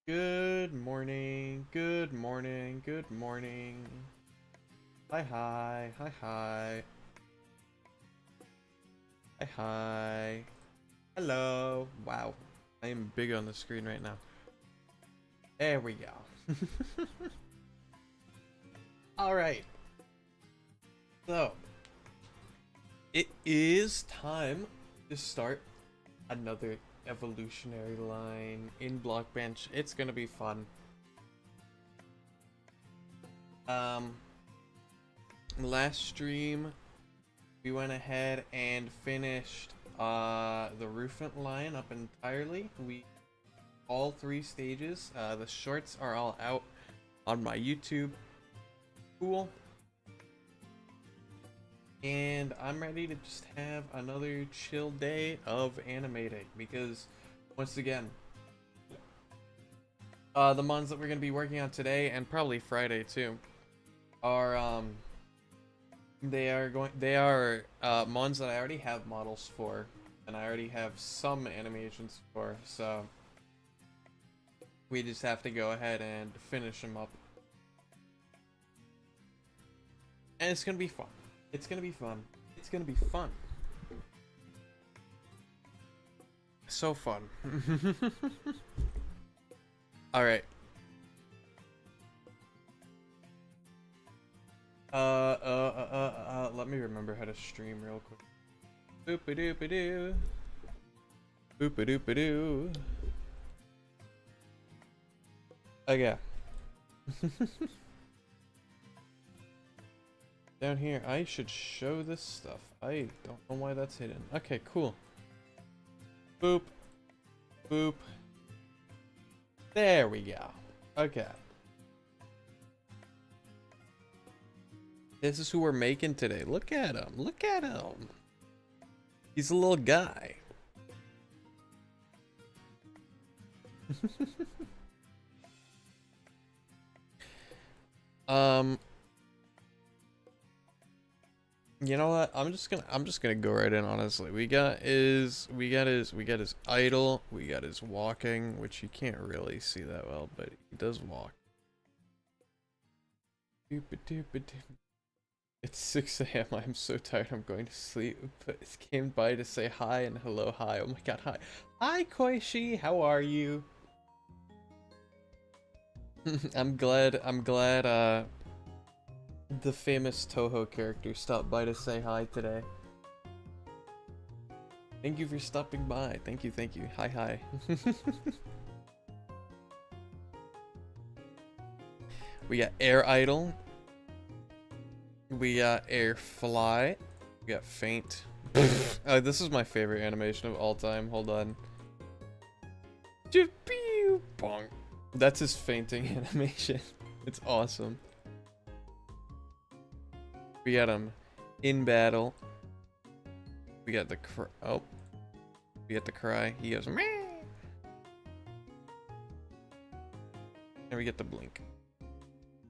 Good morning, good morning, good morning. Hi, hi, hi, hi. Hi, hi. Hello. Wow, I am big on the screen right now. There we go. Alright, so it is time to start another evolutionary line in Blockbench. It's gonna be fun. Last stream we went ahead and finished the roofant line up entirely. We all three stages. The shorts are all out on my YouTube. Cool. And I'm ready to just have another chill day of animating because once again, the mons that we're gonna be working on today and probably Friday too are they are mons that I already have models for and I already have some animations for, so we just have to go ahead and finish them up. And it's gonna be fun. It's gonna be fun. It's gonna be fun. So fun. Alright. Let me remember how to stream real quick. Boop-a-doop-a-doo. Boop-a-doop-a-doo. Okay. Down here, I should show this stuff. I don't know why that's hidden. Okay, cool. Boop. Boop. There we go. Okay. This is who we're making today. Look at him. Look at him. He's a little guy. You know what? I'm just gonna go right in, honestly. We got his idle, we got his walking, which you can't really see that well, but he does walk. It's 6 a.m. I'm so tired I'm going to sleep, but it came by to say hi and hello, hi. Oh my god, hi. Hi Koishi, how are you? I'm glad the famous Toho character stopped by to say hi today. Thank you for stopping by. Thank you, thank you. Hi, hi. We got Air Idle. We got Air Fly. We got Faint. This is my favorite animation of all time. Hold on. That's his fainting animation. It's awesome. We got him in battle. We got the we got the cry. He goes meh. And we get the blink.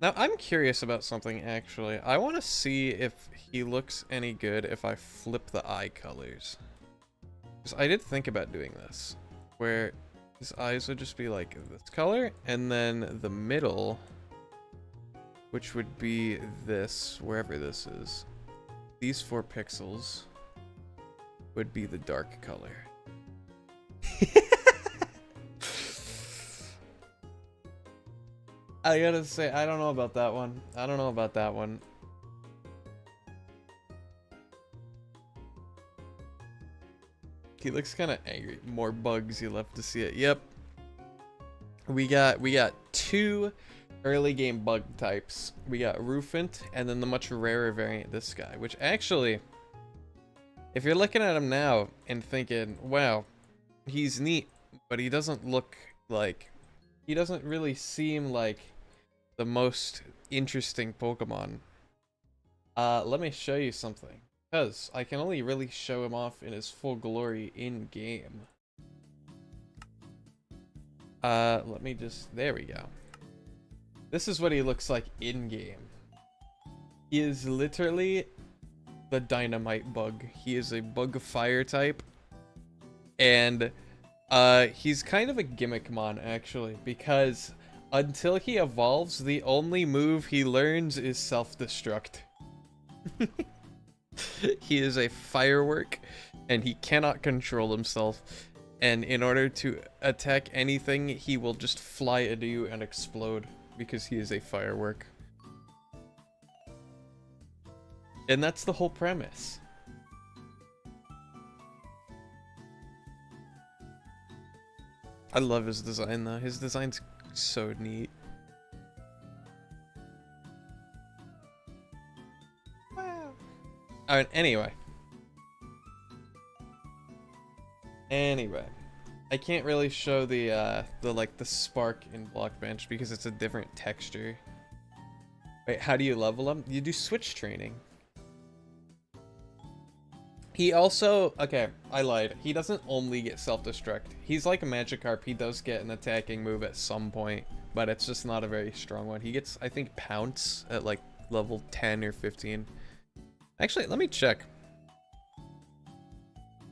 Now I'm curious about something actually. I want to see if he looks any good if I flip the eye colors. Because I did think about doing this, where his eyes would just be like this color, and then the middle, which would be this, wherever this is. These 4 pixels would be the dark color. I gotta say, I don't know about that one. I don't know about that one. He looks kind of angry. More bugs, you love to see it. Yep. We got 2 early game bug types. We got Roofant and then the much rarer variant, this guy, which actually, if you're looking at him now and thinking, wow, he's neat, but he doesn't look like, he doesn't really seem like the most interesting Pokemon. Let me show you something, because I can only really show him off in his full glory in game. Let me just, there we go. This is what he looks like in-game. He is literally the dynamite bug. He is a bug fire type. And He's kind of a gimmick mon, actually, because until he evolves, the only move he learns is self-destruct. He is a firework, and he cannot control himself. And in order to attack anything, he will just fly into you and explode, because he is a firework. And that's the whole premise. I love his design, though. His design's so neat. Wow. Alright, anyway. I can't really show the spark in Blockbench because it's a different texture. Wait, how do you level him? You do switch training. He also, okay, I lied. He doesn't only get self-destruct. He's like a Magikarp. He does get an attacking move at some point, but it's just not a very strong one. He gets, I think, Pounce at like level 10 or 15. Actually, let me check.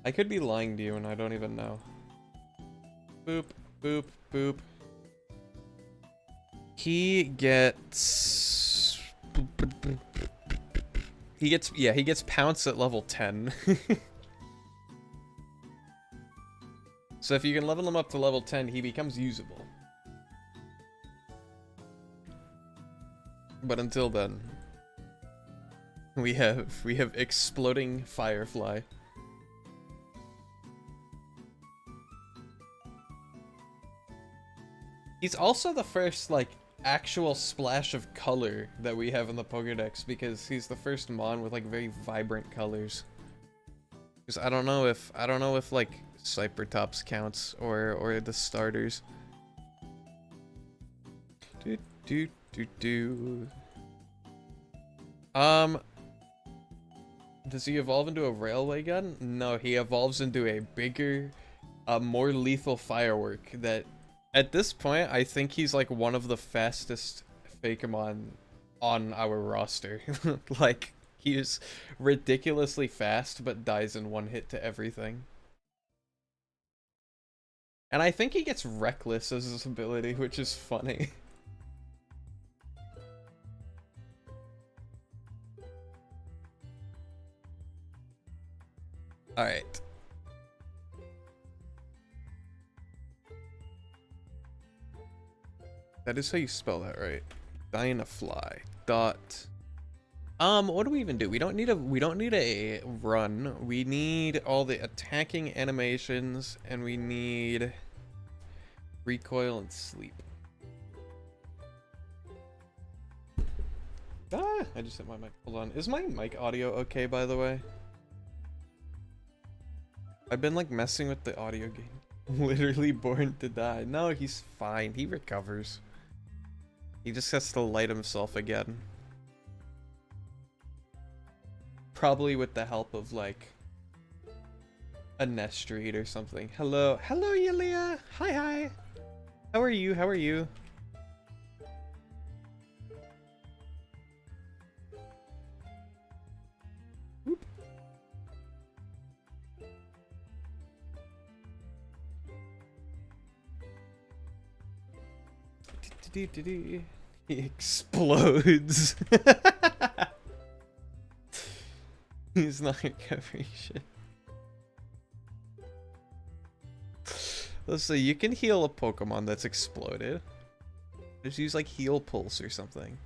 I could be lying to you and I don't even know. Boop, boop, boop. He gets... He gets Pounce at level 10. So if you can level him up to level 10, he becomes usable. But until then, we have exploding Firefly. He's also the first, like, actual splash of color that we have in the Pokédex, because he's the first mon with like very vibrant colors. Because I don't know if like Cybertops counts or the starters. Does he evolve into a railway gun? No, he evolves into a bigger, more lethal firework that, at this point, I think he's like one of the fastest Fakemon on our roster. Like, he is ridiculously fast, but dies in one hit to everything. And I think he gets Reckless as his ability, which is funny. Alright. That is how you spell that, right? Dynafly. Dot. What do we even do? We don't need a run. We need all the attacking animations, and we need recoil and sleep. Ah, I just hit my mic. Hold on. Is my mic audio okay, by the way? I've been like messing with the audio game. Literally born to die. No, he's fine. He recovers. He just has to light himself again. Probably with the help of like a Nestreed or something. Hello. Hello, Yulia. Hi, hi. How are you? How are you? Whoop. He explodes. He's not recovering shit. Let's see, you can heal a Pokemon that's exploded. Just use like Heal Pulse or something.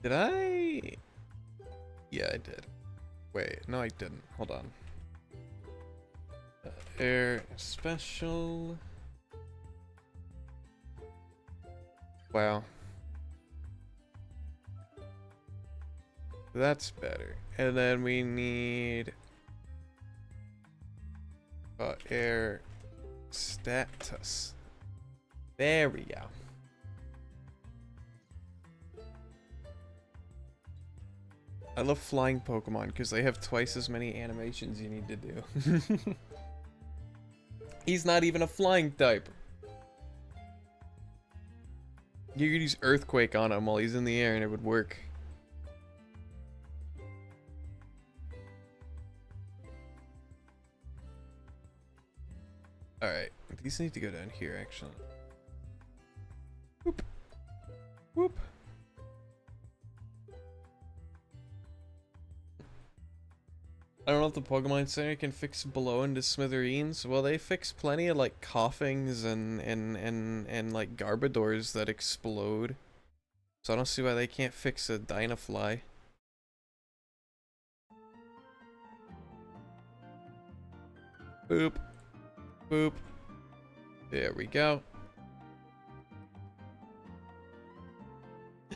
Did I? Yeah, I did. Wait, no, I didn't. Hold on. Air special. Wow. That's better. And then we need air status. There we go. I love flying Pokemon because they have twice as many animations you need to do. He's not even a flying type. You could use Earthquake on him while he's in the air and it would work. Alright, these need to go down here actually. Whoop. Whoop. I don't know if the Pokemon Center can fix blow into smithereens. Well, they fix plenty of like coughings and like Garbodors that explode. So I don't see why they can't fix a Dynafly. Boop. Boop. There we go.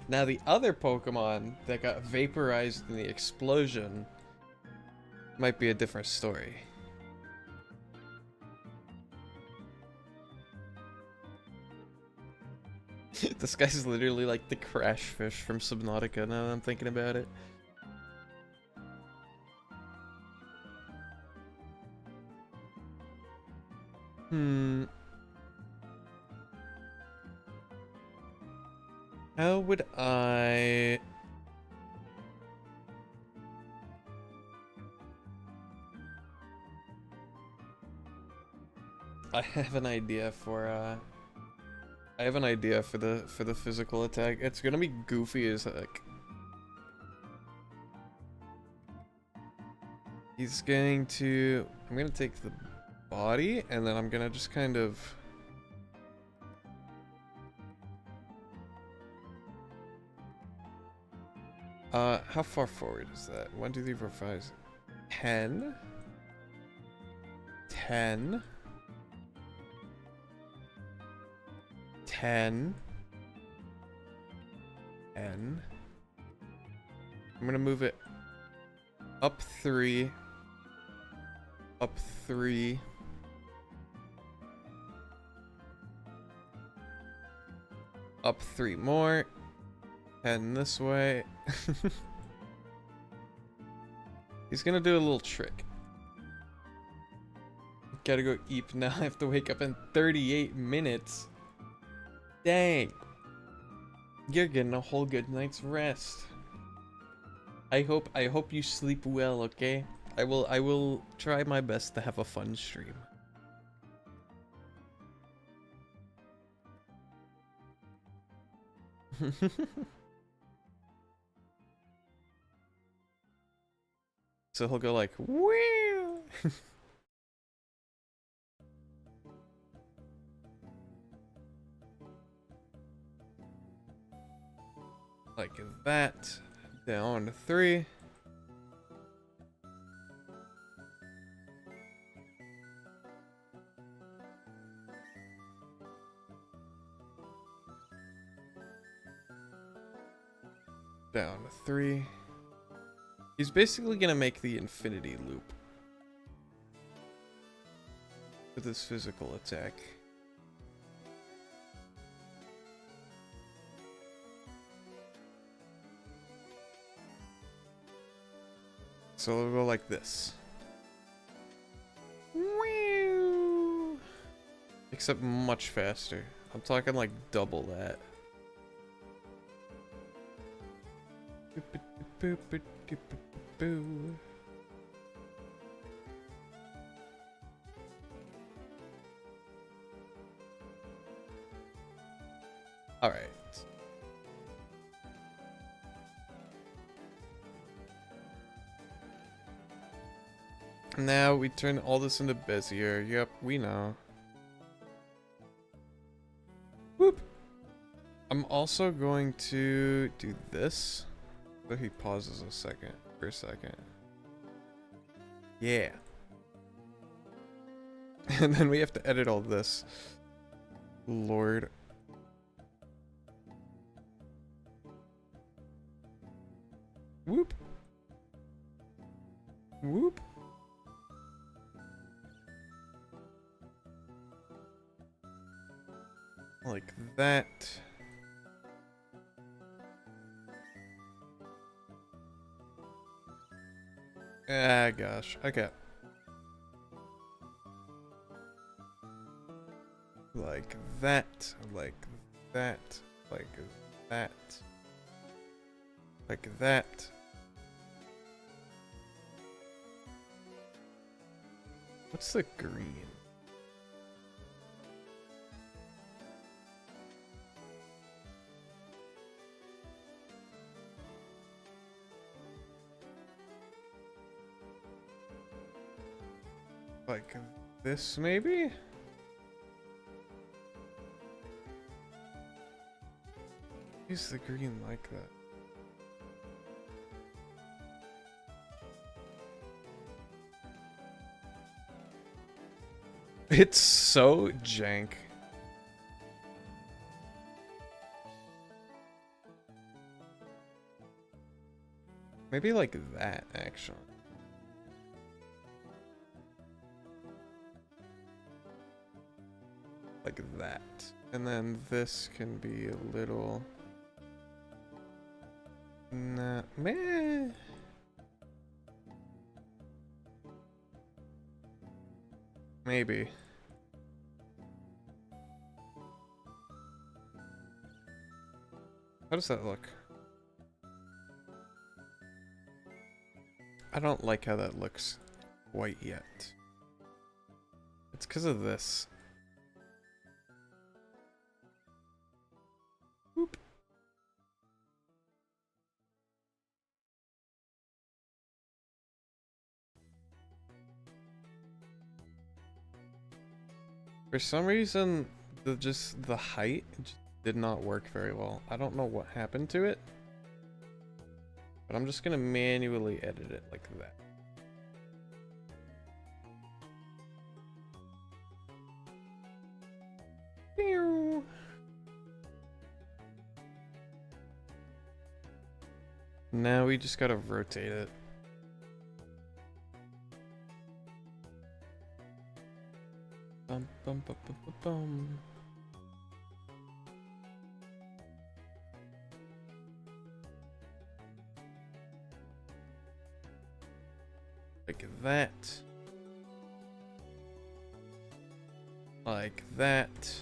Now the other Pokemon that got vaporized in the explosion might be a different story. This guy's literally like the Crash Fish from Subnautica now that I'm thinking about it. How would I... I have an idea for the physical attack. It's gonna be goofy as heck. He's going to... I'm gonna take the body, and then I'm gonna just kind of... how far forward is that? 1, 2, 3, 4, 5, 10. 10. 10. 10. I'm gonna move it up 3. Up 3. Up 3 more. And this way. He's gonna do a little trick. Gotta go eat now. I have to wake up in 38 minutes. Dang. You're getting a whole good night's rest. I hope you sleep well, okay? I will try my best to have a fun stream. So he'll go like, woo! Like that. Down to 3. Down to 3. He's basically gonna make the infinity loop with his physical attack. So it'll go like this. Except much faster. I'm talking like double that. All right. Now we turn all this into Bezier. Yep, we know. Whoop. I'm also going to do this. So he pauses for a second. Yeah. And then we have to edit all this. Lord. Whoop. Whoop. Like that. Ah, gosh. Okay. Like that. Like that. like that. Like that. What's the green? Like this, maybe? Use the green like that. It's so jank. Maybe like that, actually. Like that. And then this can be a little... Nah, meh. Maybe. How does that look? I don't like how that looks quite yet. It's because of this. Boop. For some reason, the height just did not work very well. I don't know what happened to it, but I'm just gonna manually edit it like that. Pew. Now we just gotta rotate it. Bum, bum, bum, bum, bum, bum. Like that. Like that.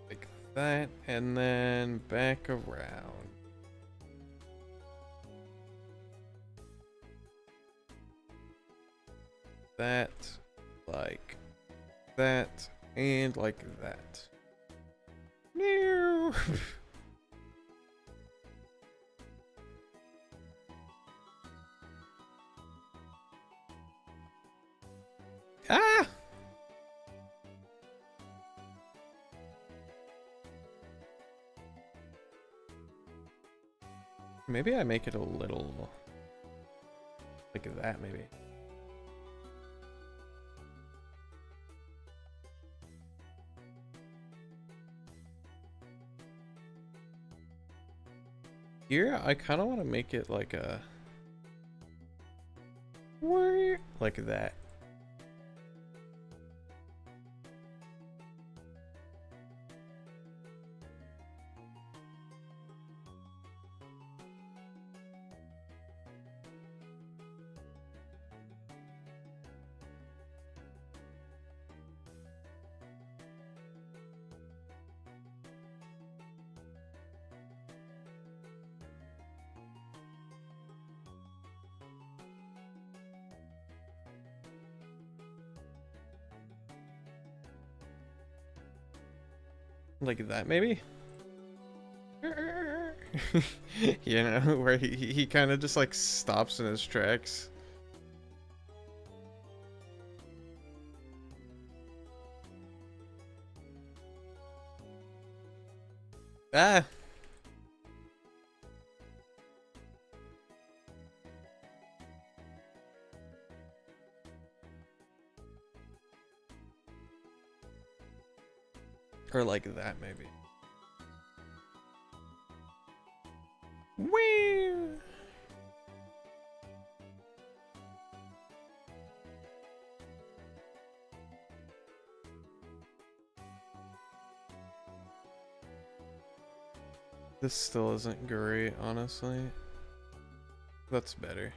Like that. And then back around. That, like that, and like that. No. Ah! Maybe I make it a little like that, maybe. Here, I kind of want to make it like a... like that. Like that, maybe? You know, where he kind of just like stops in his tracks. Ah! Or like that, maybe. Whee! This still isn't great, honestly. That's better.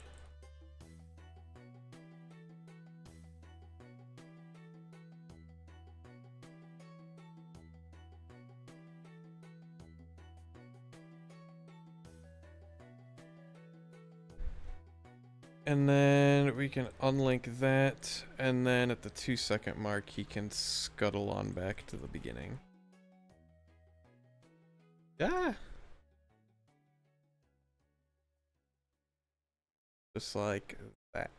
And then we can unlink that, and then at the 2-second mark, he can scuttle on back to the beginning. Ah! Just like that.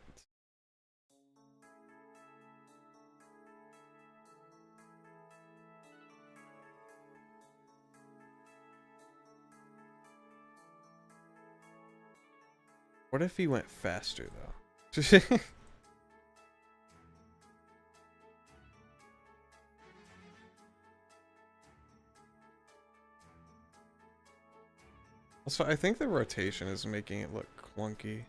What if he went faster, though? Also, I think the rotation is making it look clunky.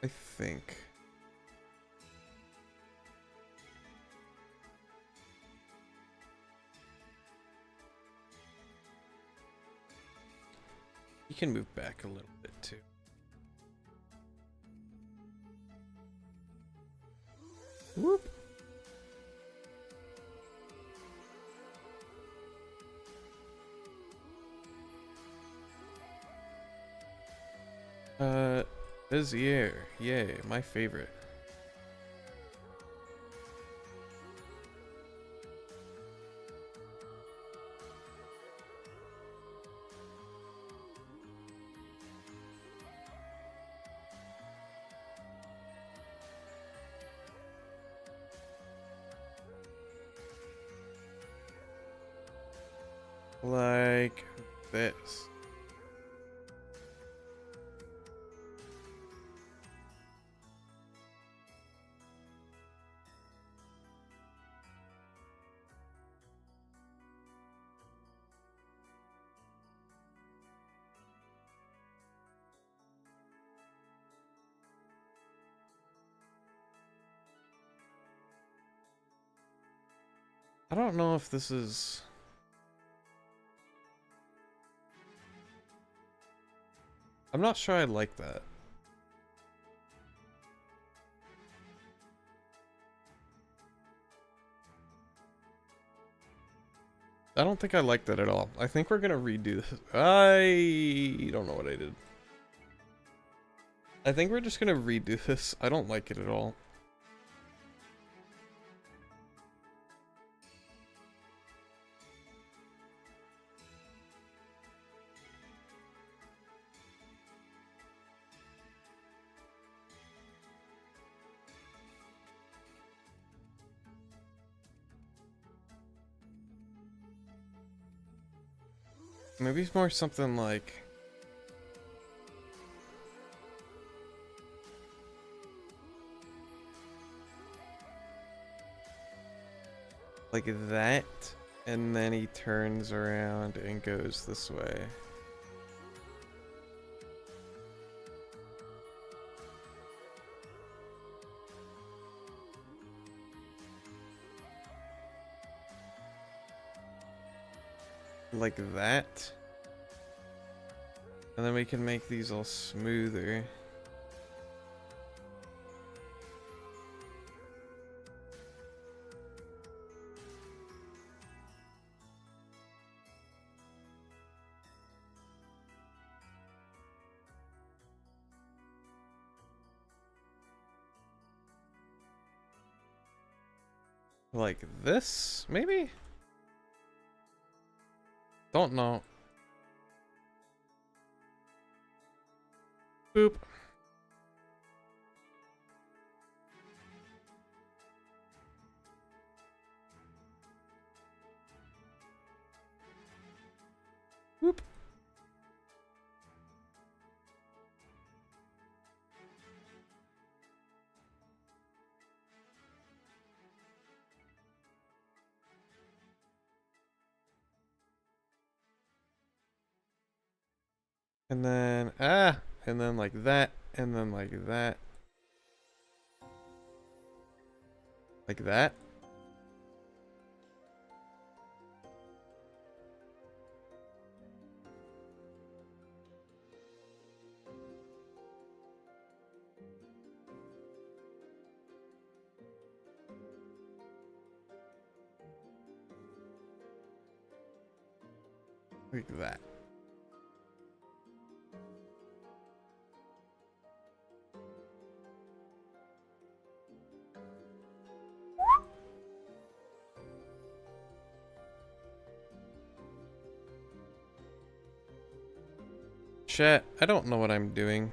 I think. You can move back a little bit too. Whoop. Bezier. Yay, my favorite. Like this. I don't know if this is... I'm not sure I like that. I don't think I like that at all. I think we're gonna redo this. I don't know what I did. I think we're just gonna redo this. I don't like it at all. Maybe it's more something like... like that, and then he turns around and goes this way. Like that. And then we can make these all smoother. Like this, maybe? Don't know. Boop. Boop. And then, and then like that, and then like that. Like that. Like that. Chat, I don't know what I'm doing.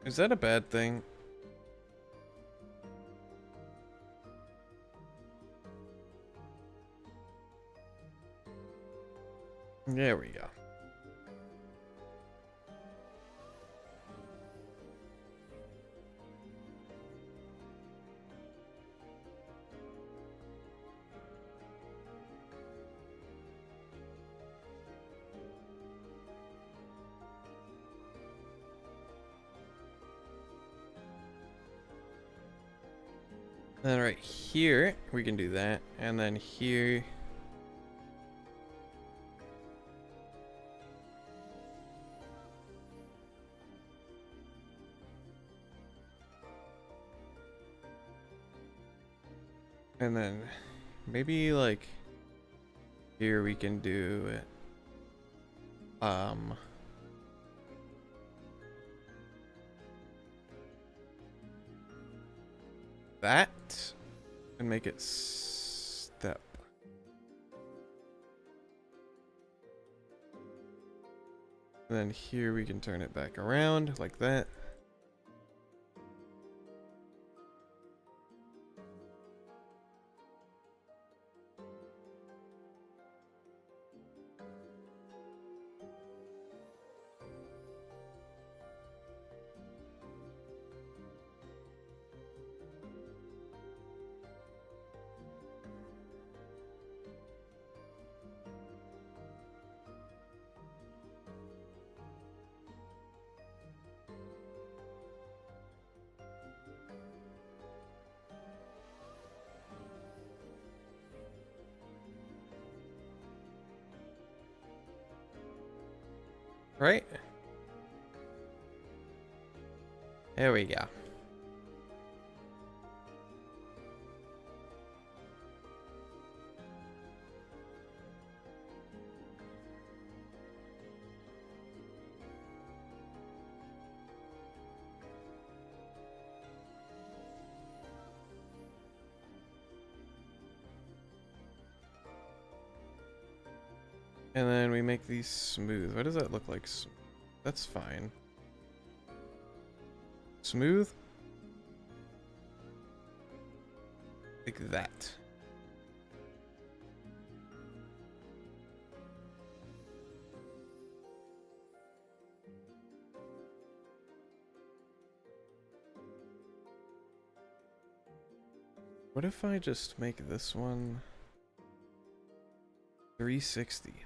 Is that a bad thing? There we go. Then right here, we can do that. And then here. And then maybe like here we can do it. That and make it step. And then here we can turn it back around like that. Right? There we go. And then we make these smooth. What does that look like? That's fine. Smooth? Like that. What if I just make this one 360?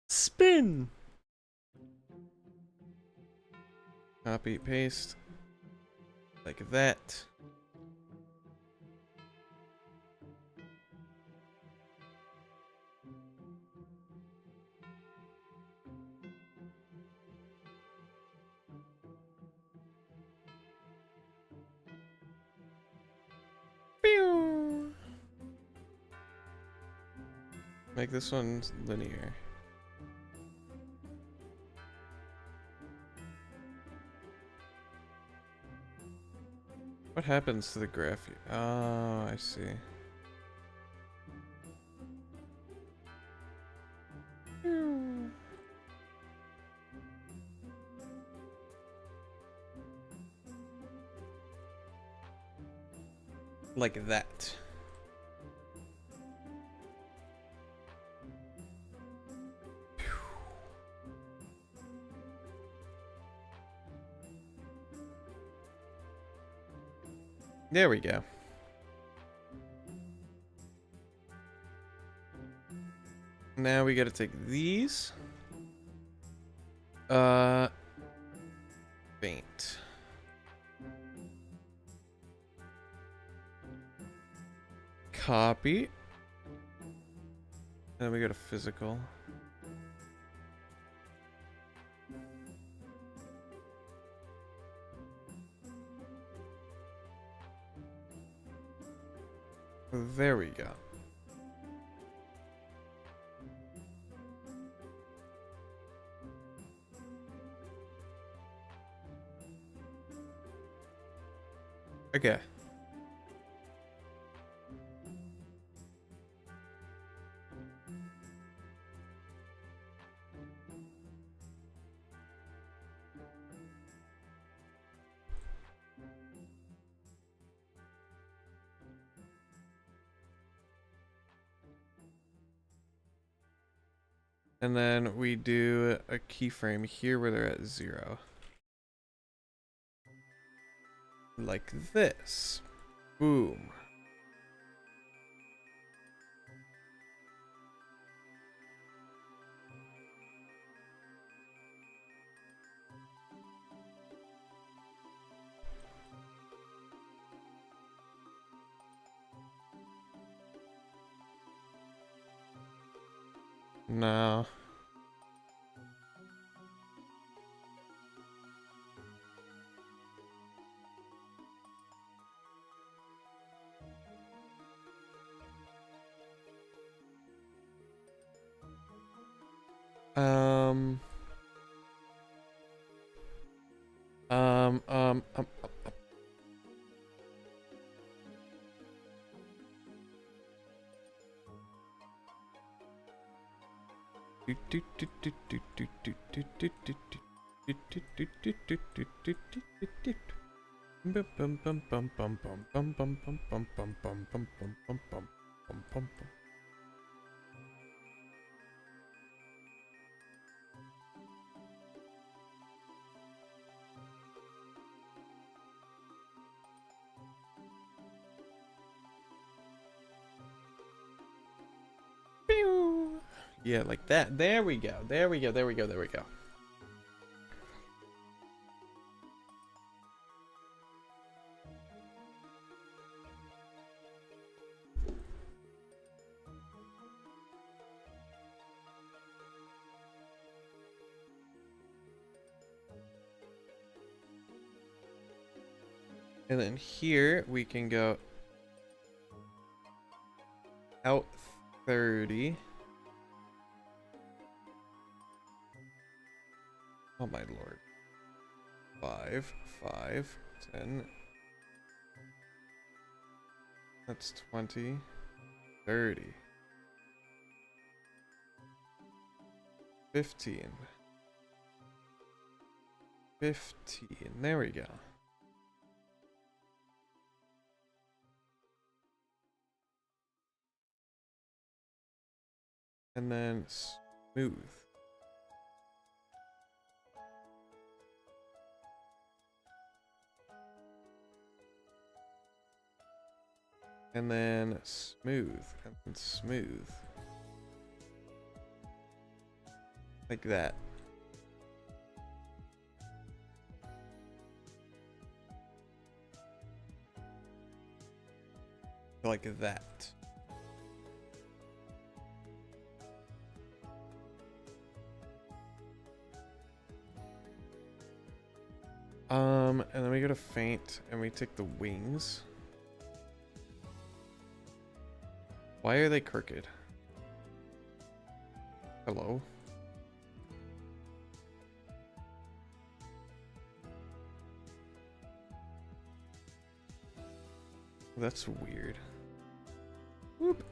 Spin! Copy, paste. Like that. Pew! Make this one linear. What happens to the graph? Oh, I see. Like that. There we go. Now we gotta take these. Paint. Copy. Then we go to physical. There we go. Okay. And then we do a keyframe here where they're at 0. Like this. Boom. No. Um, um, um, um, yeah, like that. There we go. There we go. There we go. There we go. And then here we can go out 30. Oh my lord. 5, 5, 10. That's 20, 30. 15. 15. There we go. And then smooth. And then smooth. And then smooth. Like that. Like that. And then we go to faint and we take the wings. Why are they crooked? Hello? That's weird. Whoop.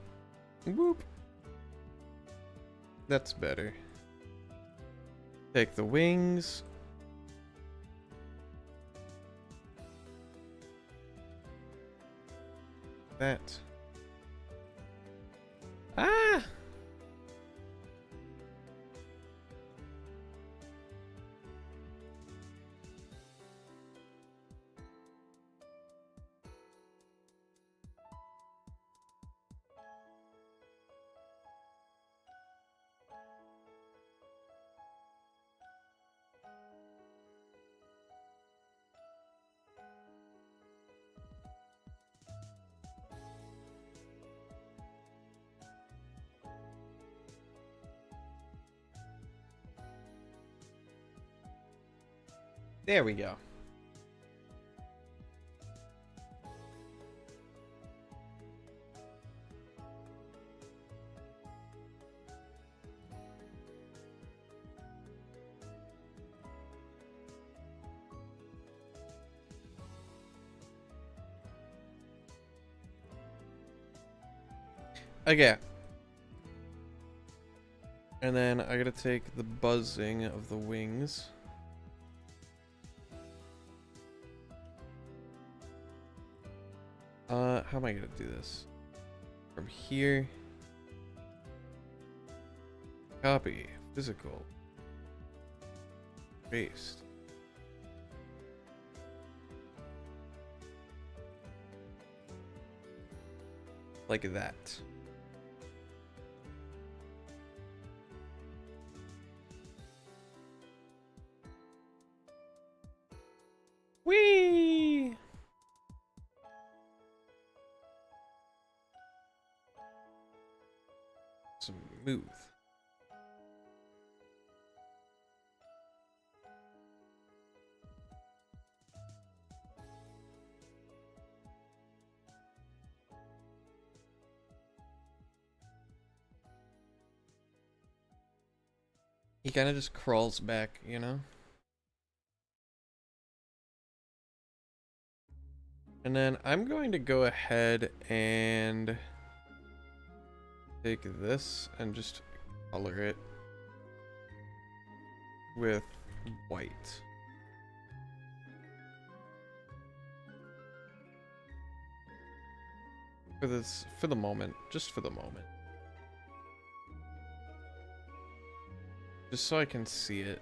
Whoop. That's better. Take the wings. That. Ah! There we go. Okay. And then I gotta take the buzzing of the wings. How am I gonna do this? From here. Copy. Physical. Paste. Like that. Whee! Smooth. He kind of just crawls back, you know? And then I'm going to go ahead and take this and just color it with white. For the moment, just for the moment. Just so I can see it.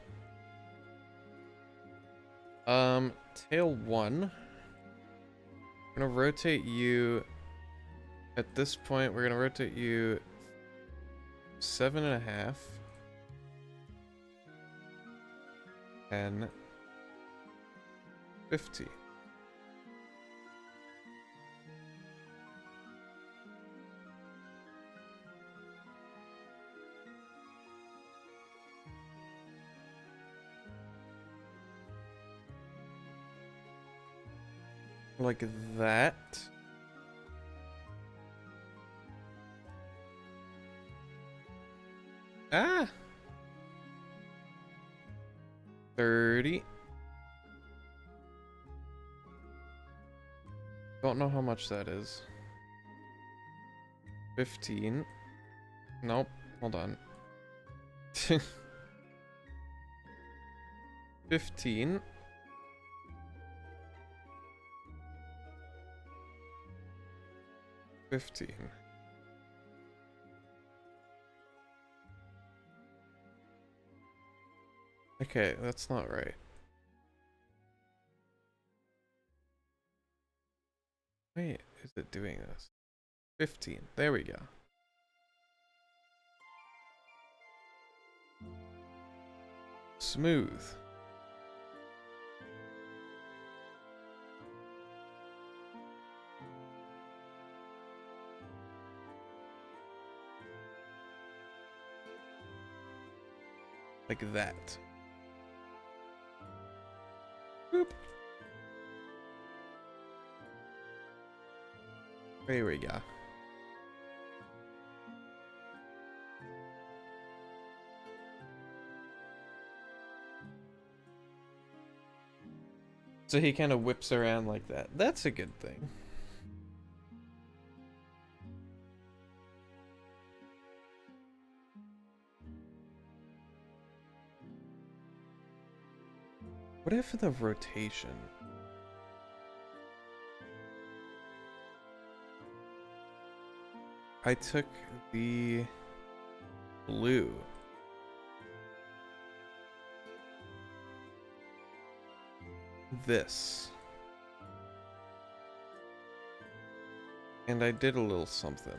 Tail 1. I'm gonna rotate you. At this point, we're gonna rotate you 7.5. 10. 50. Like that. Ah! 30. Don't know how much that is. 15. Nope. Hold on. 15. 15. Okay, that's not right. Wait, is it doing this? 15. There we go. Smooth. Like that. Boop. There we go. So he kind of whips around like that. That's a good thing. What if the rotation? I took the blue. This. And I did a little something.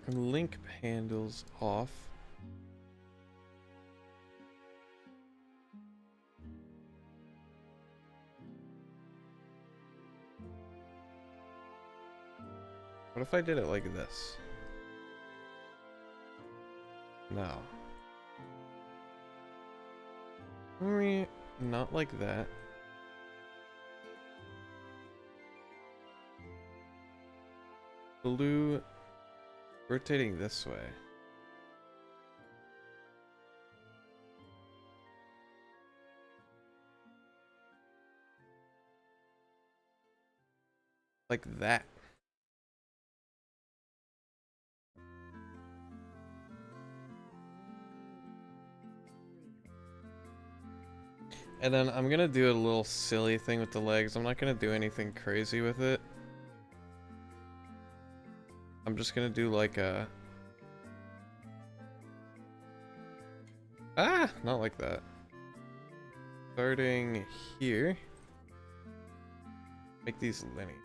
Link handles off. What if I did it like this? No. Not like that. Blue Rotating this way. Like that. And then I'm gonna do a little silly thing with the legs. I'm not gonna do anything crazy with it. I'm just gonna do like a... Ah! Not like that. Starting here. Make these linear.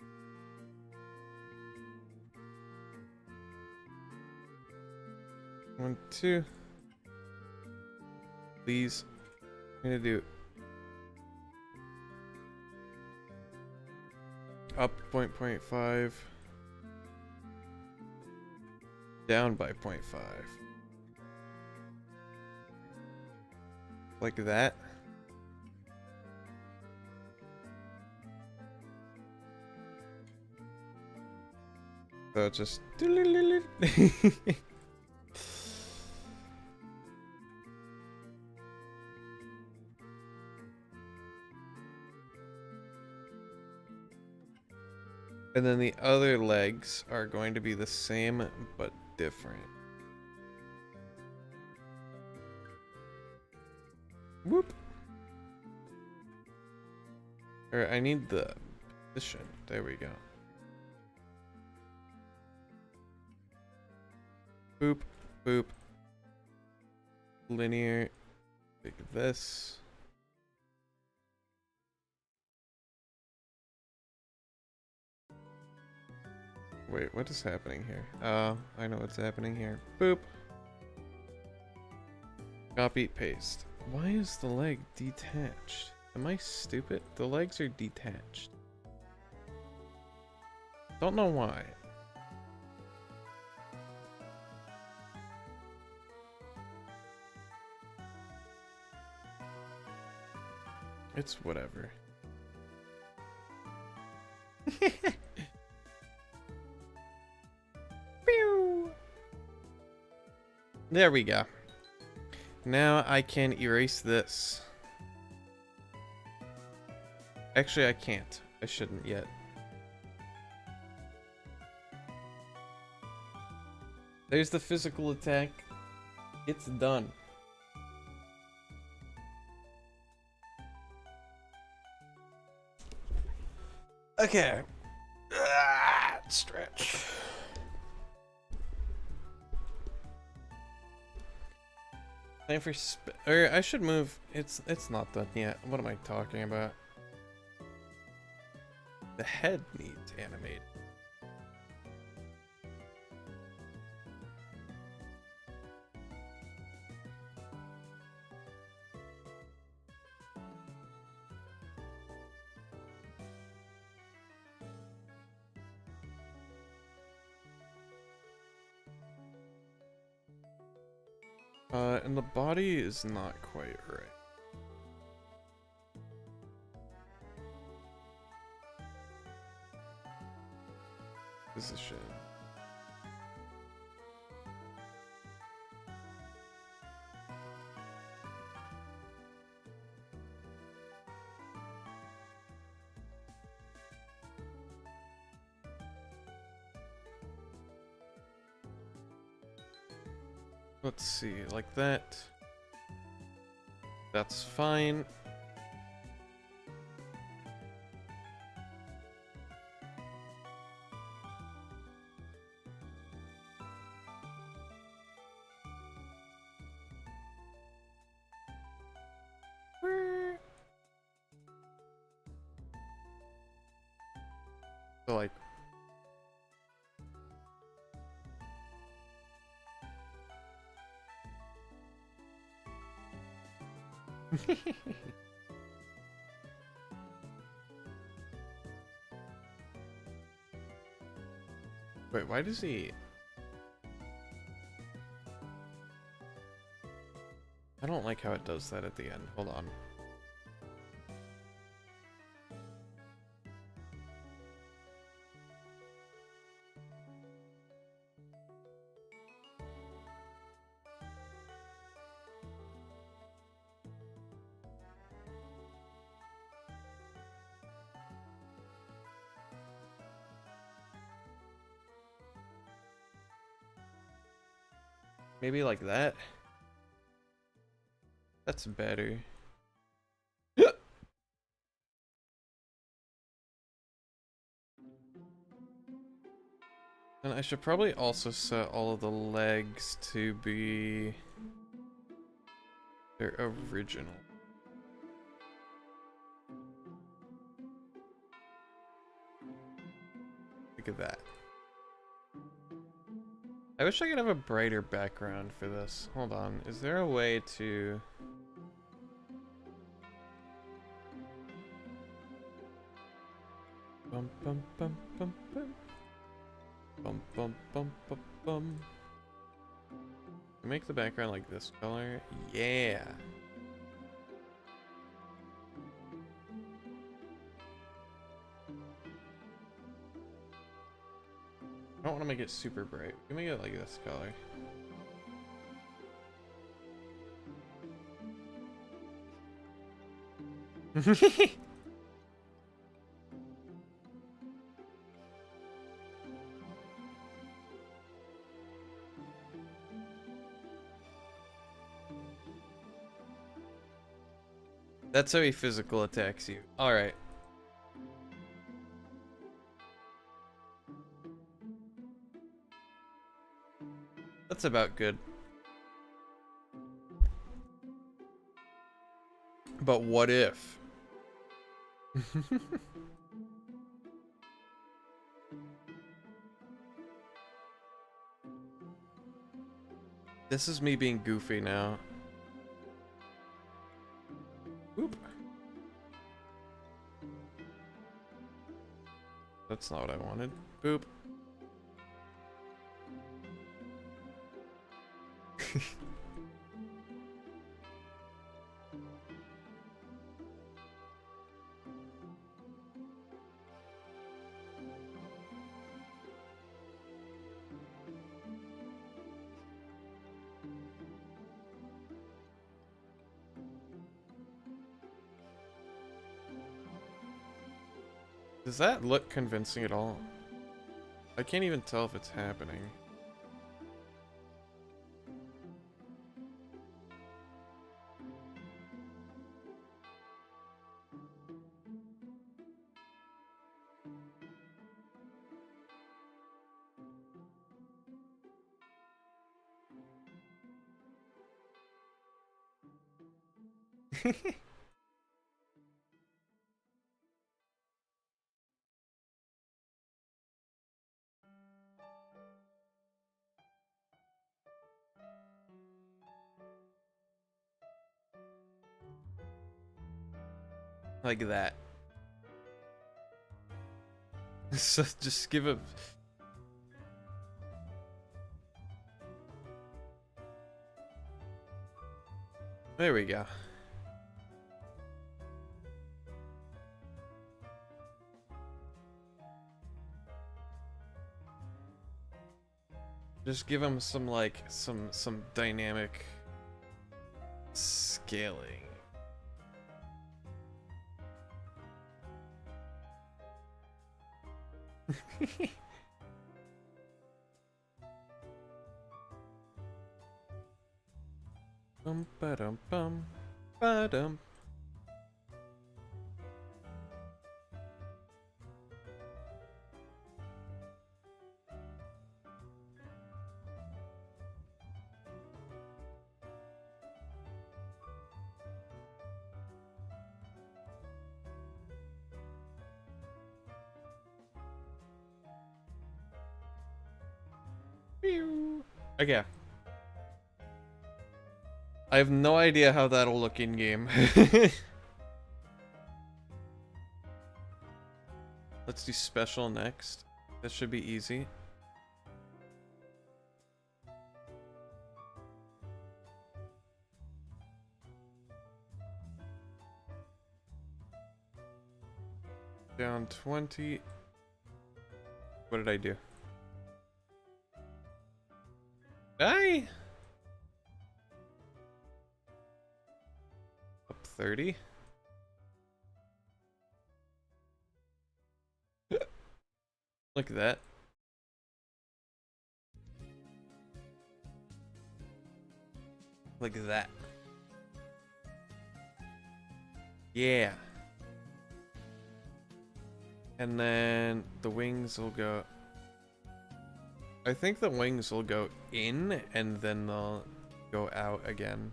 One, two. Please. I'm gonna do up 0.5, down by 0.5. Like that. So just and then the other legs are going to be the same but different. Whoop. Alright, I need the position. There we go. Boop, boop. Linear. Like this. Wait, what is happening here? Oh, I know what's happening here. Boop. Copy, paste. Why is the leg detached? Am I stupid? The legs are detached. Don't know why. It's whatever. There we go. Now I can erase this. Actually, I can't. I shouldn't yet. There's the physical attack. It's done. Okay. Stretch. Time for or I should move. It's not done yet. What am I talking about? The head needs animate. And the body is not quite right. Position. Let's see, like that. That's fine. So like wait, why does he... I don't like how it does that at the end. Hold on. Maybe like that. That's better. And I should probably also set all of the legs to be their original. Look at that. I wish I could have a brighter background for this. Hold on. Is there a way to... Bum bum bum bum bum. Bum bum bum bum bum. Make the background like this color. Yeah. I don't want to make it super bright. We can make it like this color. That's how he physical attacks you. Alright. That's about good. But what if? This is me being goofy now. Oop. That's not what I wanted. Boop. Does that look convincing at all? I can't even tell if it's happening. Like that. So just give a... There we go. Just give him some like some dynamic scaling. Bum ba dum bum ba dum. Okay. I have no idea how that'll look in game. Let's do special next. That should be easy. Down 20. What did I do? Up 30. Look at that. Like that. Yeah. And then the wings will go... I think the wings will go in and then they'll go out again.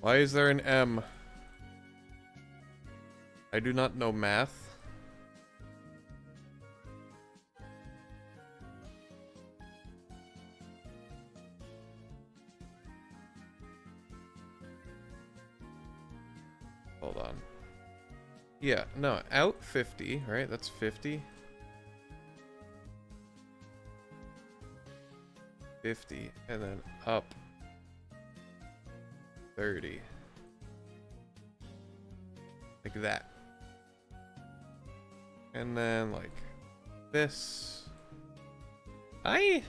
Why is there an M? I do not know math. Hold on. Yeah, no, out 50, right? That's 50. 50, and then up 30. Like that. And then like this. And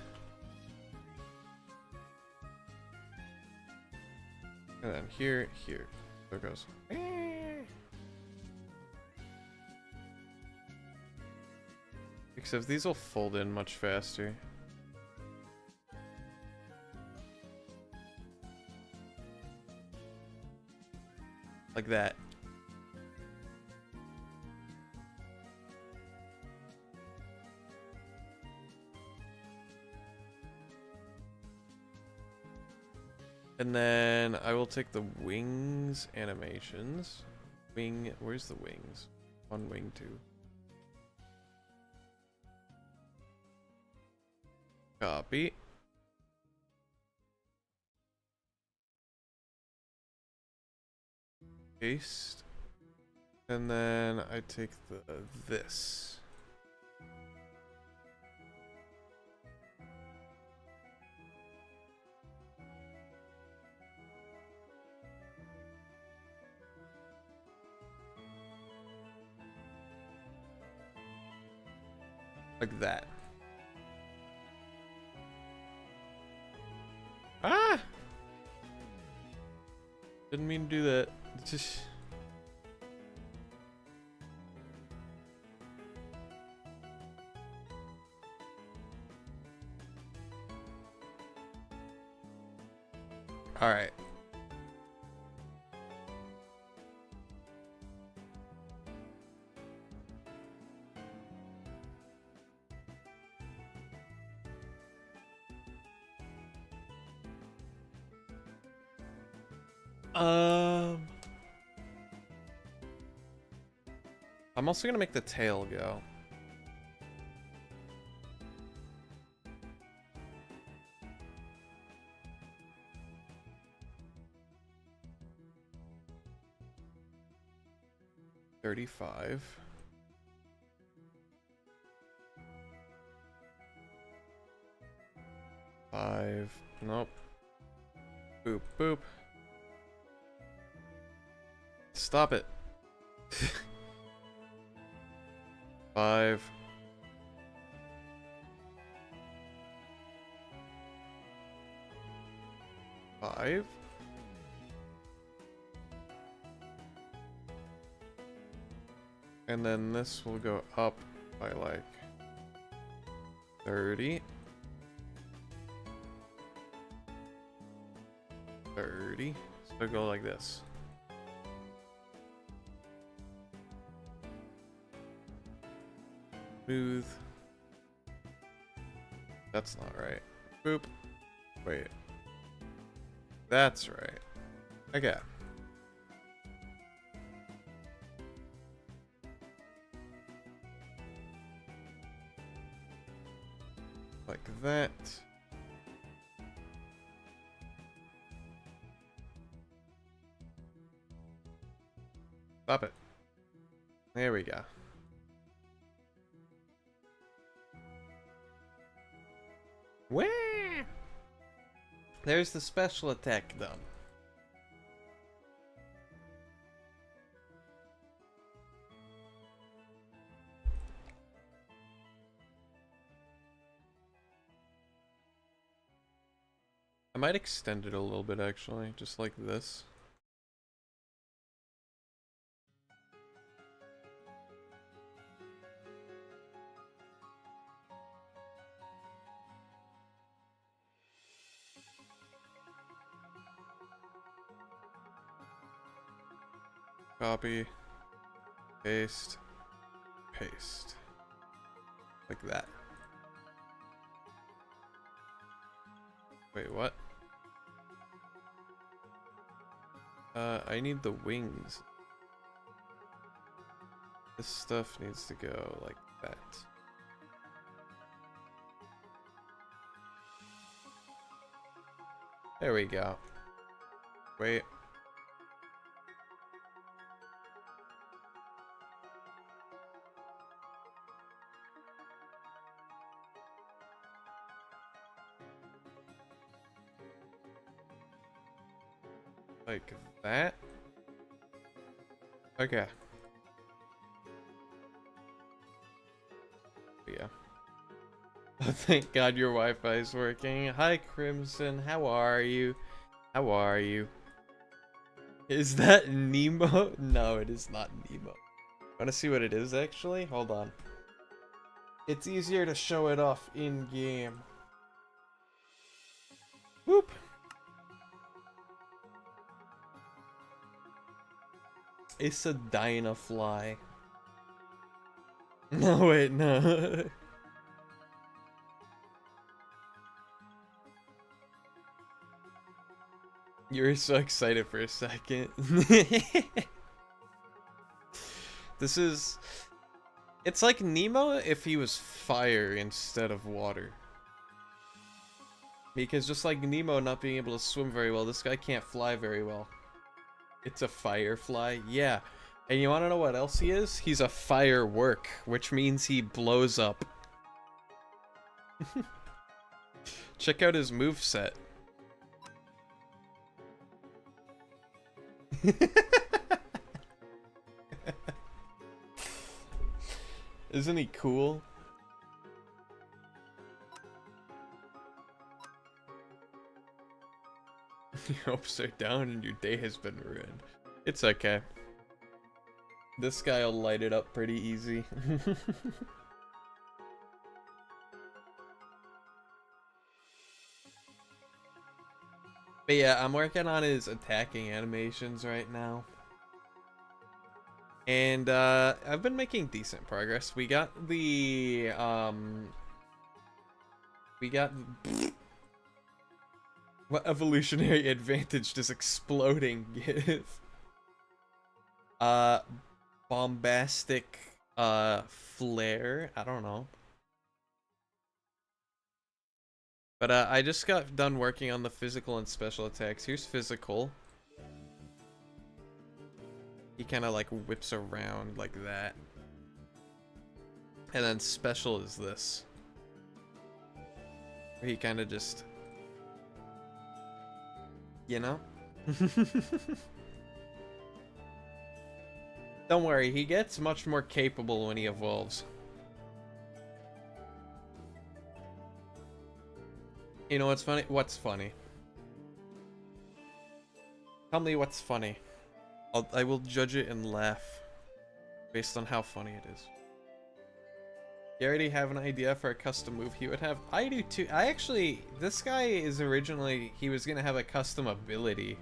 then here. There it goes. Except these will fold in much faster. Like that. And then I will take the wings animations. Where's the wings? On wing 2. Copy. Paste. And then I take this. Like that. Ah! Didn't mean to do that. Just... Alright. I'm also gonna make the tail go. $35. $5. Nope. Boop, boop. Stop it. 5. $5. And then this will go up by like 30. 30. So go like this. Smooth. That's not right. Boop. Wait. That's right. Okay. Like that. Stop it. There we go. Where? There's the special attack done. I might extend it a little bit actually, just like this. Copy, paste, paste. Like that. Wait, what? I need the wings. This stuff needs to go like that. There we go. Wait. Like that? Okay. Yeah. Oh, thank God your Wi-Fi is working. Hi, Crimson. How are you? How are you? Is that Nemo? No, it is not Nemo. Want to see what it is, actually? Hold on. It's easier to show it off in-game. Whoop. It's a Dynafly. No, wait, no. You were so excited for a second. This is... It's like Nemo if he was fire instead of water. Because just like Nemo not being able to swim very well, this guy can't fly very well. It's a firefly, yeah. And you want to know what else he is? He's a firework, which means he blows up. Check out his moveset. Isn't he cool? Your hopes are down and your day has been ruined. It's okay. This guy will light it up pretty easy. But yeah, I'm working on his attacking animations right now. And I've been making decent progress. We got the what evolutionary advantage does exploding give? Bombastic flare. I don't know. But I just got done working on the physical and special attacks. Here's physical. He kind of like whips around like that. And then special is this. Where he kind of just... You know? Don't worry, he gets much more capable when he evolves. You know what's funny? What's funny? Tell me what's funny. I will judge it and laugh based on how funny it is. You already have an idea for a custom move he would have? I do too. I actually, this guy is originally, he was gonna have a custom ability.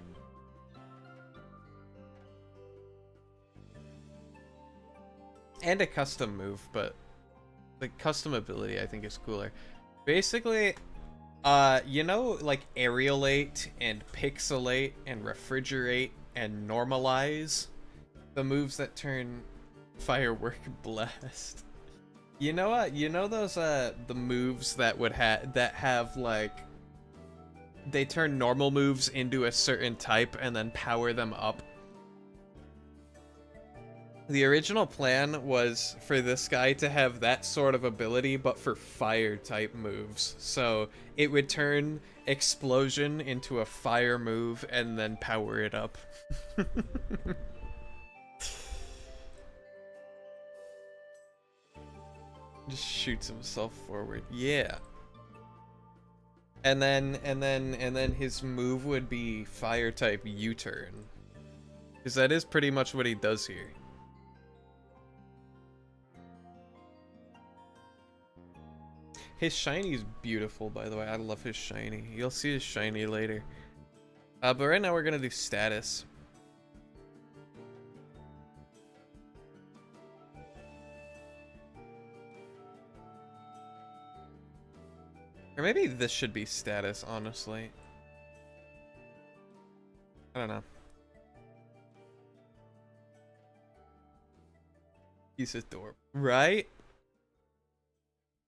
And a custom move, but the custom ability I think is cooler. Basically, you know, like aerialate and pixelate and refrigerate and normalize, the moves that turn firework blast. You know what? You know those the moves that would have like they turn normal moves into a certain type and then power them up. The original plan was for this guy to have that sort of ability, but for fire type moves. So it would turn explosion into a fire move and then power it up. Just shoots himself forward. Yeah. And then his move would be fire type U-turn. Because that is pretty much what he does here. His shiny is beautiful, by the way. I love his shiny. You'll see his shiny later. But right now we're gonna do status. Or maybe this should be status, honestly. I don't know. He's adorable. Right?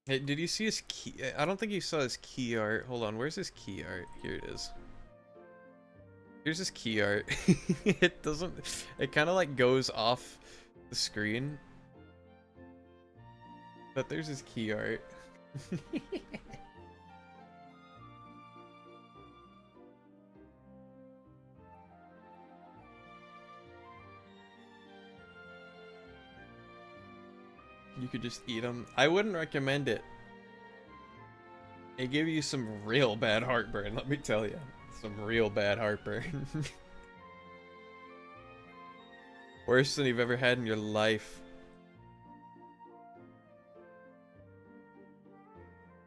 Hey, did you see his key? I don't think you saw his key art. Hold on, where's his key art? Here it is. Here's his key art. It doesn't... It kind of like goes off the screen. But there's his key art. You could just eat them. I wouldn't recommend it. It gave you some real bad heartburn, let me tell you. Some real bad heartburn. Worse than you've ever had in your life.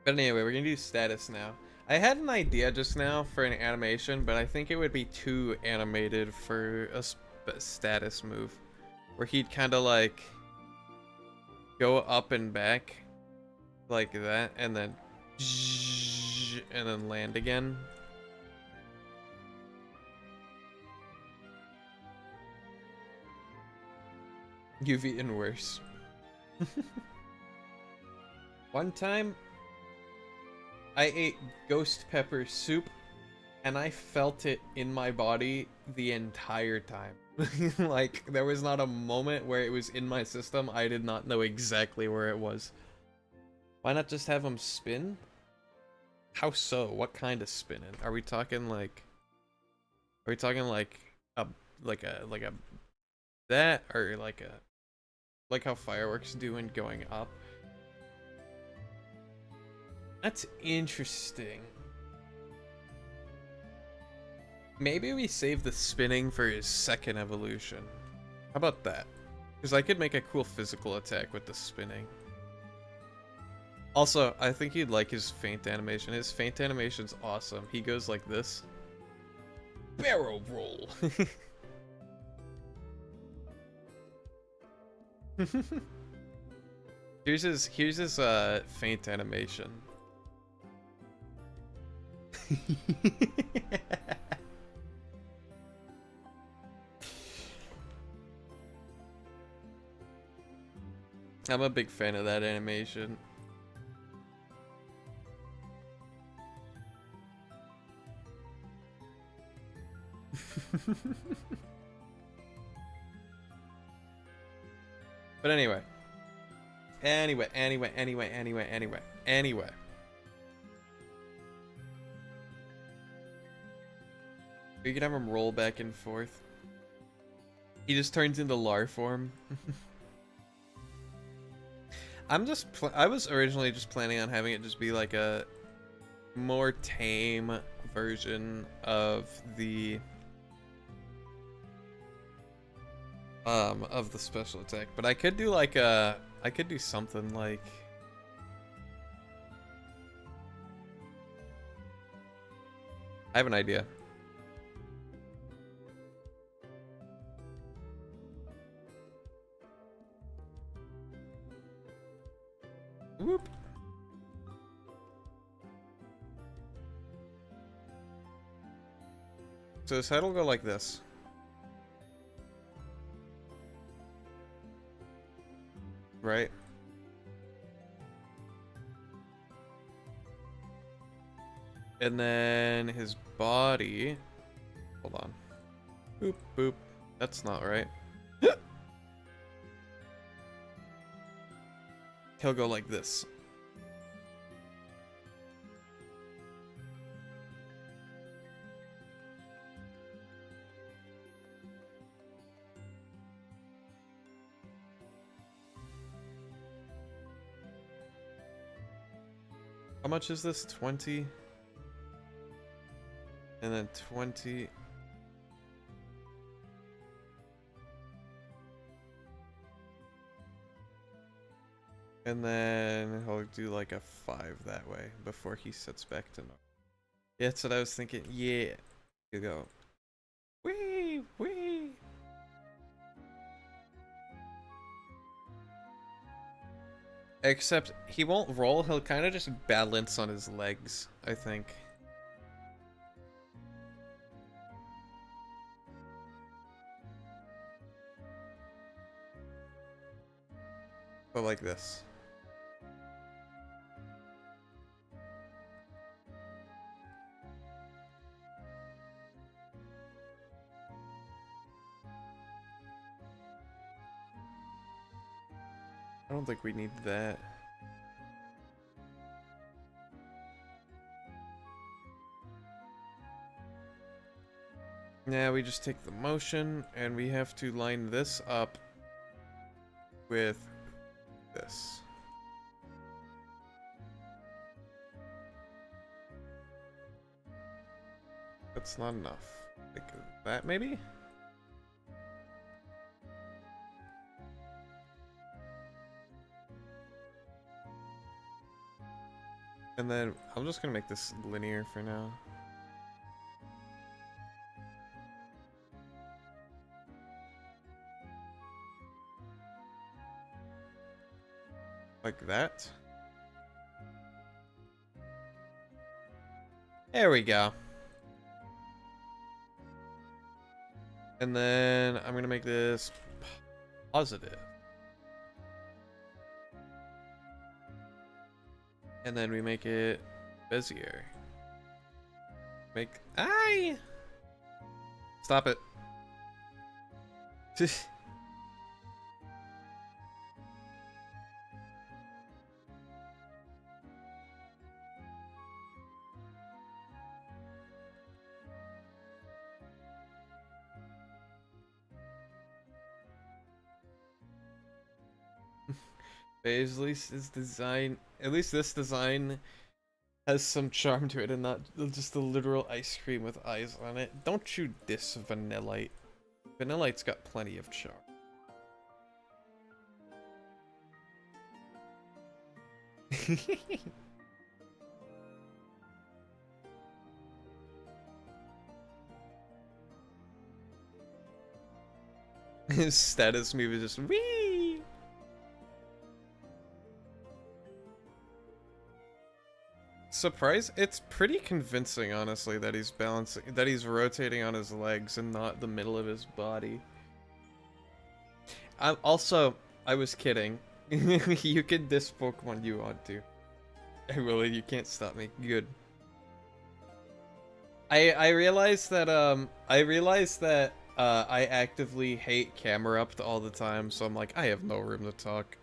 But anyway, we're gonna do status now. I had an idea just now for an animation, but I think it would be too animated for a status move. Where he'd kind of like go up and back like that, and then land again. You've eaten worse. One time, I ate ghost pepper soup, and I felt it in my body the entire time. Like, there was not a moment where it was in my system. I did not know exactly where it was. Why not just have them spin? How so? What kind of spinning? Are we talking like... Are we talking like a that, or like a... Like how fireworks do and going up? That's interesting. Maybe we save the spinning for his second evolution. How about that? Because I could make a cool physical attack with the spinning. Also, I think you'd like his feint animation. His feint animation's awesome. He goes like this. Barrel roll! Here's his feint animation. I'm a big fan of that animation. But anyway. Anyway. You can have him roll back and forth. He just turns into Lar form. I was originally just planning on having it just be like a more tame version of the special attack, but I could do like I could do something like I have an idea. Whoop. So his head will go like this. Right? And then his body... Hold on. Boop, boop. That's not right. He'll go like this. How much is this? 20? And then 20. And then he'll do like a 5 that way before he sets back to normal. Yeah, that's what I was thinking. Yeah. You go. Wee! Wee! Except he won't roll, he'll kind of just balance on his legs, I think. But like this. I don't think we need that. Yeah, we just take the motion and we have to line this up with this. That's not enough. Like that maybe? And then I'm just gonna make this linear for now. Like that. There we go. And then I'm gonna make this positive. And then we make it Bezier. Make aye. Stop it. At least this design has some charm to it and not just a literal ice cream with eyes on it. Don't you diss Vanillite. Vanillite's got plenty of charm. His status move is just wee. Surprise! It's pretty convincing, honestly, that he's balancing, that he's rotating on his legs and not the middle of his body. I was kidding. You can diss Pokemon you want to. Willie, you can't stop me. Good. I realized that I actively hate camera up all the time, so I'm like, I have no room to talk.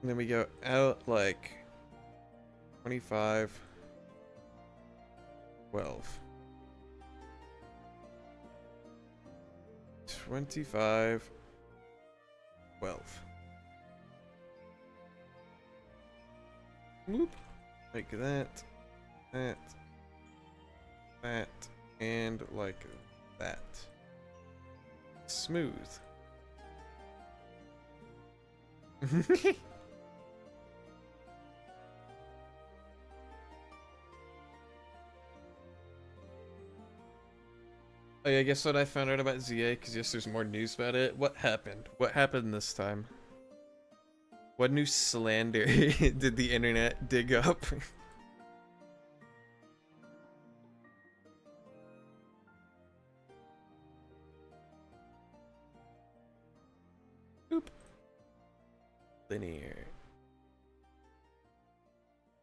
And then we go out like 25, 12. 25, 12. Whoop. Like that, that, that, and like that. Smooth. Oh yeah, guess what I found out about ZA? Because yes, there's more news about it. What happened? What happened this time? What new slander did the internet dig up? Boop. Linear.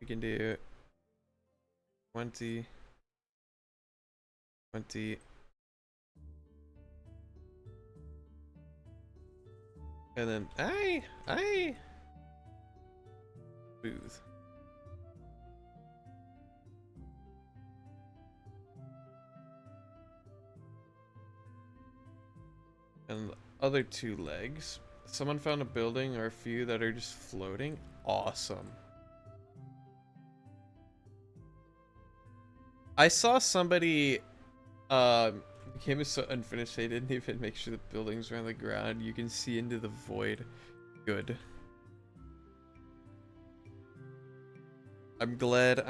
We can do 20, 20. And then, aye. Smooth. And the other two legs. Someone found a building or a few that are just floating. Awesome. I saw somebody, the game is so unfinished they didn't even make sure the buildings were on the ground. You can see into the void. Good. I'm glad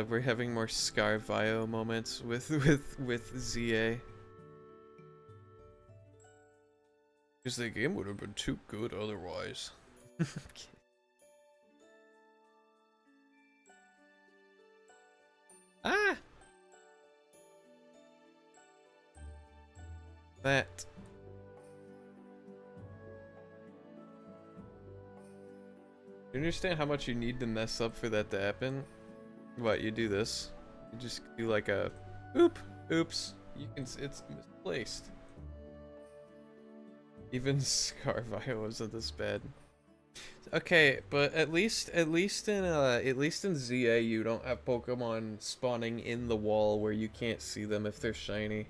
we're having more Scarvio moments with ZA. Because the game would have been too good otherwise. Ah! That. You understand how much you need to mess up for that to happen? What, you do this. You just do like a oops. You can it's misplaced. Even Scarvio wasn't this bad. Okay, but at least in ZA you don't have Pokemon spawning in the wall where you can't see them if they're shiny.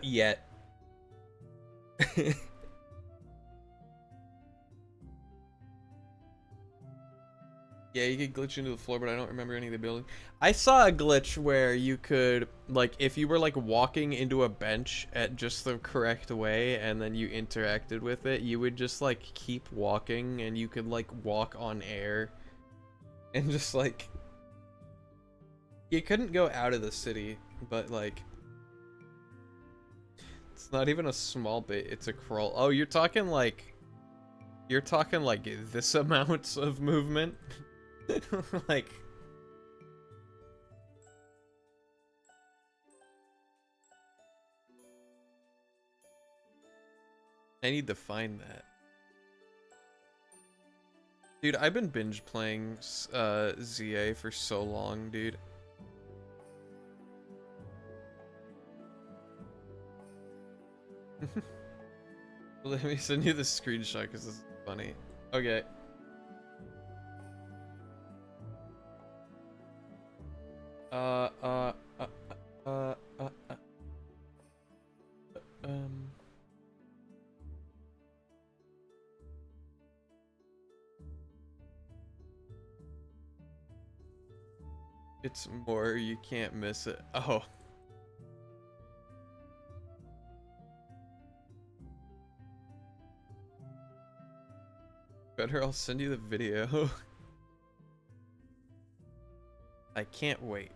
Yet. Yeah, you could glitch into the floor, but I don't remember any of the building. I saw a glitch where you could, like, if you were, like, walking into a bench at just the correct way, and then you interacted with it, you would just, like, keep walking, and you could, like, walk on air. And just, like... You couldn't go out of the city, but, like... It's not even a small bit, it's a crawl. Oh, you're talking, like... You're talking, like, this amount of movement? Like... I need to find that. Dude, I've been binge playing ZA for so long, dude. Let me send you the screenshot because this is funny. Okay. It's more, you can't miss it. Oh. Better, I'll send you the video. I can't wait.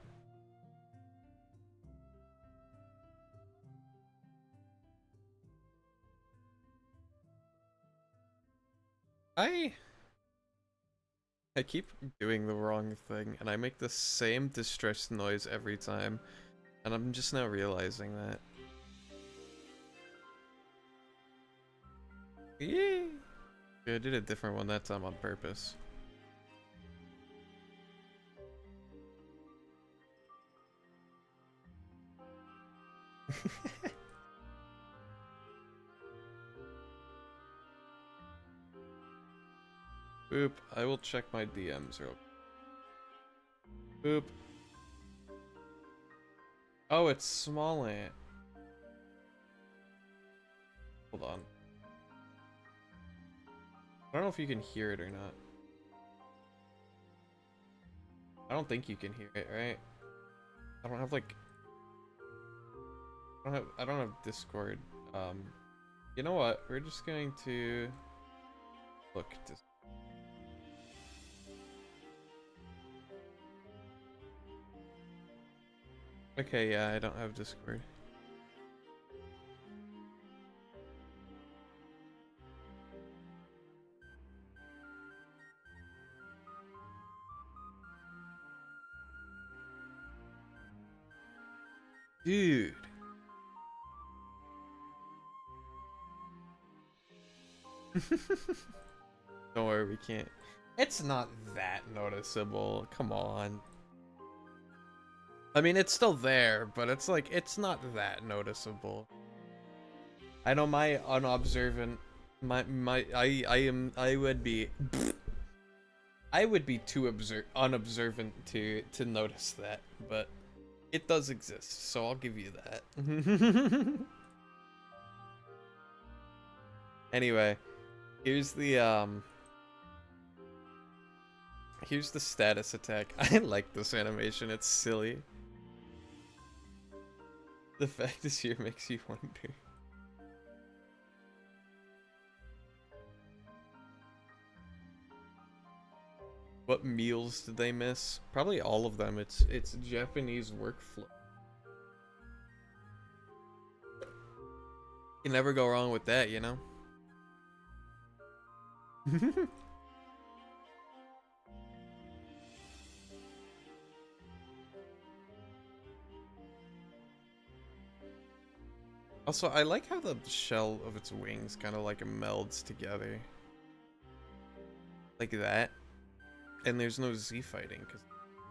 I keep doing the wrong thing, and I make the same distress noise every time, and I'm just now realizing that. Yeah. I did a different one that time on purpose. Boop. I will check my DMs real quick. Boop. Oh, it's small ant. Hold on. I don't know if you can hear it or not. I don't think you can hear it, right? I don't have like I don't have Discord. You know what? We're just going to look this. Okay, yeah, I don't have Discord. Dude. Don't worry, we can't. It's not that noticeable. Come on. I mean, it's still there, but it's like, it's not that noticeable. I know my unobservant, I would be too unobservant to notice that, but it does exist, so I'll give you that. Anyway, here's the status attack. I like this animation, it's silly. The fact is here makes you wonder. What meals did they miss? Probably all of them. It's Japanese workflow. You never go wrong with that, you know? Also, I like how the shell of its wings kind of like melds together. Like that. And there's no Z fighting because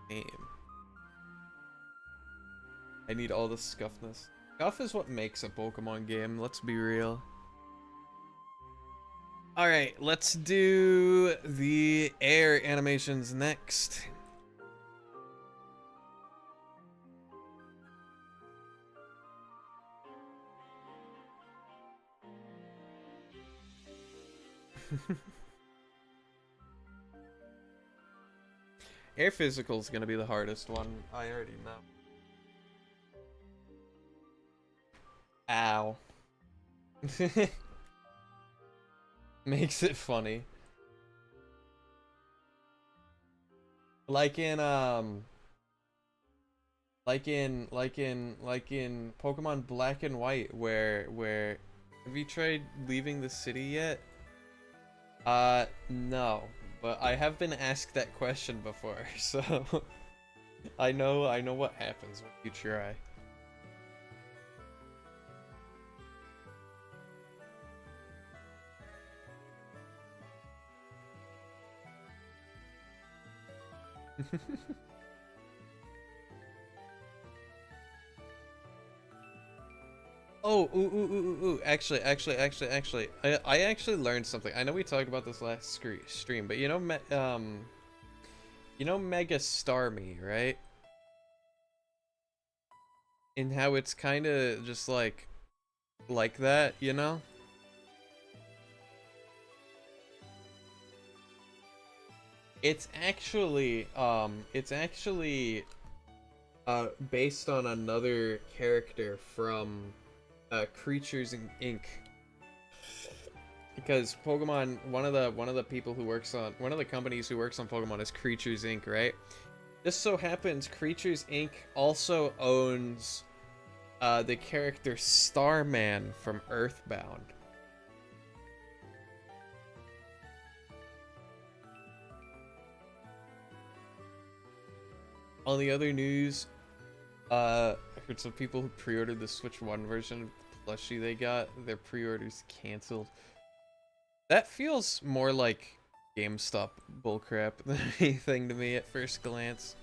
game. I need all the scuffness. Scuff is what makes a Pokemon game, let's be real. Alright, let's do the air animations next. Air physical is gonna be the hardest one. I already know. Ow. Makes it funny. Like in Pokemon Black and White, where have you tried leaving the city yet? No, but I have been asked that question before, so I know what happens when you try. Oh, ooh. Actually, I actually learned something. I know we talked about this last stream, but you know, Mega Starmie, right? And how it's kind of just like that, you know? It's actually based on another character from Creatures Inc. Because Pokemon, one of the people who works on, one of the companies who works on Pokemon is Creatures Inc., right? Just so happens Creatures Inc. also owns the character Starman from Earthbound. On the other news, I heard some people who pre-ordered the Switch 1 version of the plushie they got, their pre-orders canceled. That feels more like GameStop bullcrap than anything to me at first glance.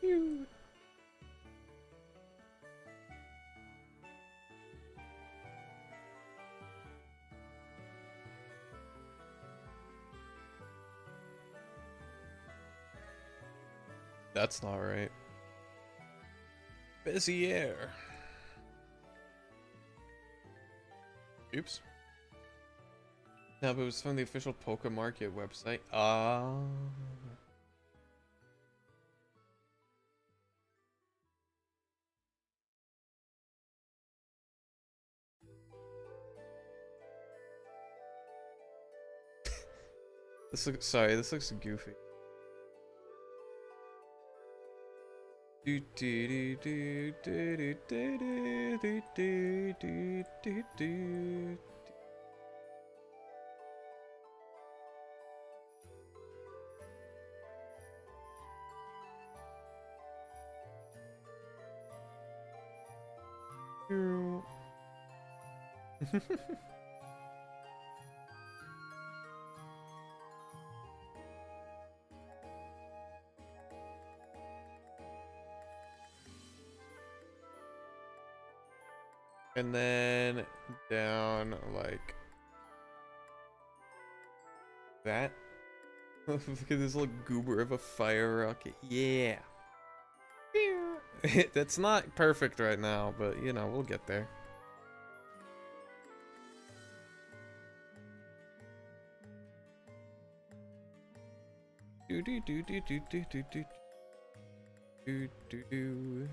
Phew. That's not right. Bezier. Oops. No, but it was from the official Pokemarket website. This looks goofy. Do do do do do do do do do do do. And then down like that. Look at this little goober of a fire rocket. Yeah. That's not perfect right now, but you know, we'll get there. Do do do do do do do do do do do.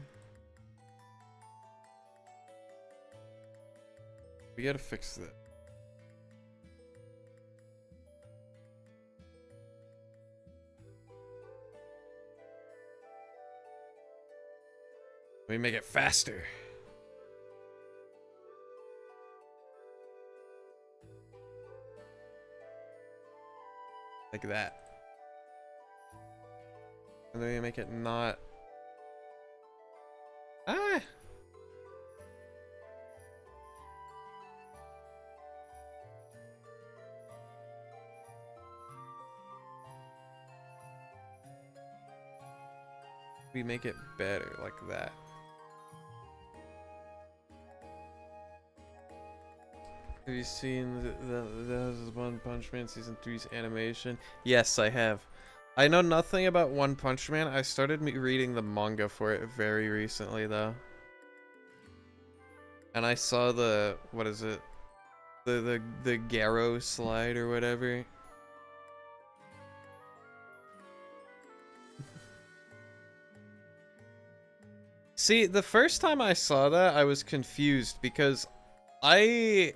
We gotta fix that. We make it faster. Like that. And then we make it not. Ah! We make it better like that. Have you seen the One Punch Man Season 3's animation? Yes, I have. I know nothing about One Punch Man. I started reading the manga for it very recently, though. And I saw the, what is it? The Garo slide or whatever. See, the first time I saw that, I was confused because I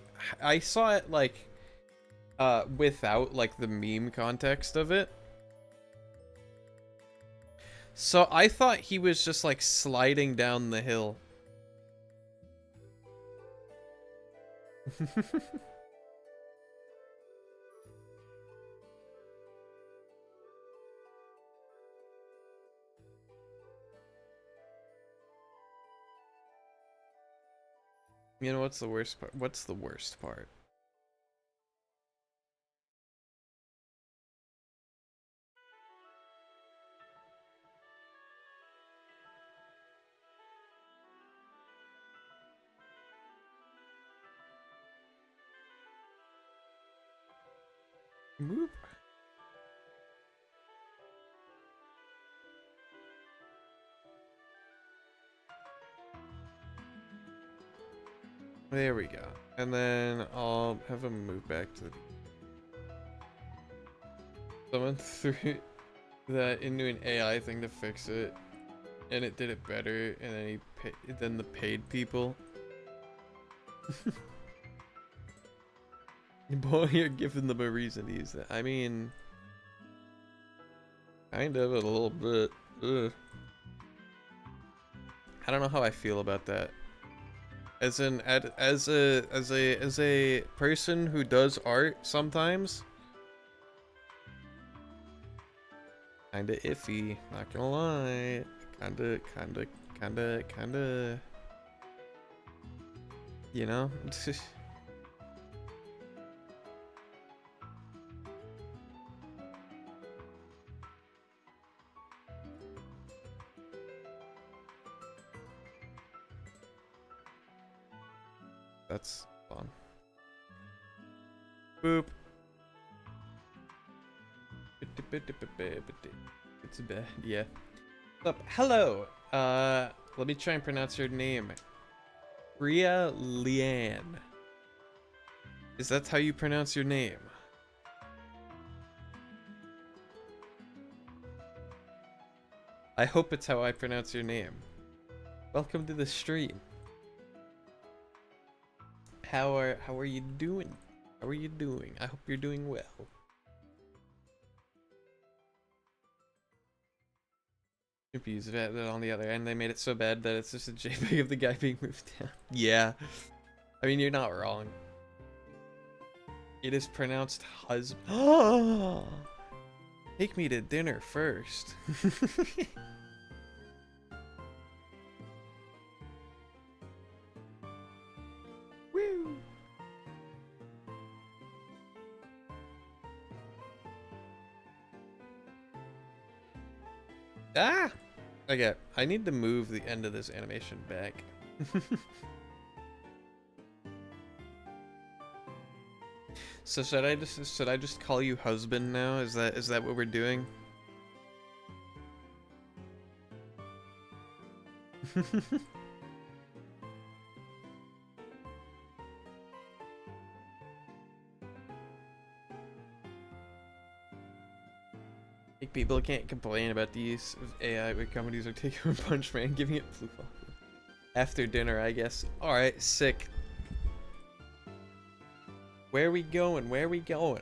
saw it like without like the meme context of it. So I thought he was just like sliding down the hill. You know what's the worst part? What's the worst part? Whoop. There we go. And then I'll have him move back to the... Someone threw that into an AI thing to fix it, and it did it better, and then then the paid people. Boy, you're giving them a reason to use that. I mean, kind of a little bit. Ugh. I don't know how I feel about that. As a person who does art sometimes, kinda iffy. Not gonna lie. Kinda. You know. That's fun. Boop. It's bad, yeah. What's up? Hello. Let me try and pronounce your name. Ria Lian. Is that how you pronounce your name? I hope it's how I pronounce your name. Welcome to the stream. How are you doing? How are you doing? I hope you're doing well. Confused that on the other end they made it so bad that it's just a JPEG of the guy being moved down. Yeah. I mean, you're not wrong. It is pronounced husband. Take me to dinner first. Woo. Ah! Okay, I need to move the end of this animation back. So should I just call you husband now? Is that what we're doing? Like, people can't complain about the use of AI where companies are taking Punch Man and giving it blue ball. After dinner, I guess. Alright, sick. Where are we going? Where are we going?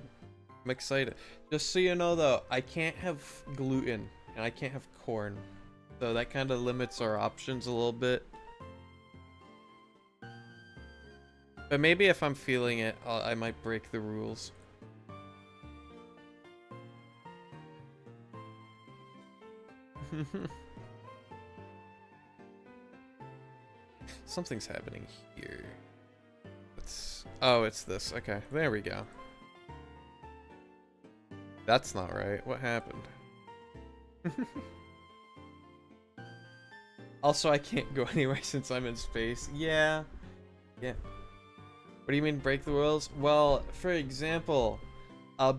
I'm excited. Just so you know, though, I can't have gluten and I can't have corn. So that kind of limits our options a little bit. But maybe if I'm feeling it, I might break the rules. Something's happening here. Oh, it's this. Okay, there we go. That's not right. What happened? Also, I can't go anywhere since I'm in space. Yeah. Yeah. What do you mean break the rules? Well, for example,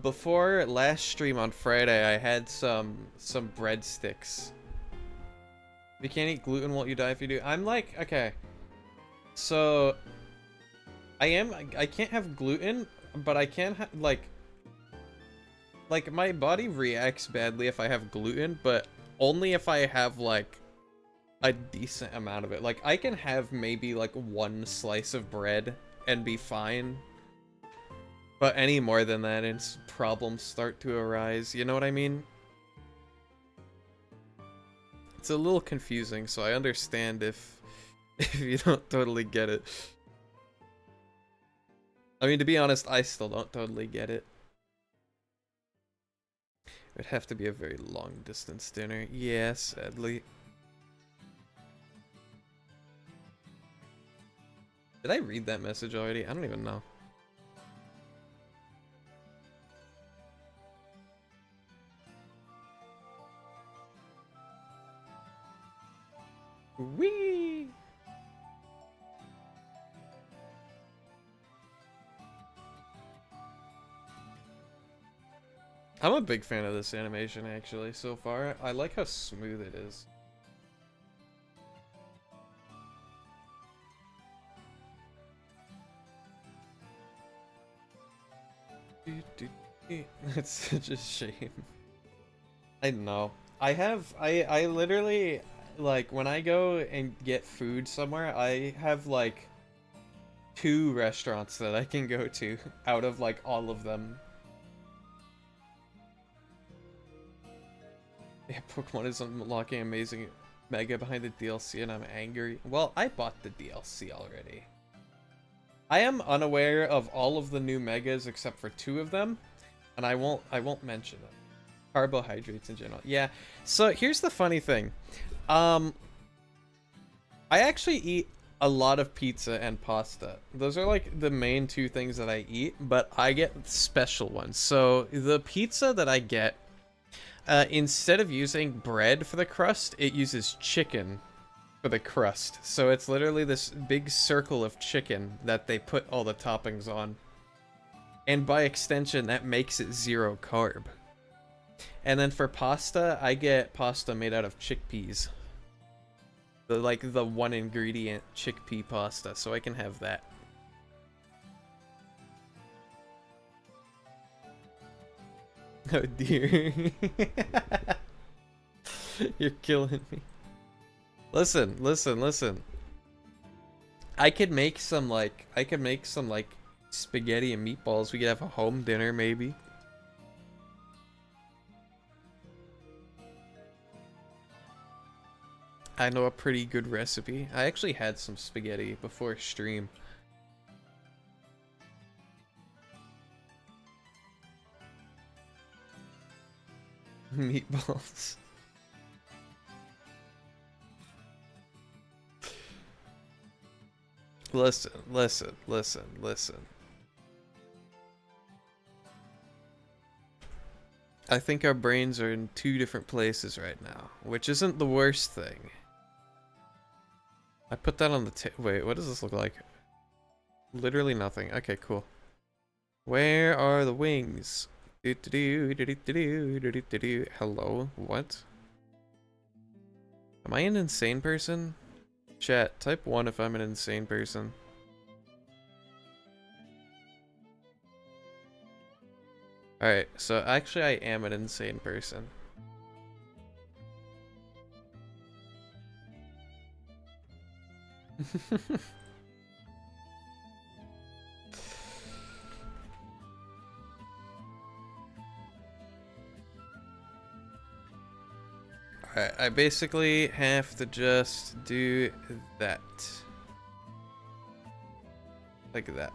before last stream on Friday, I had some breadsticks. If you can't eat gluten, won't you die if you do? I'm like, okay. So I can't have gluten, but I can have like my body reacts badly if I have gluten, but only if I have like a decent amount of it. Like I can have maybe like one slice of bread and be fine, but any more than that and problems start to arise. You know what I mean? It's a little confusing, so I understand if you don't totally get it. I mean, to be honest, I still don't totally get it. It'd have to be a very long distance dinner. Yeah, sadly. Did I read that message already? I don't even know. Whee! I'm a big fan of this animation, actually, so far. I like how smooth it is. It's such a shame. I know. I literally, like, when I go and get food somewhere, I have, like, 2 restaurants that I can go to out of, like, all of them. Yeah, Pokemon is unlocking amazing mega behind the DLC and I'm angry. Well, I bought the DLC already. I am unaware of all of the new megas except for 2 of them, and I won't mention them. Carbohydrates in general. Yeah. So here's the funny thing. I actually eat a lot of pizza and pasta. Those are like the main 2 things that I eat, but I get special ones. So the pizza that I get, instead of using bread for the crust, it uses chicken for the crust. So it's literally this big circle of chicken that they put all the toppings on. And by extension, that makes it 0 carb. And then for pasta, I get pasta made out of chickpeas. The 1 ingredient chickpea pasta, so I can have that. Oh dear. You're killing me. Listen. I could make some like spaghetti and meatballs. We could have a home dinner maybe. I know a pretty good recipe. I actually had some spaghetti before stream. Meatballs. Listen. I think our brains are in 2 different places right now, which isn't the worst thing. I put that on the wait, what does this look like? Literally nothing. Okay, cool. Where are the wings? Hello? What? Am I an insane person? Chat, type 1 if I'm an insane person. Alright, so actually I am an insane person. Alright, I basically have to just do that. Like that.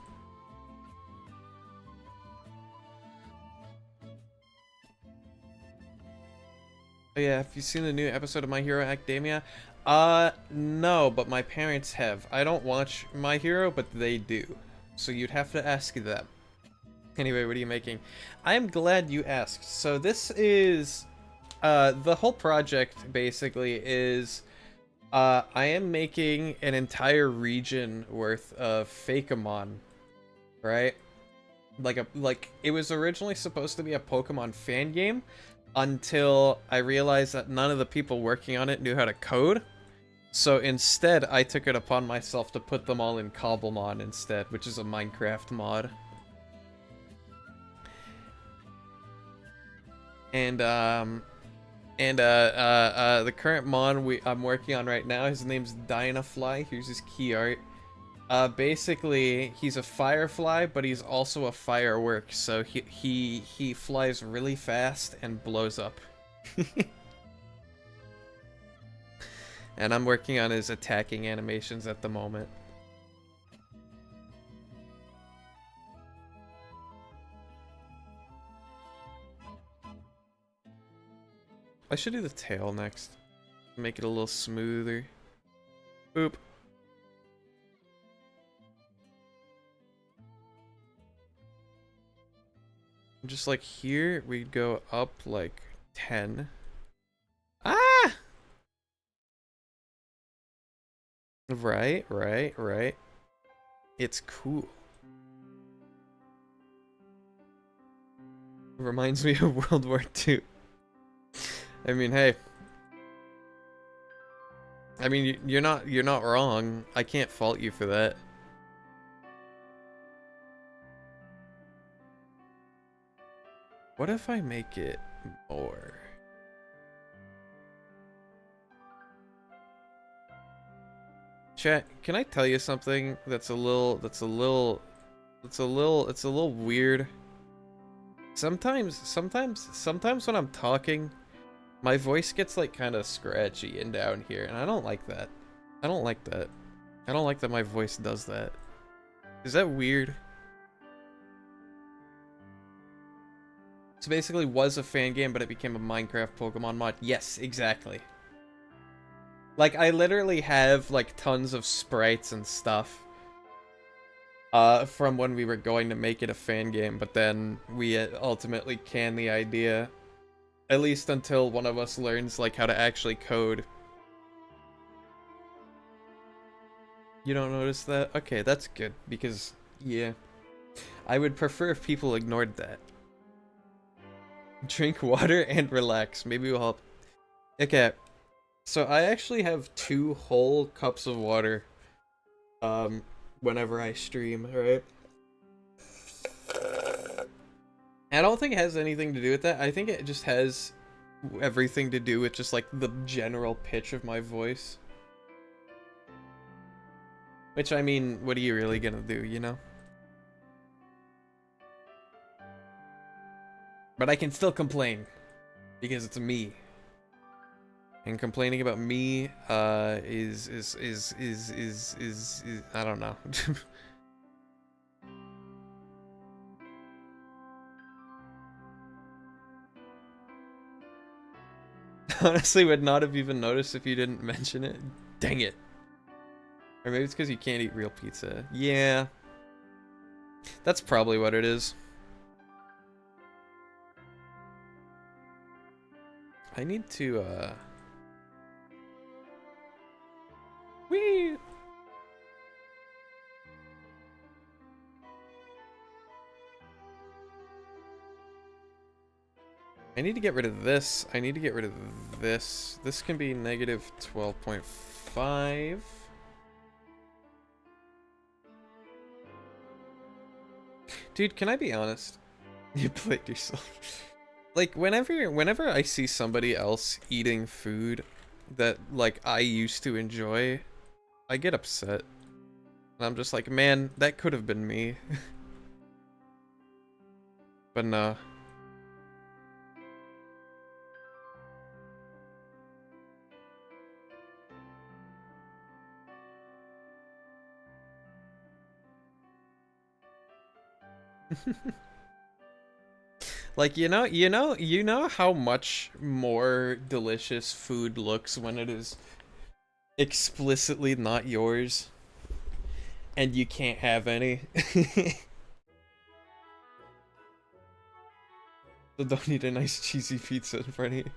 Oh yeah, have you seen the new episode of My Hero Academia? No, but my parents have. I don't watch My Hero, but they do. So you'd have to ask them. Anyway, what are you making? I'm glad you asked. So this is, the whole project basically is, I am making an entire region worth of Fakeamon, right? Like it was originally supposed to be a Pokemon fan game, until I realized that none of the people working on it knew how to code. So instead, I took it upon myself to put them all in Cobblemon instead, which is a Minecraft mod. And the current mon I'm working on right now, his name's Dynafly. Here's his key art. Basically, he's a firefly, but he's also a firework, so he flies really fast and blows up. And I'm working on his attacking animations at the moment. I should do the tail next. Make it a little smoother. Boop. Just like here, we'd go up like 10. Ah! Right. It's cool. It reminds me of World War II. I mean, hey. I mean, you're not wrong. I can't fault you for that. What if I make it more? Chat, can I tell you something that's a little weird? Sometimes when I'm talking, my voice gets like kind of scratchy and down here, and I don't like that. I don't like that. I don't like that my voice does that. Is that weird? So basically was a fan game, but it became a Minecraft Pokemon mod. Yes, exactly. Like, I literally have, like, tons of sprites and stuff. From when we were going to make it a fan game, but then we ultimately canned the idea. At least until one of us learns, like, how to actually code. You don't notice that? Okay, that's good, because, yeah. I would prefer if people ignored that. Drink water and relax. Maybe we'll help. Okay. So I actually have 2 whole cups of water. Whenever I stream, right? I don't think it has anything to do with that. I think it just has everything to do with just like the general pitch of my voice. Which, I mean, what are you really gonna do, you know? But I can still complain, because it's me. And complaining about me, is I don't know. Honestly, would not have even noticed if you didn't mention it. Dang it. Or maybe it's because you can't eat real pizza. Yeah. That's probably what it is. I need to, Whee! I need to get rid of this. I need to get rid of this. This can be negative 12.5. Dude, can I be honest? You played yourself. Like, whenever I see somebody else eating food that, like, I used to enjoy, I get upset. And I'm just like, man, that could have been me. But nah. Like, you know how much more delicious food looks when it is explicitly not yours and you can't have any. So don't eat a nice cheesy pizza in front of you.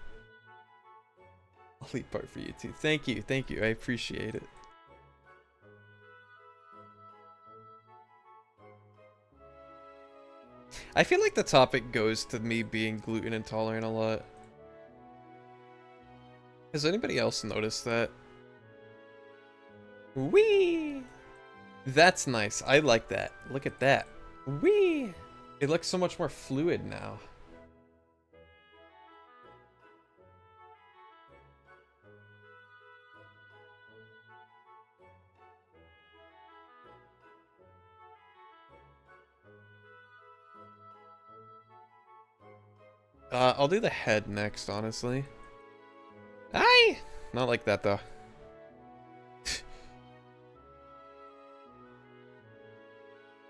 I'll eat part for you too. Thank you, I appreciate it. I feel like the topic goes to me being gluten intolerant a lot. Has anybody else noticed that? Whee! That's nice. I like that. Look at that. Whee! It looks so much more fluid now. I'll do the head next, honestly. Aye! Not like that, though.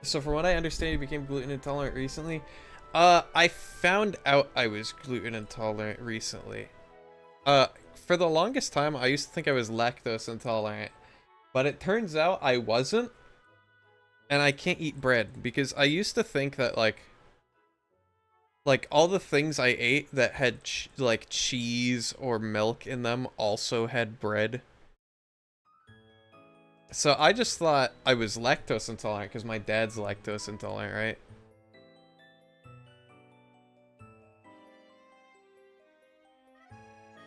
So from what I understand, you became gluten intolerant recently. I found out I was gluten intolerant recently. For the longest time, I used to think I was lactose intolerant. But it turns out I wasn't. And I can't eat bread, because I used to think that, like all the things I ate that had like cheese or milk in them also had bread. So I just thought I was lactose intolerant because my dad's lactose intolerant, right?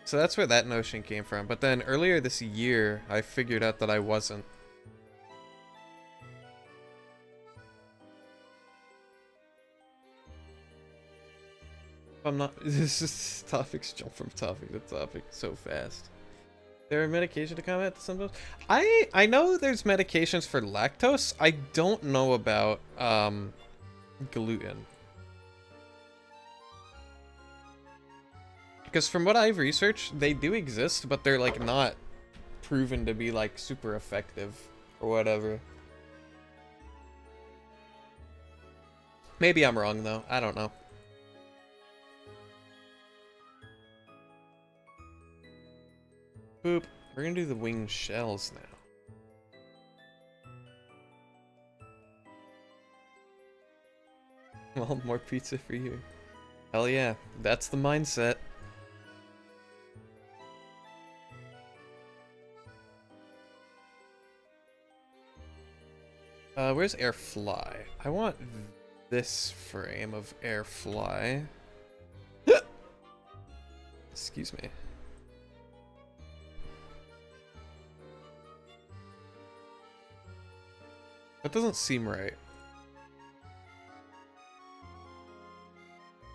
So that's where that notion came from. But then earlier this year, I figured out that I wasn't. I'm not. This is topics jump from topic to topic so fast. There are medication to combat the symptoms. I know there's medications for lactose. I don't know about gluten. Because from what I've researched, they do exist, but they're like not proven to be like super effective or whatever. Maybe I'm wrong though. I don't know. Boop. We're gonna do the wing shells now. Well, more pizza for you. Hell yeah, that's the mindset. Where's Airfly? I want this frame of Airfly. Excuse me. That doesn't seem right.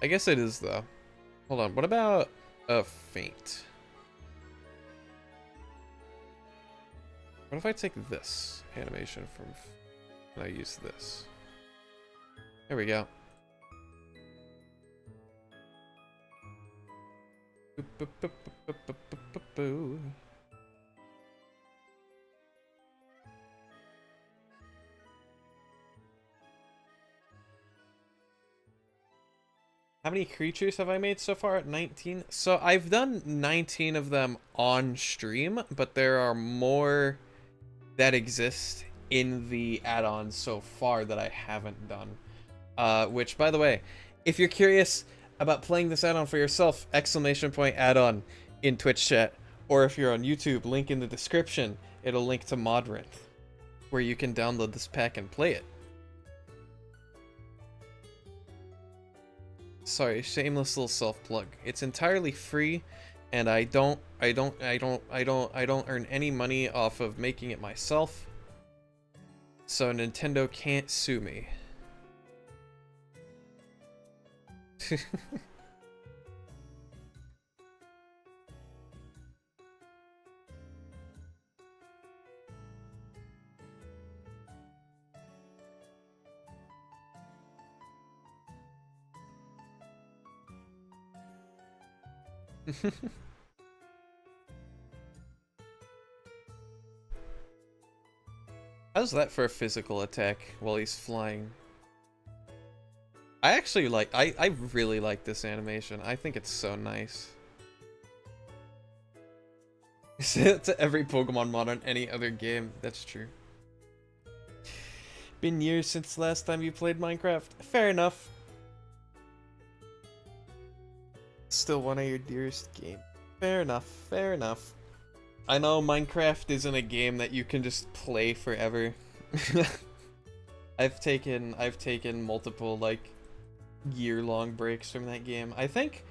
I guess it is, though. Hold on, what about a faint? What if I take this animation from... and I use this? There we go. How many creatures have I made so far? 19? So I've done 19 of them on stream, but there are more that exist in the add-ons so far that I haven't done. Which, by the way, if you're curious about playing this add-on for yourself, !add-on in Twitch chat, or if you're on YouTube, link in the description. It'll link to Modrinth, where you can download this pack and play it. Sorry, shameless little self-plug. It's entirely free, and I don't earn any money off of making it myself. So Nintendo can't sue me. How's that for a physical attack while he's flying? I actually like, I really like this animation. I think it's so nice. Say it to every Pokemon mod on any other game. That's true. Been years since last time you played Minecraft. Fair enough. Still one of your dearest games. Fair enough, fair enough. I know Minecraft isn't a game that you can just play forever. I've taken multiple like year-long breaks from that game. I think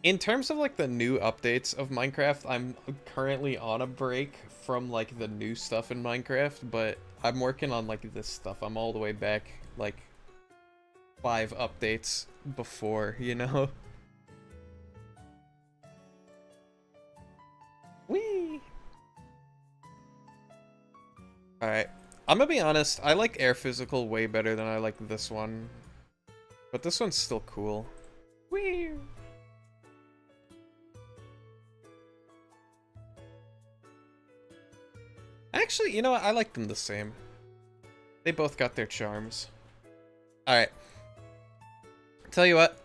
in terms of like the new updates of Minecraft, I'm currently on a break from like the new stuff in Minecraft, but I'm working on like this stuff. I'm all the way back like 5 updates before, you know? Whee! Alright. I'm gonna be honest, I like Air Physical way better than I like this one. But this one's still cool. Whee! Actually, you know what? I like them the same. They both got their charms. Alright. Tell you what.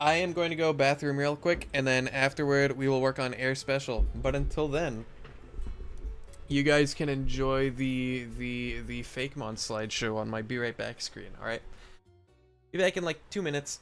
I am going to go bathroom real quick, and then afterward we will work on Air Special. But until then, you guys can enjoy the Fakemon slideshow on my Be Right Back screen, alright? Be back in like 2 minutes.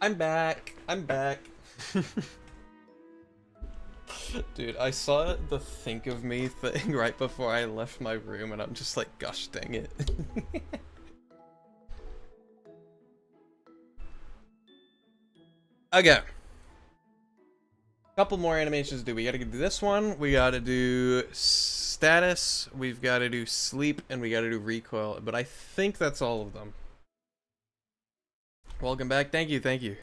I'm back. I'm back. Dude, I saw the think of me thing right before I left my room, and I'm just like, gosh dang it. Okay. Couple more animations to do. We gotta do this one, we gotta do status, we've gotta do sleep, and we gotta do recoil, but I think that's all of them. Welcome back. Thank you, thank you.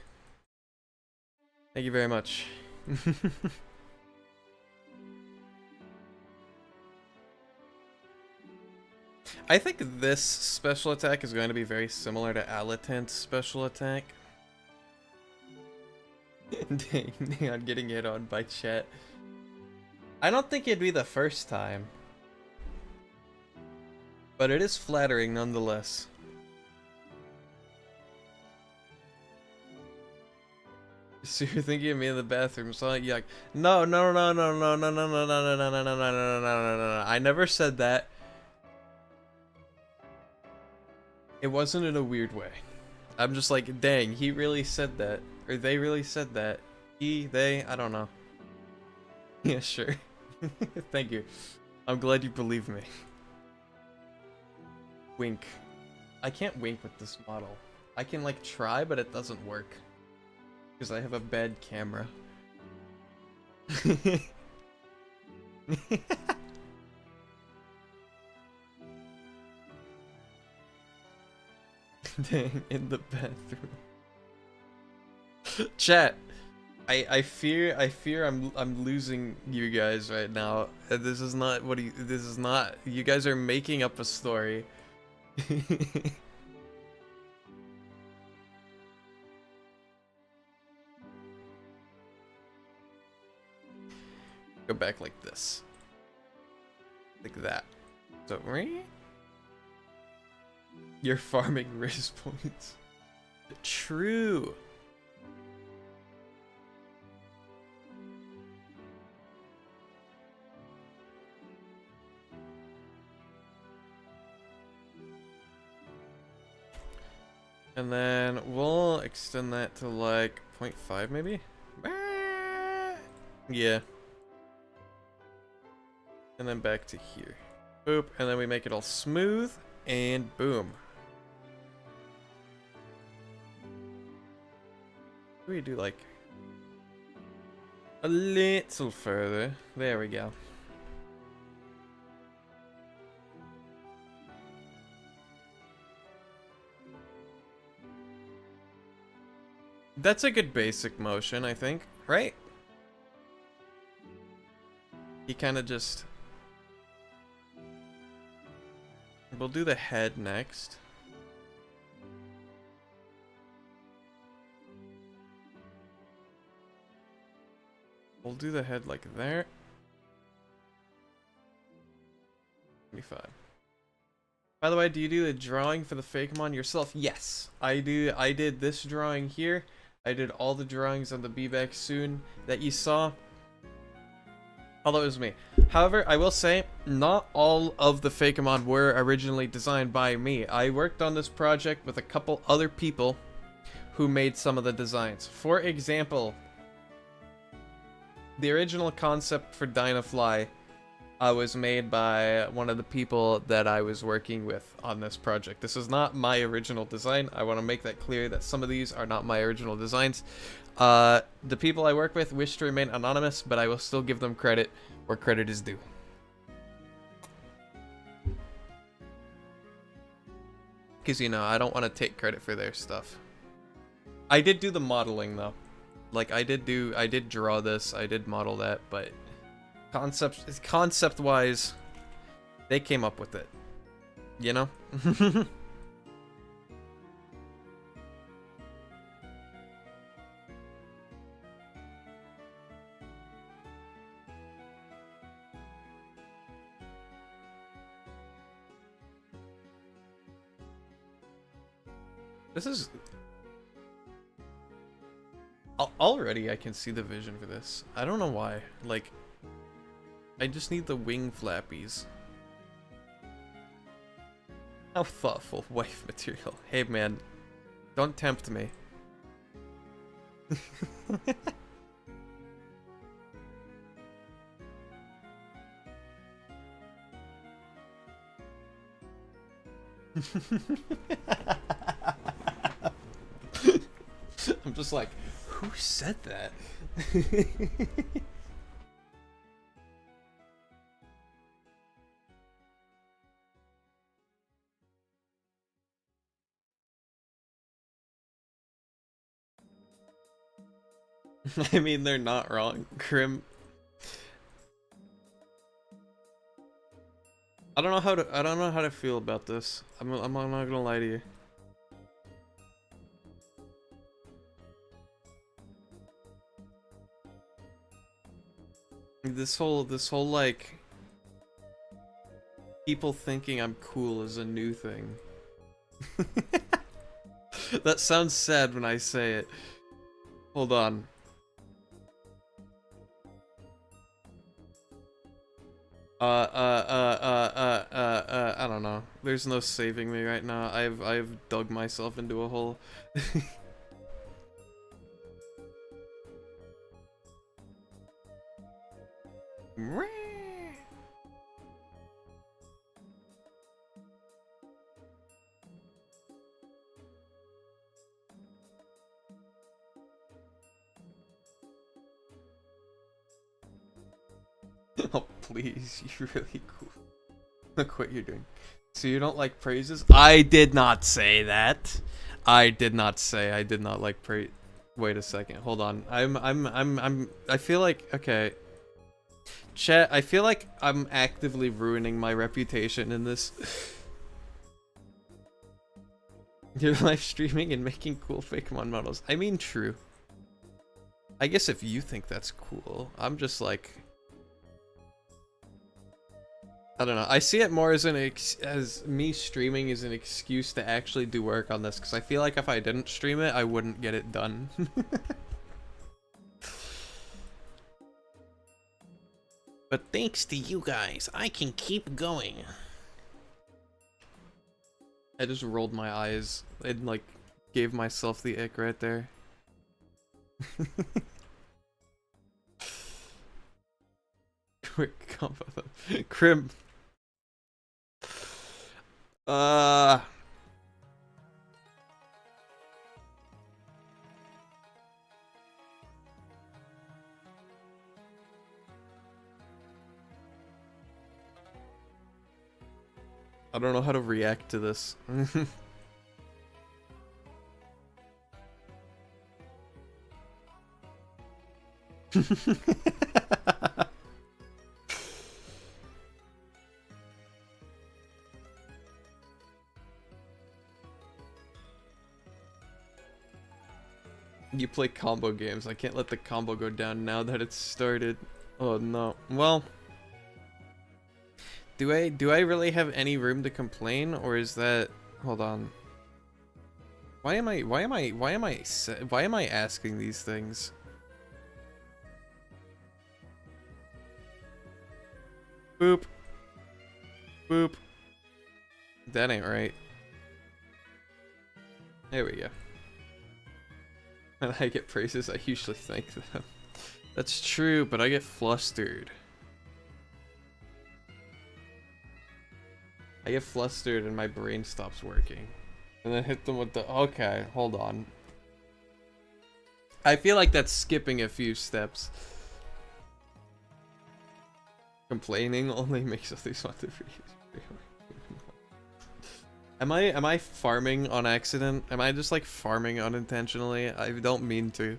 Thank you very much. I think this special attack is going to be very similar to Alatant's special attack. Dang, I'm getting hit on by chat. I don't think it'd be the first time. But it is flattering nonetheless. So you're thinking of me in the bathroom, so you're like, no, no, no, no, no, no, no, no, no, no, no, no, no, no, no, no, no, no. I never said that. It wasn't in a weird way. I'm just like, dang, he really said that. Or they really said that. He, they, I don't know. Yeah, sure. Thank you. I'm glad you believe me. Wink. I can't wink with this model. I can like try, but it doesn't work. Because I have a bad camera. Dang, in the bathroom. Chat. I fear I'm losing you guys right now. This is not what this is not. You guys are making up a story. Go back like this. Like that. So, you're farming race points. True. And then we'll extend that to like 0.5 maybe? Yeah. And then back to here. Boop. And then we make it all smooth. And boom. We do like a little further. There we go. That's a good basic motion, I think, right? You kind of just... We'll do the head next. We'll do the head like there. 25. By the way, do you do the drawing for the Fakemon yourself? Yes, I do. I did this drawing here. I did all the drawings on the Be Back Soon that you saw. Although it was me. However, I will say, not all of the Fakemon were originally designed by me. I worked on this project with a couple other people who made some of the designs. For example, the original concept for Dynafly was made by one of the people that I was working with on this project. This is not my original design. I want to make that clear that some of these are not my original designs. The people I work with wish to remain anonymous, but I will still give them credit where credit is due. Because, you know, I don't want to take credit for their stuff. I did do the modeling, though. Like, I did draw this, I did model that, but concept-wise, they came up with it. You know? This is... Already I can see the vision for this. I don't know why. Like, I just need the wing flappies. How thoughtful, wife material. Hey man, don't tempt me. I'm just like, who said that? I mean, they're not wrong, Grim. I don't know how to feel about this. I'm not gonna lie to you. This whole like people thinking I'm cool is a new thing. That sounds sad when I say it. Hold on. I don't know. There's no saving me right now. I've dug myself into a hole. Oh, please, you're really cool. Look what you're doing. So you don't like praises? I did not say that. I did not say I did not like praise. Wait a second. Hold on. I feel like, okay. Chat, I feel like I'm actively ruining my reputation in this. You're live streaming and making cool Fakemon models. I mean, true. I guess if you think that's cool, I'm just like, I don't know. I see it more as as me streaming as an excuse to actually do work on this, because I feel like if I didn't stream it, I wouldn't get it done. But thanks to you guys, I can keep going. I just rolled my eyes and like gave myself the ick right there. Quick combo though. Crim. I don't know how to react to this. You play combo games. I can't let the combo go down now that it's started. Oh no. Well, do I really have any room to complain, or is that, hold on. Why am I asking these things? Boop. Boop. That ain't right. There we go. When I get praises, I usually thank them. That's true, but I get flustered. I get flustered and my brain stops working. And then hit them with the, okay, hold on. I feel like that's skipping a few steps. Complaining only makes others want to freeze. Am I farming on accident? Am I just like farming unintentionally? I don't mean to.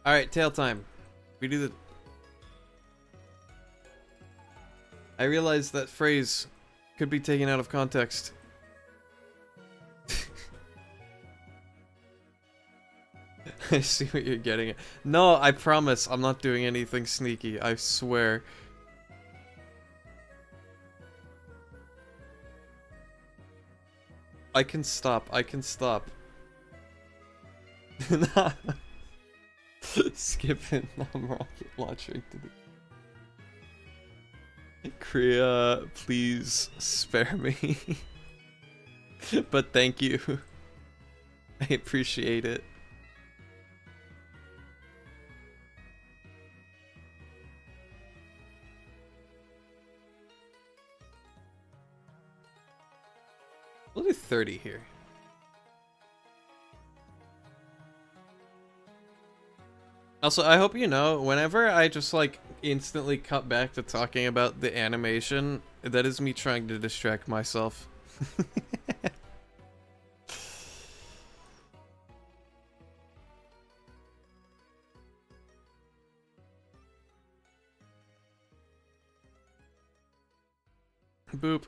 Alright, tail time. We do the... I realize that phrase could be taken out of context. I see what you're getting at. No, I promise I'm not doing anything sneaky. I swear. I can stop. I can stop. Skipping. I'm rocket launching to the... Kriya, please spare me. But thank you. I appreciate it. We'll do 30 here. Also, I hope you know, whenever I just like instantly cut back to talking about the animation, that is me trying to distract myself. Boop.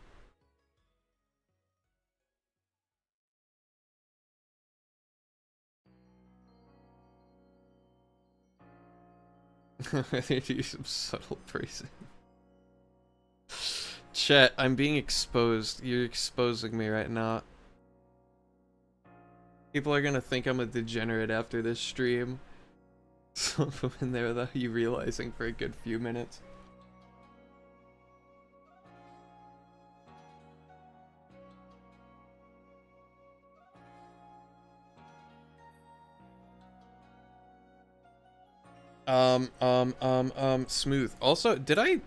I need to use some subtle phrasing. Chat, I'm being exposed. You're exposing me right now. People are gonna think I'm a degenerate after this stream. So I'll put in there without you realizing for a good few minutes. Smooth. Also, did I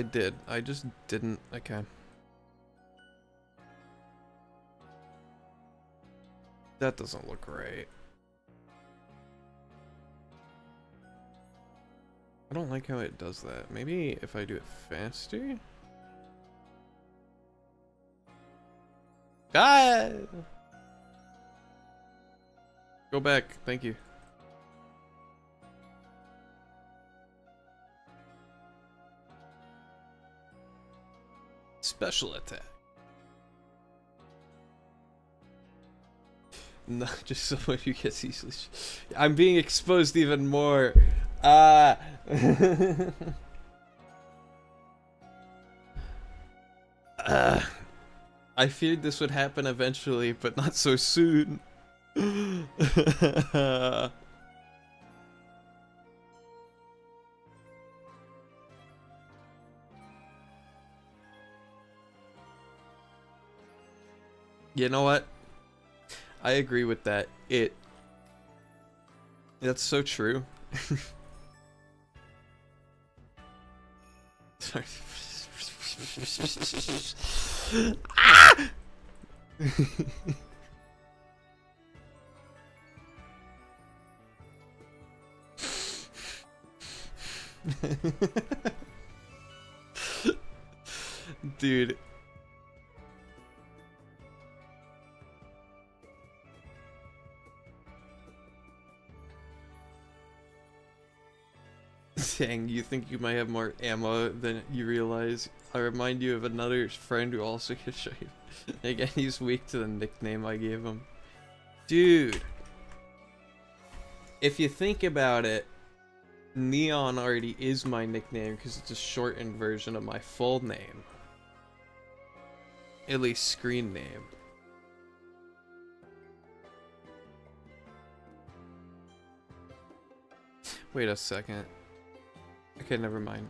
did. I just didn't. Okay. That doesn't look right. I don't like how it does that. Maybe if I do it faster? Ah! Go back. Thank you. Special attack. No, just someone who gets easily. I'm being exposed even more. Ah. I feared this would happen eventually, but not so soon. You know what? I agree with that. That's so true. Sorry. Ah! Dude. Dang, you think you might have more ammo than you realize. I remind you of another friend who also can show you. Again, he's weak to the nickname I gave him. Dude. If you think about it, Neon already is my nickname because it's a shortened version of my full name. At least screen name. Wait a second. Okay, never mind.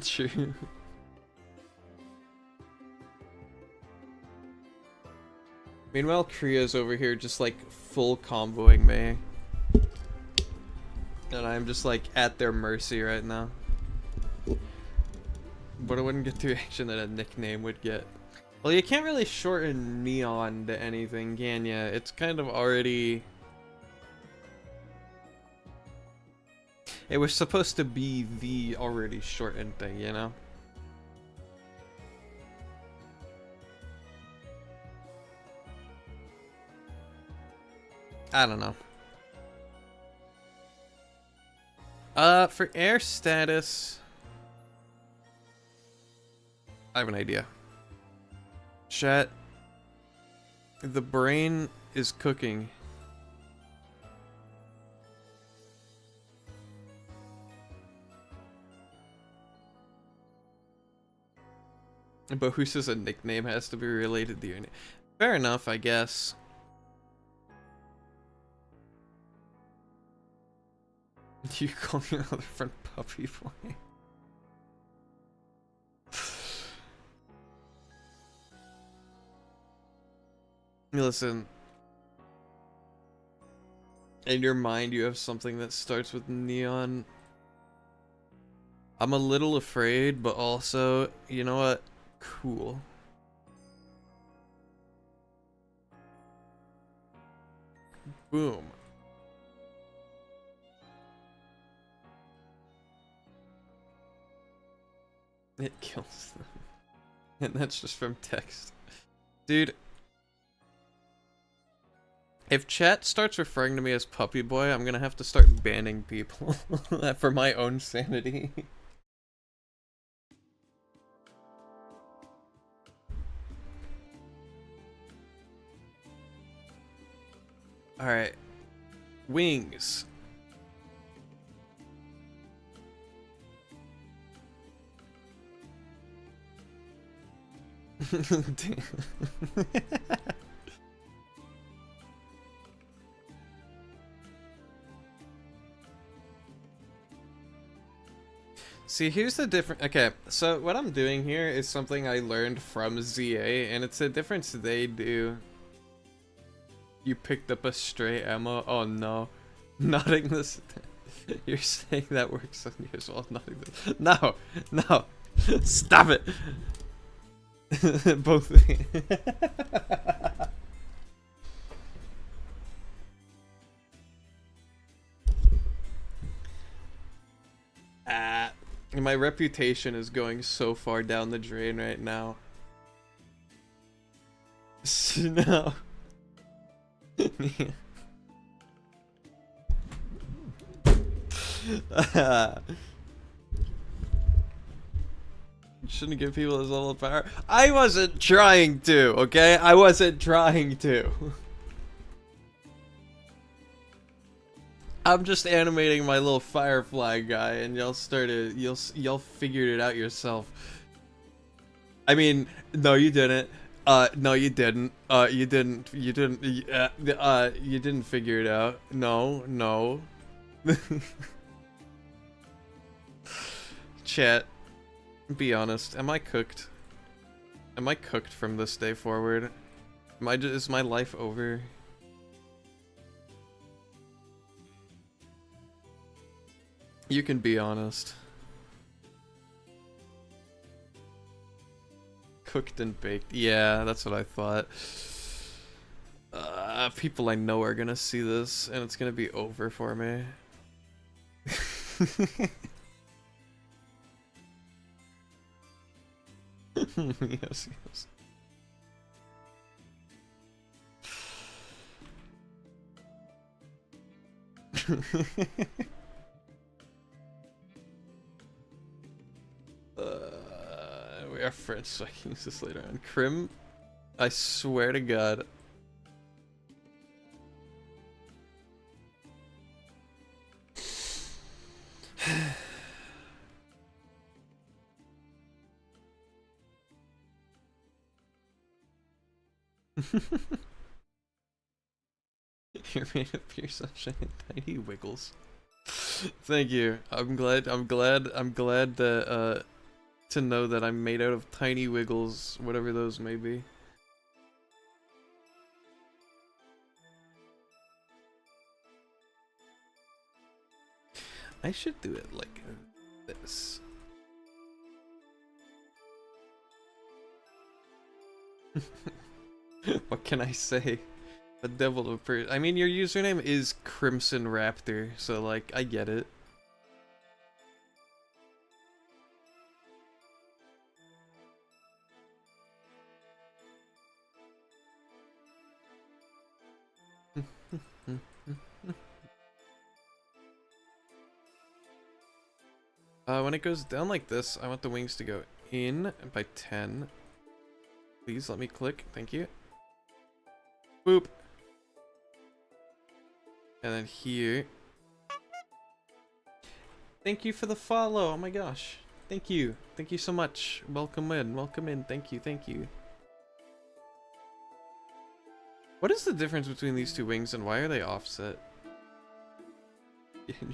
True. Meanwhile, Kriya's over here just like full comboing me. And I'm just like at their mercy right now. But I wouldn't get the reaction that a nickname would get. Well, you can't really shorten Neon to anything, can ya? It's kind of already... It was supposed to be the already shortened thing, you know? I don't know. For air status... I have an idea. Chat. The brain is cooking. But who says a nickname has to be related to your name? Fair enough, I guess. You call your other friend Puppy Boy? Listen. In your mind, you have something that starts with Neon. I'm a little afraid, but also, you know what? Cool. Boom. It kills them. And that's just from text. Dude. If chat starts referring to me as Puppy Boy, I'm gonna have to start banning people for my own sanity. Alright. Wings. See, here's the difference. Okay, so what I'm doing here is something I learned from ZA, and it's a difference they do. You picked up a stray ammo. Oh no. Nutting this. You're saying that works on you as well. Nutting this. No. No. Stop it. Both of you. My reputation is going so far down the drain right now. No. Shouldn't give people this level of power. I wasn't trying to, okay? I wasn't trying to. I'm just animating my little firefly guy, and y'all figured it out yourself. I mean, no, you didn't. No, you didn't. You didn't figure it out. No, no. Chat, be honest. Am I cooked? Am I cooked from this day forward? Is my life over? You can be honest. Cooked and baked. Yeah, that's what I thought. People I know are gonna see this, and it's gonna be over for me. Yes, yes. We are French, so I can use this later on. Crim, I swear to God. You're made of pure sunshine and tiny wiggles. Thank you. I'm glad that to know that I'm made out of tiny wiggles, whatever those may be. I should do it like this. What can I say? The devil of person. I mean, your username is Crimson Raptor, so like, I get it. When it goes down like this, I want the wings to go in by 10. Please let me click. Thank you. Boop. And then here. Thank you for the follow. Oh my gosh. Thank you. Thank you so much. Welcome in. Welcome in. Thank you. Thank you. What is the difference between these two wings and why are they offset?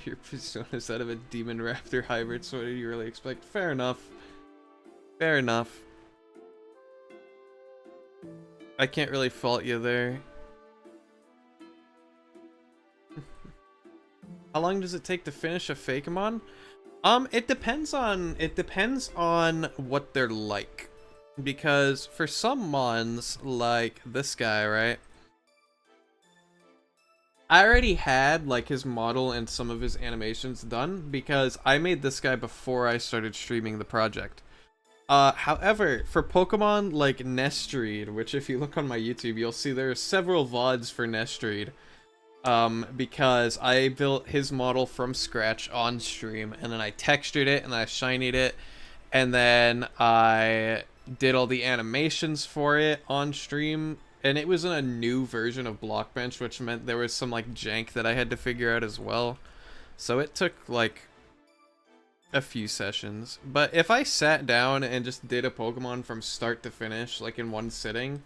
Your persona's out of a demon raptor hybrid, so what did you really expect? Fair enough. Fair enough. I can't really fault you there. How long does it take to finish a Fakemon? It depends on what they're like. Because for some mons, like this guy, right? I already had like his model and some of his animations done because I made this guy before I started streaming the project. However, for Pokemon like Nestreed, which if you look on my YouTube, you'll see there are several VODs for Nestreed. Because I built his model from scratch on stream, and then I textured it, and I shinied it, and then I did all the animations for it on stream, and it was in a new version of Blockbench, which meant there was some like jank that I had to figure out as well. So it took like a few sessions. But if I sat down and just did a Pokemon from start to finish, like in one sitting,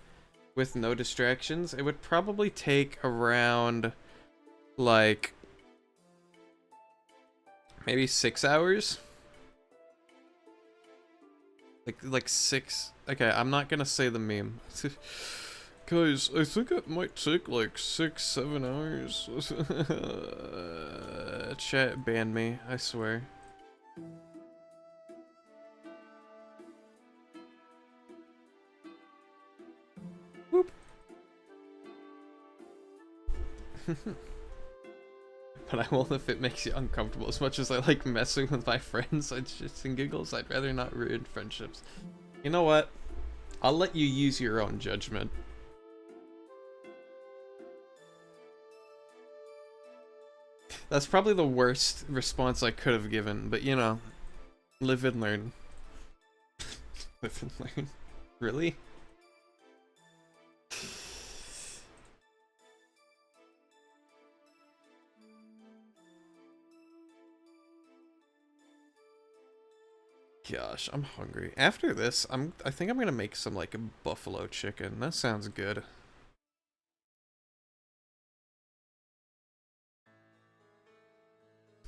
with no distractions, it would probably take around like maybe 6 hours. Like 6. Okay, I'm not gonna say the meme. Guys, I think it might take like 6-7 hours. Chat banned me, I swear. Whoop. But I won't if it makes you uncomfortable. As much as I like messing with my friends, I just and giggles, I'd rather not ruin friendships. You know what? I'll let you use your own judgment. That's probably the worst response I could have given, but you know, live and learn. Live and learn. Really? Gosh, I'm hungry. After this, I think I'm gonna make some like a buffalo chicken. That sounds good.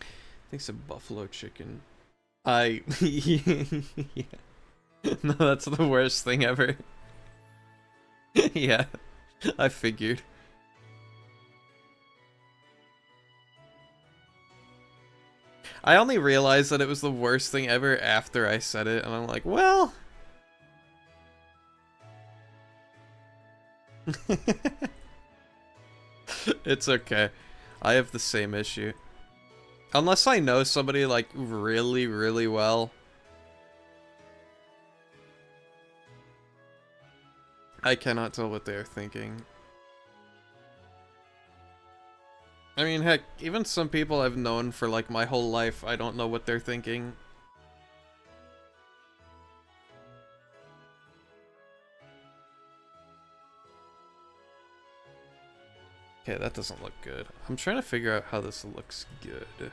I think some buffalo chicken. Yeah. No, that's the worst thing ever. Yeah, I figured. I only realized that it was the worst thing ever after I said it, and I'm like, well... It's okay. I have the same issue. Unless I know somebody, like, really, really well. I cannot tell what they're thinking. I mean, heck, even some people I've known for, like, my whole life, I don't know what they're thinking. Okay, that doesn't look good. I'm trying to figure out how this looks good.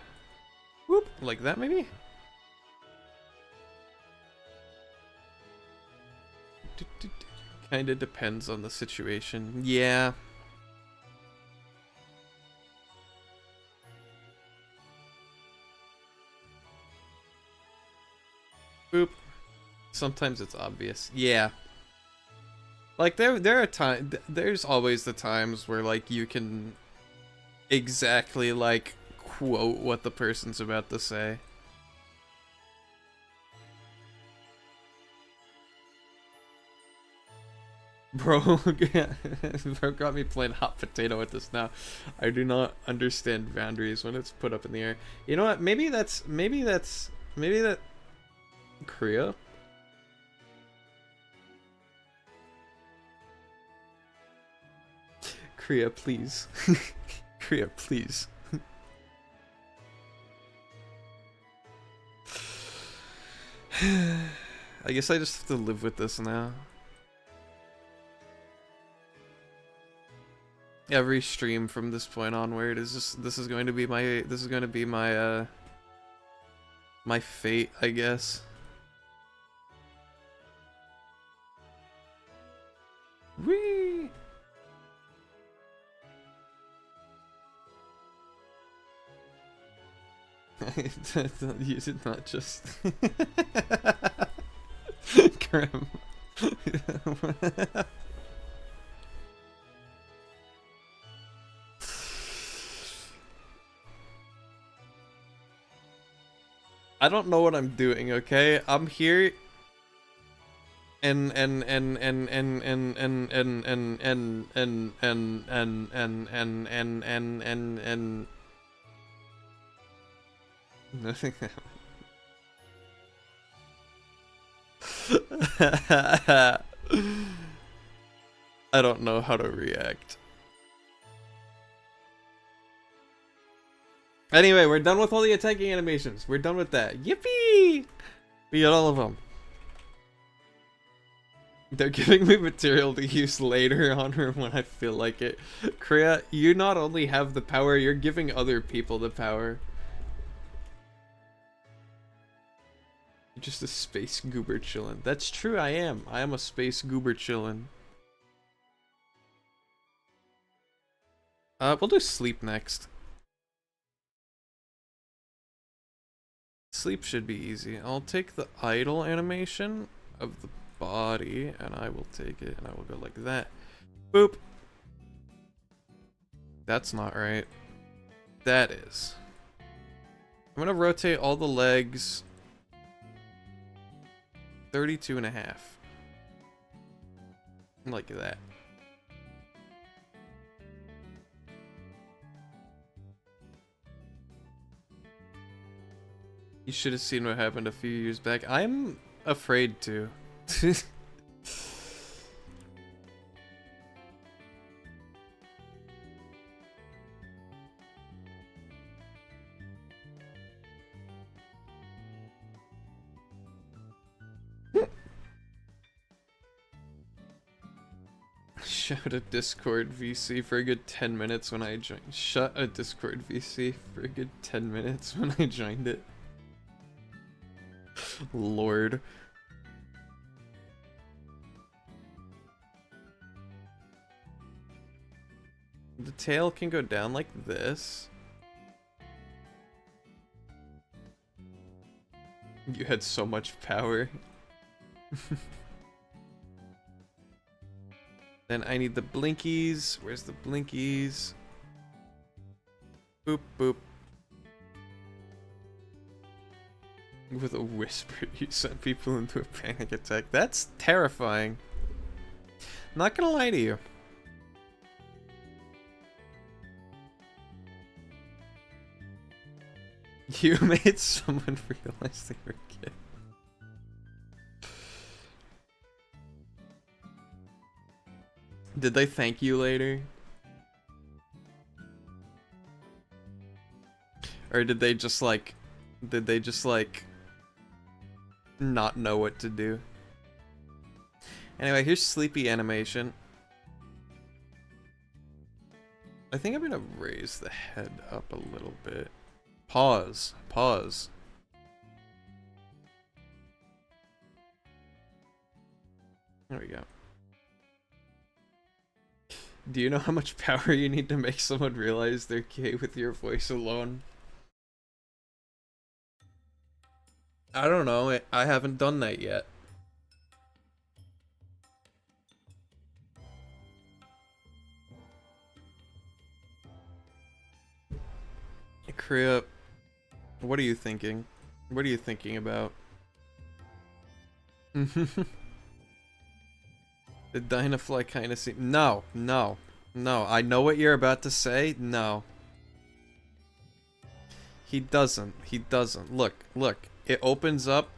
Whoop, like that maybe? Kinda depends on the situation. Yeah. Boop. Sometimes it's obvious. Yeah. Like there are times, there's always the times where like you can exactly like quote what the person's about to say. Bro, bro got me playing hot potato with this now. I do not understand boundaries when it's put up in the air. You know what? Maybe that Korea. Korea, please. Korea, please. I guess I just have to live with this now. Every stream from this point onward is just this is going to be my my fate, I guess. Whee! You did not just Grim. I don't know what I'm doing, okay? I'm here and nothing happened. I don't know how to react. Anyway, we're done with all the attacking animations. We're done with that. Yippee! We got all of them. They're giving me material to use later on or when I feel like it. Kriya, you not only have the power, you're giving other people the power. You're just a space goober chillin'. That's true, I am. I am a space goober chillin'. We'll do sleep next. Sleep should be easy. I'll take the idle animation of the body, and I will take it, and I will go like that. Boop. That's not right. That is. I'm gonna rotate all the legs 32.5. Like that. You should have seen what happened a few years back. I'm afraid to. Shut a Discord VC for a good 10 minutes when I joined. Shut a Discord VC for a good 10 minutes when I joined it. Lord. The tail can go down like this. You had so much power. Then I need the blinkies. Where's the blinkies? Boop, boop. With a whisper, you sent people into a panic attack. That's terrifying. Not gonna lie to you. You made someone realize they were gay. Did they thank you later? Or did they just like not know what to do? Anyway, here's sleepy animation. I think I'm gonna raise the head up a little bit. Pause. Pause. There we go. Do you know how much power you need to make someone realize they're gay with your voice alone? I don't know. I haven't done that yet. Crip. What are you thinking? What are you thinking about? The Dynafly kind of seems... No, no, no. I know what you're about to say. No. He doesn't. He doesn't. Look, look. It opens up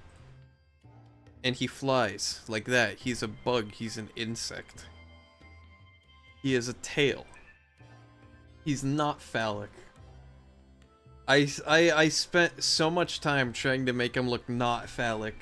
and he flies like that. He's a bug. He's an insect. He has a tail. He's not phallic. I spent so much time trying to make him look not phallic.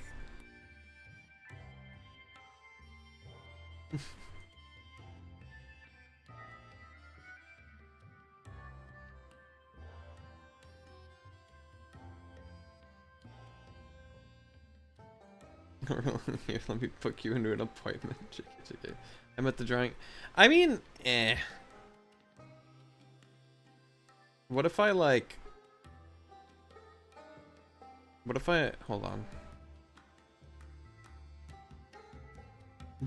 Here, let me book you into an appointment. I'm at the drawing. I mean, eh. What if I like... What if I... Hold on.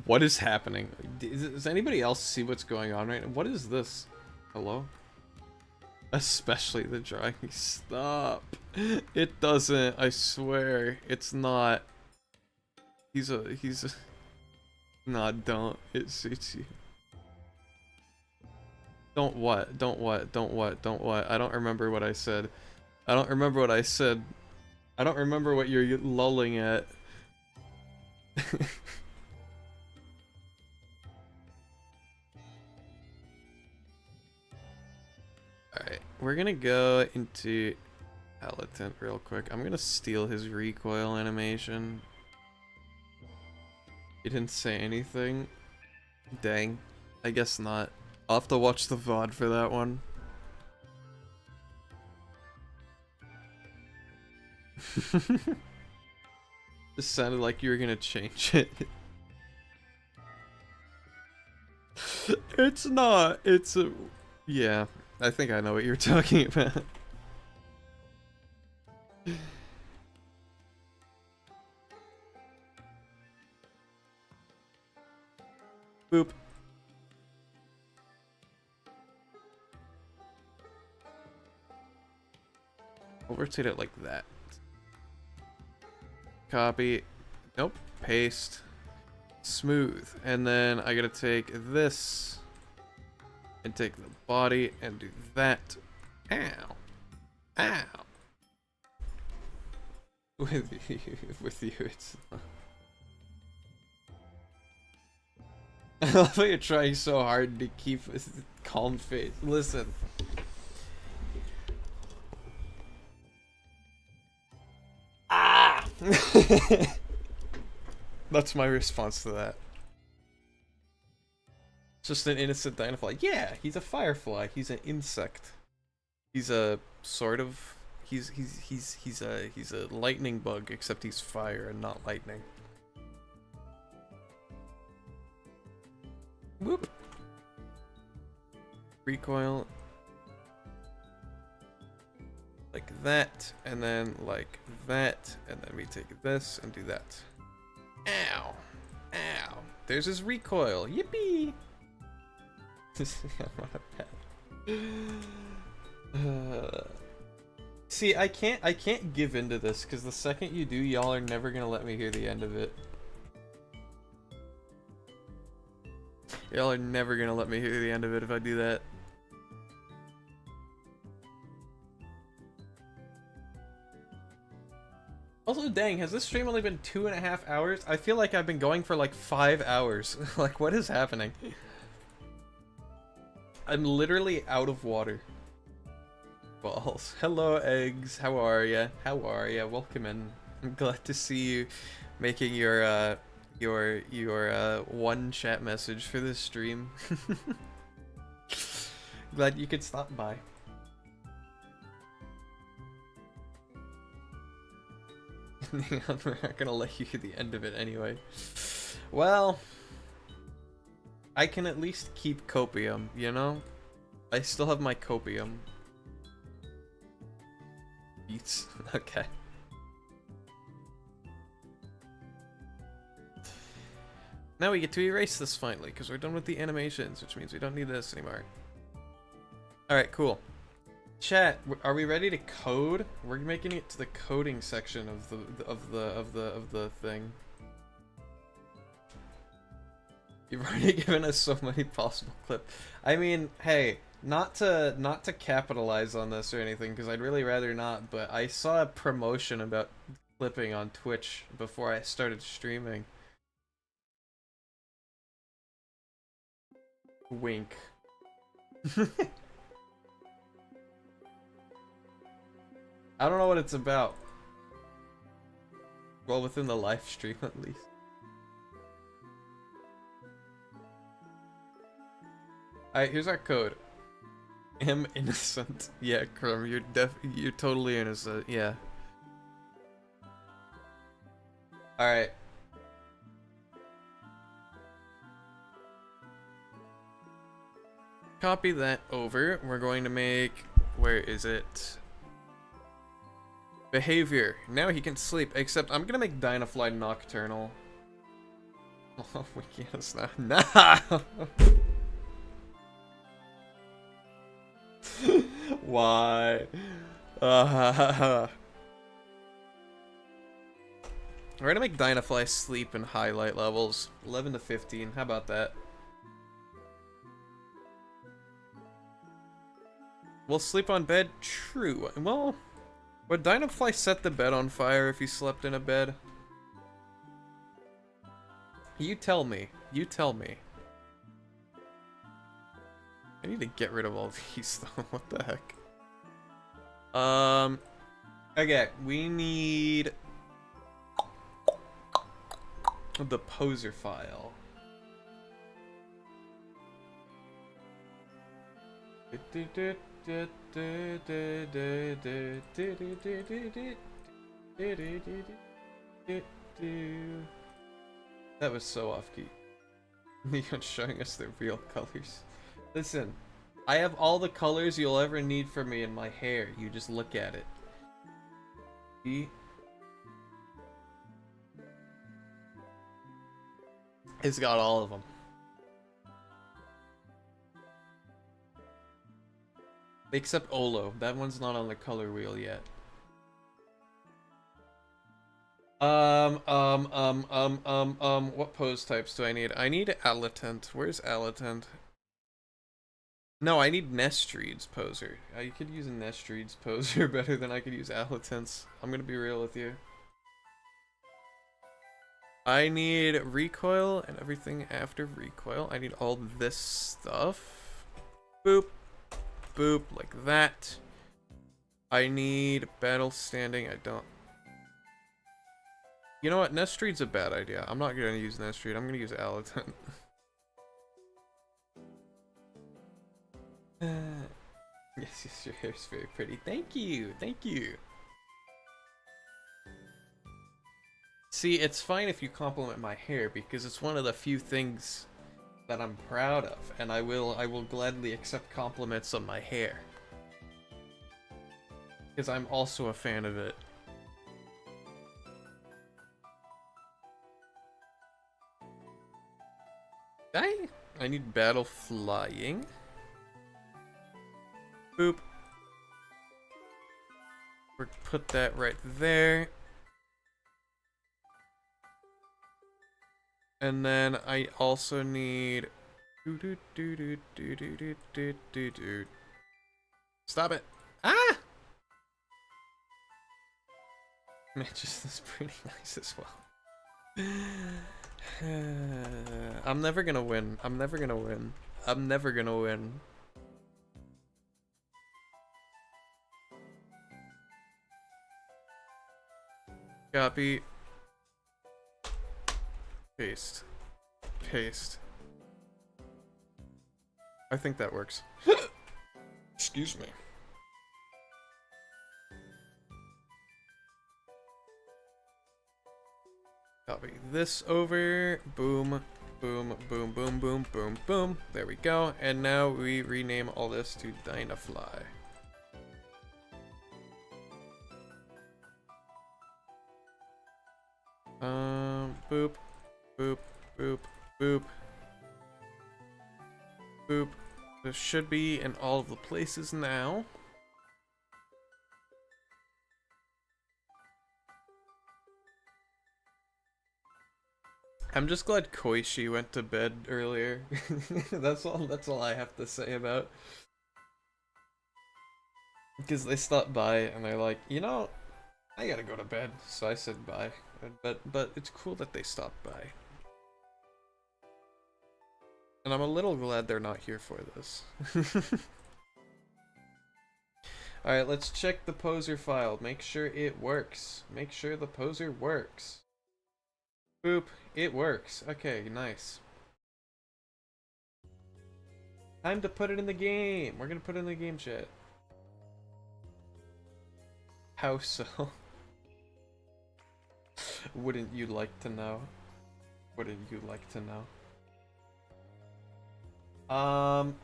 What is happening? Does anybody else see what's going on right now? What is this? Hello? Especially the drawing. Stop. It doesn't. I swear. It's not. He's a... Nah, don't. It suits you. Don't what? Don't what? Don't what? Don't what? I don't remember what I said. I don't remember what I said. I don't remember what you're lulling at. Alright, we're gonna go into Alatent real quick. I'm gonna steal his recoil animation. He didn't say anything. Dang. I guess not. I'll have to watch the VOD for that one. This sounded like you were gonna change it. It's not. It's a... Yeah, I think I know what you're talking about. Boop. We'll rotate it like that. Copy. Nope. Paste. Smooth. And then I gotta take this and take the body and do that. Ow. Ow. With you, it's... I love how you're trying so hard to keep a calm face. Listen. Ah! That's my response to that. Just an innocent dinofly. Yeah, he's a firefly. He's an insect. He's a sort of... He's a lightning bug, except he's fire and not lightning. Whoop. Recoil. Like that, and then like that, and then we take this and do that. Ow. Ow. There's his recoil. Yippee! I'm not a pet. See, I can't give into this, because the second you do, y'all are never gonna let me hear the end of it. Y'all are never gonna let me hear the end of it if I do that. Also, dang, has this stream only been 2.5 hours? I feel like I've been going for like 5 hours. Like, what is happening? I'm literally out of water. Balls. Hello, eggs. How are ya? How are ya? Welcome in. I'm glad to see you making your one chat message for this stream. Glad you could stop by. We're not gonna let you hear the end of it anyway. Well, I can at least keep copium, you know? I still have my copium. Beats. Okay. Now we get to erase this finally, because we're done with the animations, which means we don't need this anymore. Alright, cool. Chat, are we ready to code? We're making it to the coding section of the thing. You've already given us so many possible clips. I mean, hey, not to capitalize on this or anything, because I'd really rather not, but I saw a promotion about clipping on Twitch before I started streaming. Wink. I don't know what it's about. Well, within the live stream at least. Alright, here's our code. Am innocent. Yeah, Crumb, you're totally innocent, yeah. Alright. Copy that over. We're going to make... Where is it? Behavior. Now he can sleep, except I'm gonna make Dinofly nocturnal. Oh, we can't. Nah! Why? We're gonna make Dinofly sleep in highlight levels. 11 to 15. How about that? We'll sleep on bed? True. Well, would Dinofly set the bed on fire if he slept in a bed? You tell me. You tell me. I need to get rid of all these though. What the heck? Okay, we need the poser file. That was so off-key. Neon showing us the real colors. Listen, I have all the colors you'll ever need for me in my hair. You just look at it. See? It's got all of them. Except Olo. That one's not on the color wheel yet. What pose types do I need? I need Alatent. Where's Alatent? No, I need Nestreed's poser. You could use a Nestreed's poser better than I could use Alatent's. I'm gonna be real with you. I need recoil and everything after recoil. I need all this stuff. Boop. Boop, like that. I need battle standing. I don't. You know what? Nestreed's a bad idea. I'm not gonna use Nestreed. I'm gonna use Alatent. Yes, your hair's very pretty. Thank you. Thank you. See, it's fine if you compliment my hair because it's one of the few things that I'm proud of, and I will gladly accept compliments on my hair. Because I'm also a fan of it. I need battle flying. Boop. We'll put that right there. And then I also need Stop it. Ah! Matches this pretty nice as well. I'm never gonna win. I'm never gonna win. I'm never gonna win. Copy. Paste. Paste. I think that works. Excuse me. Copy this over. Boom. Boom. Boom. Boom. Boom. Boom. Boom. There we go. And now we rename all this to Dynafly. Boop. Boop. Boop. Boop. Boop. This should be in all of the places now. I'm just glad Koichi went to bed earlier. That's all I have to say about. Because they stopped by and they're like, you know, I gotta go to bed. So I said bye. But it's cool that they stopped by. And I'm a little glad they're not here for this. Alright, let's check the poser file. Make sure it works. Make sure the poser works. Boop. It works. Okay, nice. Time to put it in the game. We're gonna put it in the game chat. How so? Wouldn't you like to know? Wouldn't you like to know? Boop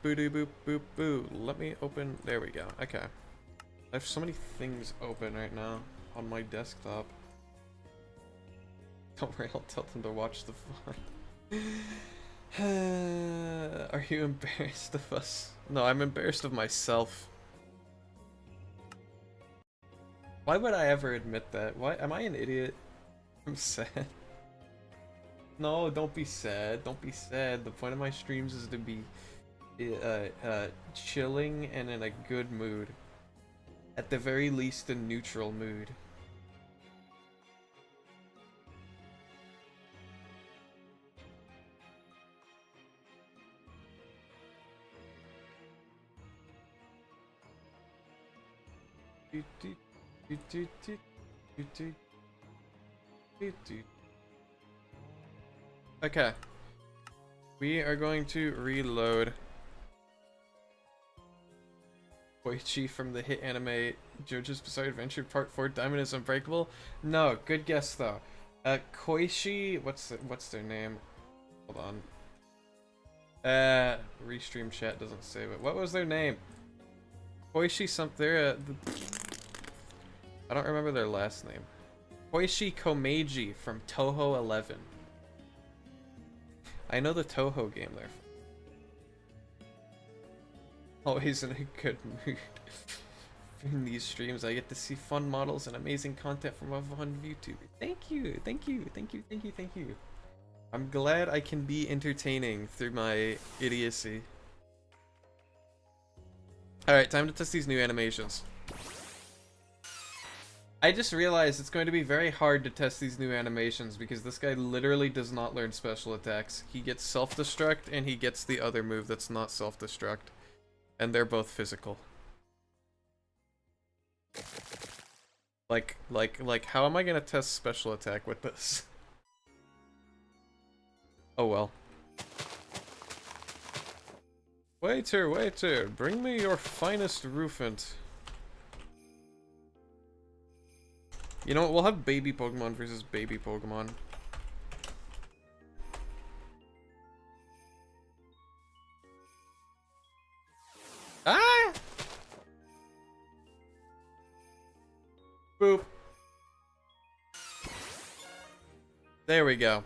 boop boop boop boop. Let me open. There we go. Okay. I have so many things open right now on my desktop. Don't worry, I'll tell them to watch the fun. Are you embarrassed of us? No, I'm embarrassed of myself. Why would I ever admit that? Why am I an idiot? I'm sad. No, don't be sad. Don't be sad. The point of my streams is to be chilling and in a good mood. At the very least, a neutral mood. Okay. We are going to reload Koichi from the hit anime JoJo's Bizarre Adventure Part 4 Diamond is Unbreakable. No, good guess though. Koichi, what's their name? Hold on. Restream chat doesn't save it. What was their name? Koichi something. I don't remember their last name. Koishi Komeiji from Toho 11. I know the Toho game there. Always in a good mood. In these streams, I get to see fun models and amazing content from a fun YouTuber. Thank you, thank you, thank you, thank you, thank you. I'm glad I can be entertaining through my idiocy. Alright, time to test these new animations. I just realized it's going to be very hard to test these new animations because this guy literally does not learn special attacks. He gets self-destruct and he gets the other move that's not self-destruct. And they're both physical. Like, how am I gonna test special attack with this? Oh well. Waiter, bring me your finest roofant. You know what, we'll have baby Pokemon versus baby Pokemon. Ah! Boop. There we go.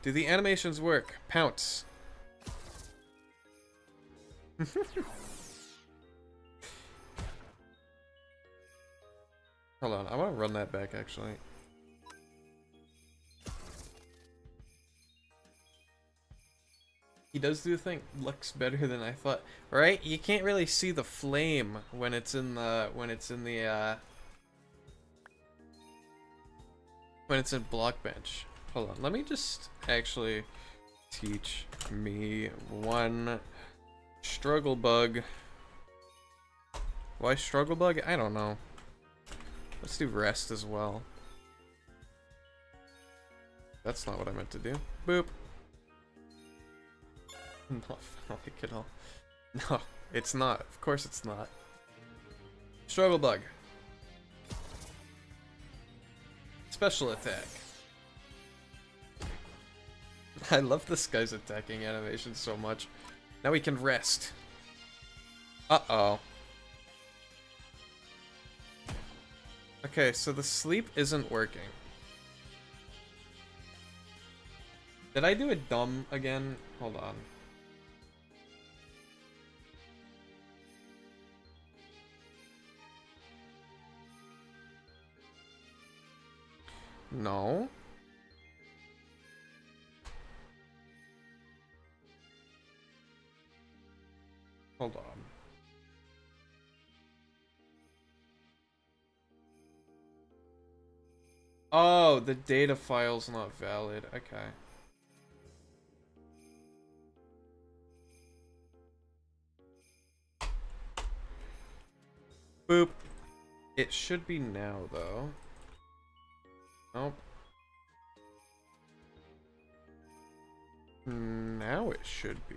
Do the animations work? Pounce. Hold on, I want to run that back actually. He does do the thing. Looks better than I thought. Right? You can't really see the flame when it's in Blockbench. Hold on, let me just actually teach me one struggle bug. Why struggle bug? I don't know. Let's do rest as well. That's not what I meant to do. Boop. Not phallic at all. No, it's not. Of course it's not. Struggle bug. Special attack. I love this guy's attacking animation so much. Now we can rest. Uh-oh. Okay, so the sleep isn't working. Did I do it dumb again? Hold on. No. Hold on. Oh, the data file's not valid. Okay. Boop. It should be now, though. Nope. Now it should be.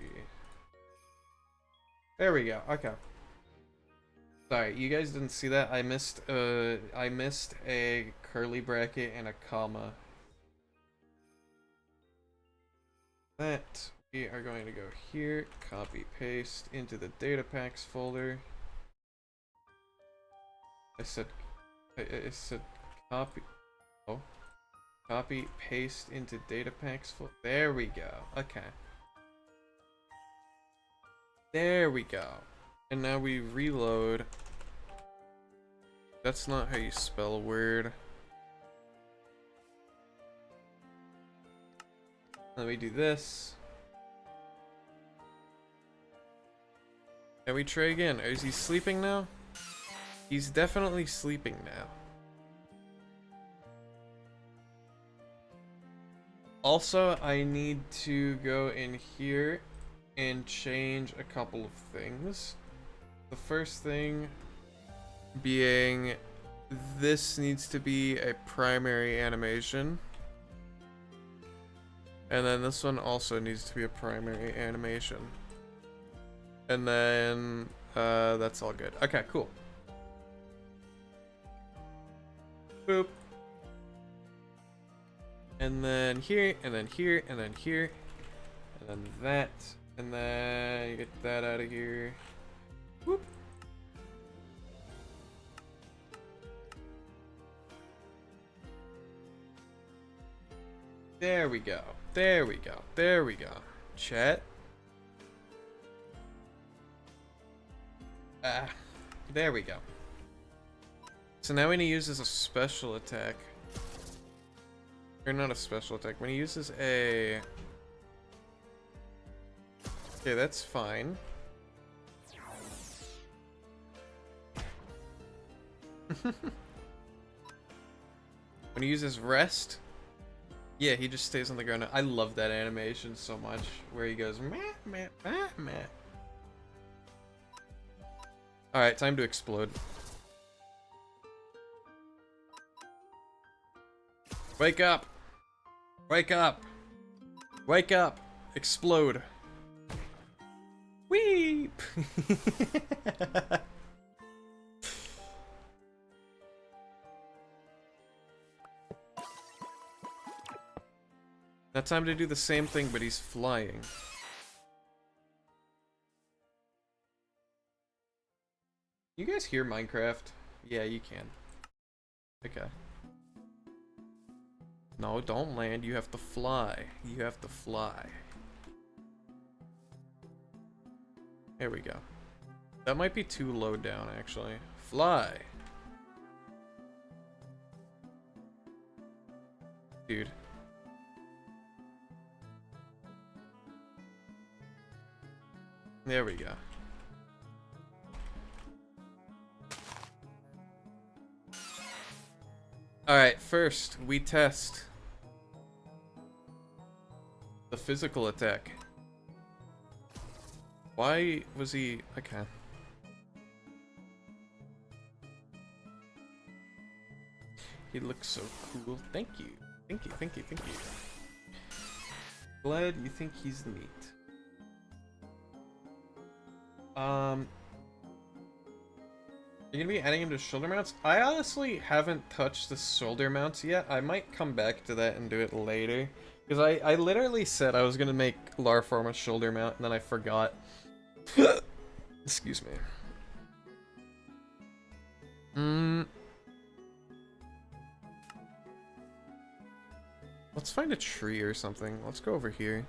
There we go. Okay. Sorry, you guys didn't see that. I missed a curly bracket and a comma. That we are going to go here, copy paste into the data packs folder. I said copy. Oh. Copy paste into data packs folder. There we go. Okay. There we go. And now we reload. That's not how you spell a word. Let me do this. And we try again. Is he sleeping now? He's definitely sleeping now. Also, I need to go in here and change a couple of things. The first thing being this needs to be a primary animation. And then this one also needs to be a primary animation. And then that's all good. Okay, cool. Boop. And then here, and then here, and then here, and then that, and then you get that out of here. Whoop. There we go. There we go. There we go. Chat. Ah, there we go. So now when he uses a special attack, or not a special attack, when he uses a... Okay, that's fine. When he uses rest, yeah, he just stays on the ground. I love that animation so much, where he goes meh, meh, meh, meh. Alright, time to explode. Wake up! Wake up! Wake up! Explode! Weep! Now time to do the same thing, but he's flying. You guys hear Minecraft? Yeah, you can. Okay. No, don't land. You have to fly. You have to fly. There we go. That might be too low down, actually. Fly. Dude. There we go. Alright, first, we test the physical attack. Why was he... Okay. He looks so cool. Thank you. Thank you, thank you, thank you. Glad you think he's neat. You're gonna be adding him to shoulder mounts? I honestly haven't touched the shoulder mounts yet. I might come back to that and do it later. Because I literally said I was gonna make Larform a shoulder mount, and then I forgot. Excuse me. Let's find a tree or something. Let's go over here.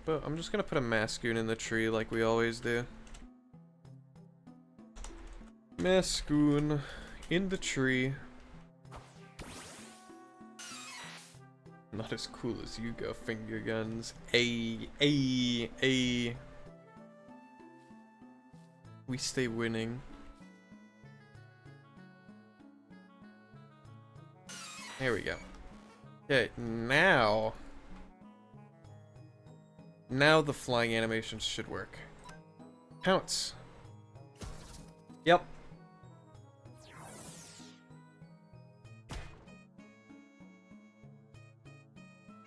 I'm just gonna put a Mascoon in the tree like we always do. Mascoon in the tree. Not as cool as you go, finger guns. A. We stay winning. There we go. Okay, now the flying animations should work. Pounce. Yep.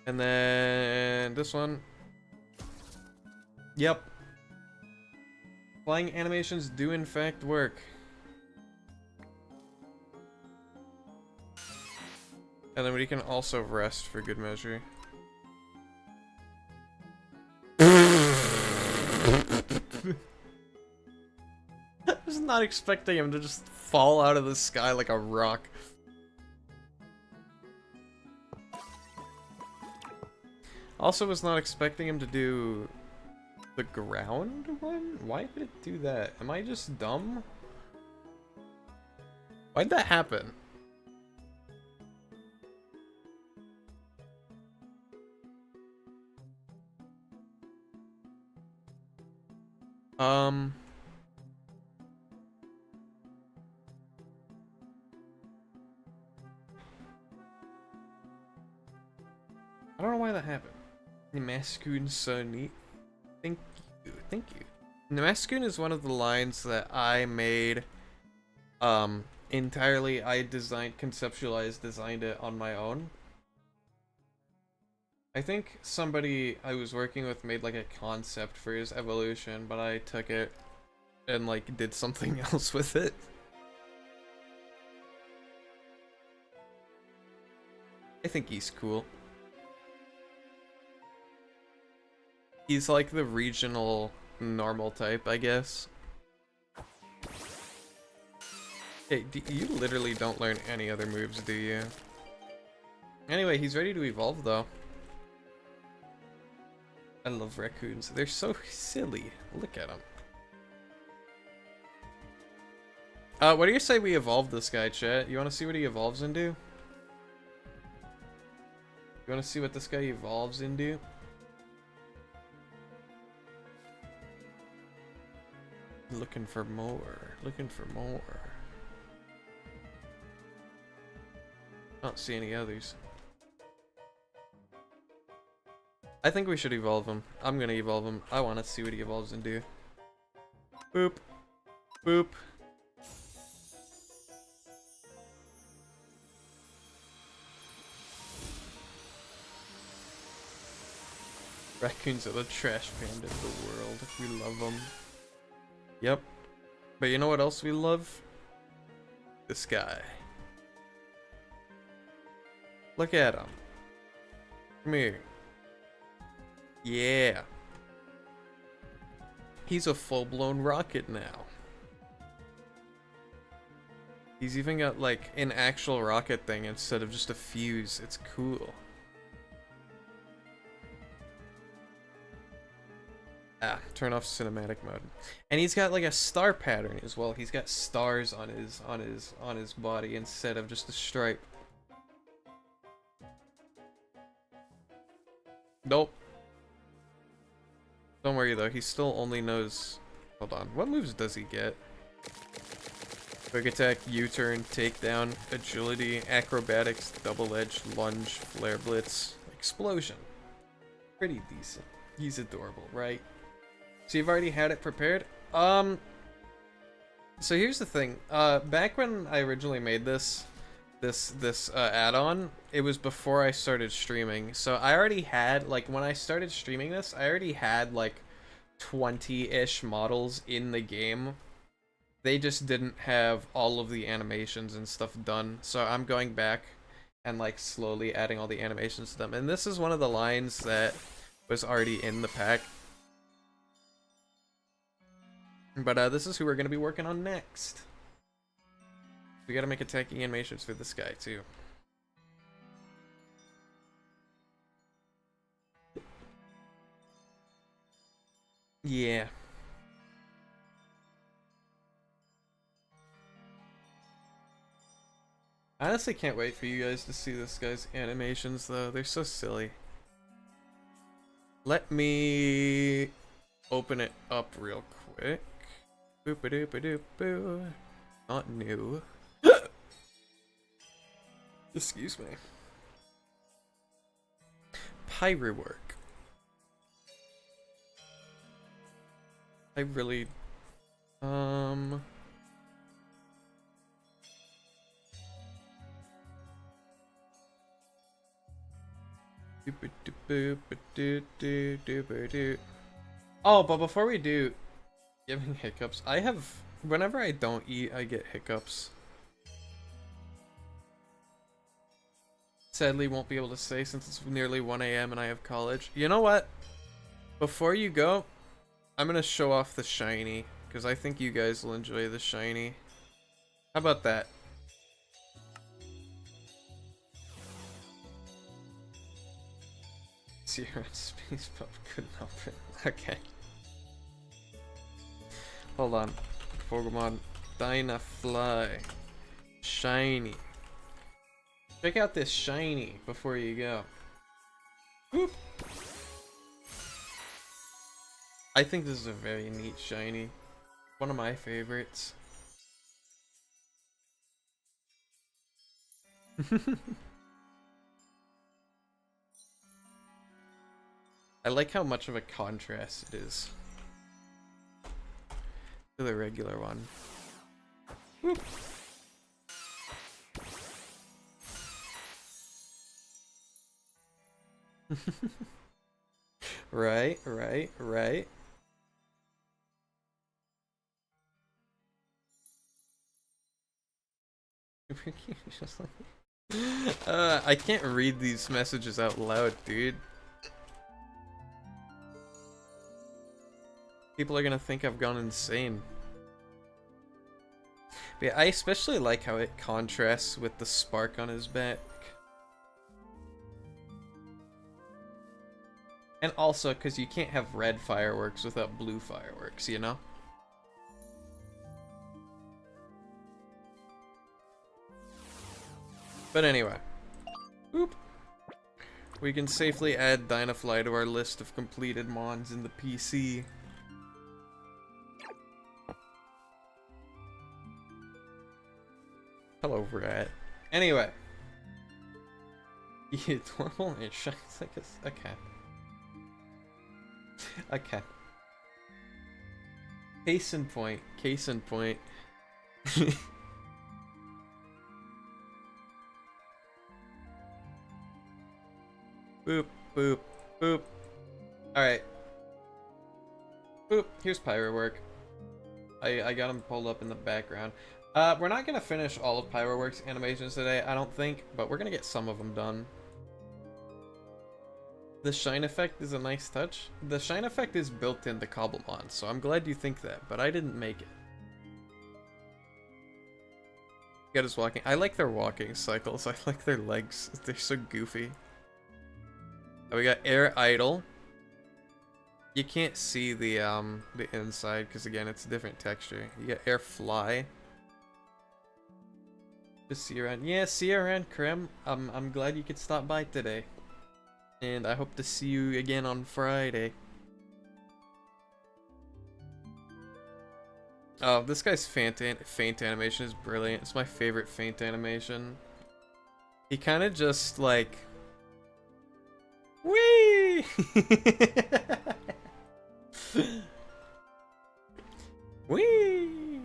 And then this one. Yep. Flying animations do in fact work. And then we can also rest for good measure. I was not expecting him to just fall out of the sky like a rock. Also was not expecting him to do the ground one? Why did it do that? Am I just dumb? Why'd that happen? I don't know why that happened. The Mascoon's so neat. Thank you, thank you. The Mascoon is one of the lines that I made, entirely. I designed it on my own. I think somebody I was working with made like a concept for his evolution, but I took it and like did something else with it. I think he's cool. He's like the regional normal type, I guess. Hey, you literally don't learn any other moves, do you? Anyway, he's ready to evolve, though. I love raccoons. They're so silly. Look at them. What do you say we evolve this guy, chat? You want to see what he evolves into? You want to see what this guy evolves into? Looking for more. Looking for more. I don't see any others. I think we should evolve him. I'm gonna evolve him. I want to see what he evolves into. Boop. Boop. Raccoons are the trash panda of the world. We love them. Yep. But you know what else we love? This guy. Look at him. Come here. Yeah. He's a full-blown rocket now. He's even got like an actual rocket thing instead of just a fuse. It's cool. Turn off cinematic mode. And he's got like a star pattern as well. He's got stars on his body instead of just a stripe. Nope. Don't worry though, he still only knows... Hold on, what moves does he get? Quick attack, U-turn, takedown, agility, acrobatics, double edge, lunge, flare blitz, explosion. Pretty decent. He's adorable, right? So you've already had it prepared? So here's the thing. Back when I originally made this add-on, it was before I started streaming. So I already had, like, when I started streaming this, I already had, like, 20-ish models in the game. They just didn't have all of the animations and stuff done. So I'm going back and, like, slowly adding all the animations to them. And this is one of the lines that was already in the pack. But this is who we're going to be working on next. We got to make attacking animations for this guy, too. Yeah. I honestly can't wait for you guys to see this guy's animations, though. They're so silly. Let me open it up real quick. Boop-a-doop-a-doop-boo. Not new. Excuse me. Pyrowork. I really... Oh, but before we do... Giving hiccups. I have... Whenever I don't eat, I get hiccups. Sadly, won't be able to say since it's nearly 1 AM and I have college. You know what? Before you go, I'm gonna show off the shiny. Because I think you guys will enjoy the shiny. How about that? Zero space pop could not print. Okay. Hold on. Cobblemon Addon. Shiny. Check out this shiny before you go. Whoop. I think this is a very neat shiny. One of my favorites. I like how much of a contrast it is to the regular one. Whoop. Right. I can't read these messages out loud, dude. People are gonna think I've gone insane. But yeah, I especially like how it contrasts with the spark on his back. And also, because you can't have red fireworks without blue fireworks, you know? But anyway. Oop. We can safely add Dynafly to our list of completed mons in the PC. Hello, rat. Anyway. Yeah, normal, it shines like a cat. Okay. Case in point. Case in point. Boop, boop, boop. Alright. Boop, here's Pyro work. I got him pulled up in the background. We're not gonna finish all of Pyroworks animations today, I don't think, but we're gonna get some of them done. The shine effect is a nice touch. The shine effect is built into Cobblemon, so I'm glad you think that, but I didn't make it. Got us walking. I like their walking cycles. I like their legs. They're so goofy. Oh, we got Air Idle. You can't see the inside because again it's a different texture. You got Air Fly. Just see you around. Yeah, see you around, Krem. I'm glad you could stop by today. And I hope to see you again on Friday. Oh, this guy's faint animation is brilliant. It's my favorite faint animation. He kind of just like... Whee! Whee!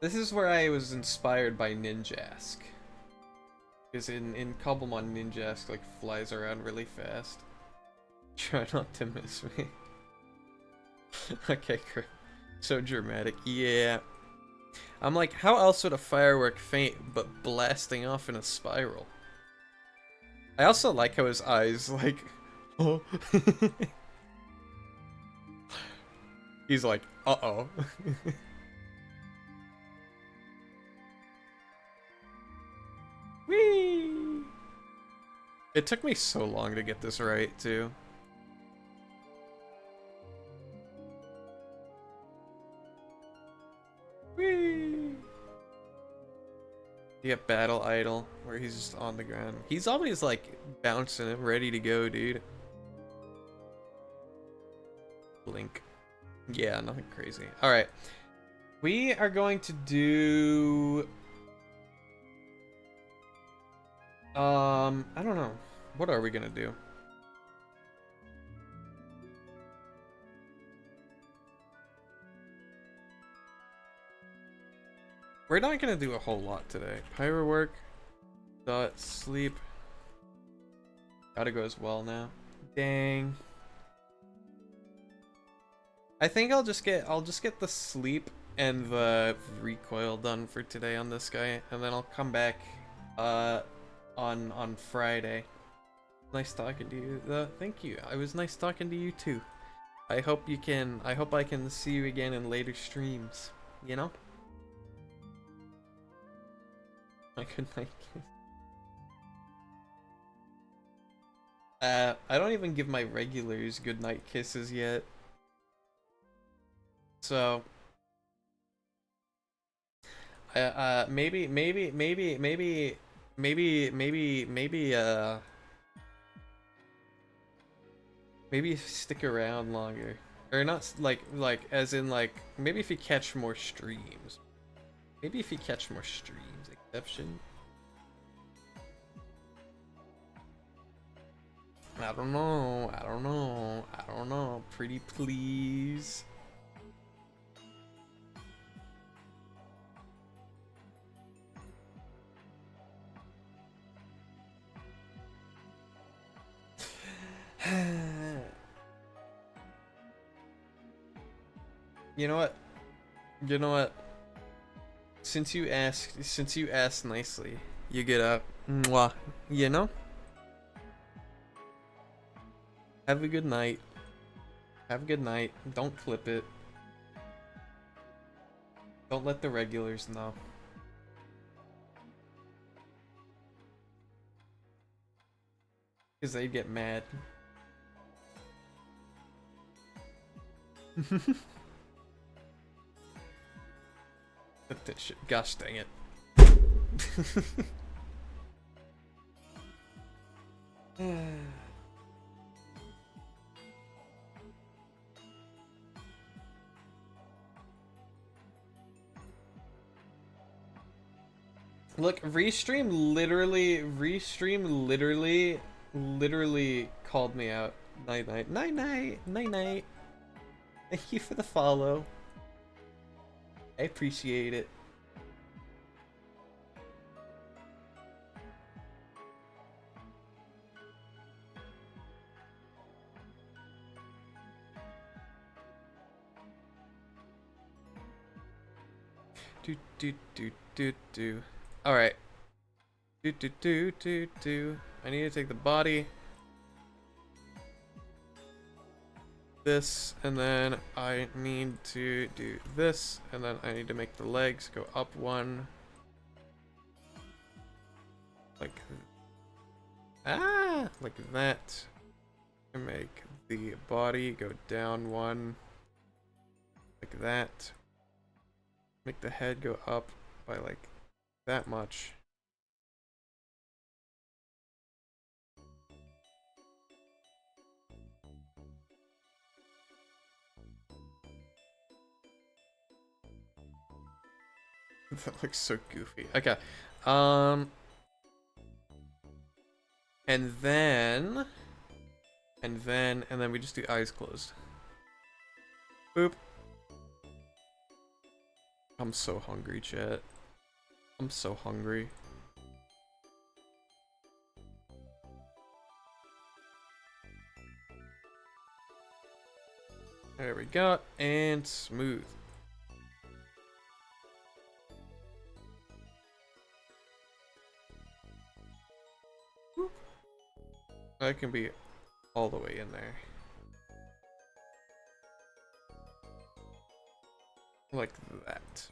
This is where I was inspired by Ninjask. Because in Cobblemon, Ninjask like flies around really fast. Try not to miss me. Okay, great. So dramatic. Yeah. I'm like, how else would a firework faint but blasting off in a spiral? I also like how his eyes like... Oh. He's like, uh-oh. Whee! It took me so long to get this right, too. Whee! You get Battle Idol, where he's just on the ground. He's always, like, bouncing and ready to go, dude. Blink. Yeah, nothing crazy. Alright. We are going to do... I don't know. What are we gonna do? We're not gonna do a whole lot today. Pyro work. Dot sleep. Gotta go as well now. Dang. I think I'll just get the sleep and the recoil done for today on this guy, and then I'll come back on Friday. Nice talking to you. Thank you. It was nice talking to you too. I hope I can see you again in later streams, you know? My good night kiss. I don't even give my regulars good night kisses yet. So maybe stick around longer. Or not like as in like maybe if you catch more streams. Maybe if you catch more streams, exception. I don't know. Pretty please. You know what? Since you asked nicely, you get a mwah, you know? Have a good night. Have a good night. Don't clip it. Don't let the regulars know. Because they get mad. That shit. Gosh dang it. Look, Restream literally called me out. Night night. Night night. Night night. Thank you for the follow. I appreciate it. Do. Alright. Do. I need to take the body. This, and then I need to do this, and then I need to make the legs go up one. Like that. And make the body go down one. Like that. Make the head go up by like that much. That looks so goofy. Okay. And then we just do eyes closed. Boop. I'm so hungry, chat. I'm so hungry. There we go. And smooth. Whoop. That can be all the way in there. Like that.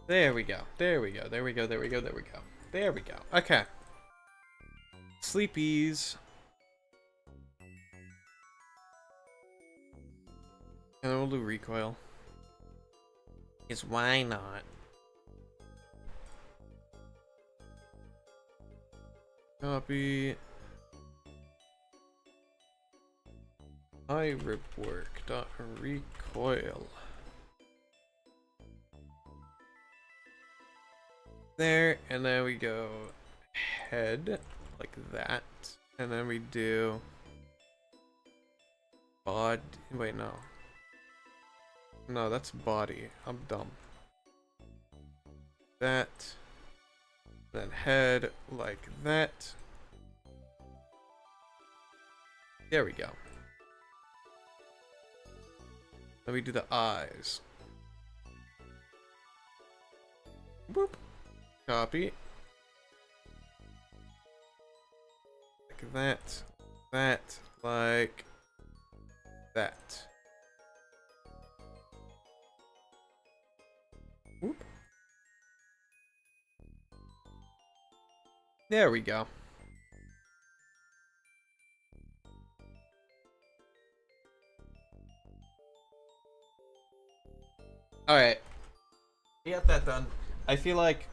There we go. There we go. There we go. There we go. There we go. There we go. Okay. Sleepies. And then we'll do recoil. Because why not? Copy. Rip work dot recoil. There, and then we go head like that, and then we do body. Wait, no, that's body. I'm dumb. That, then head like that. There we go. Then we do the eyes. Boop. Copy. Like that. That. Like that. Whoop. There we go. Alright. We got that done. I feel like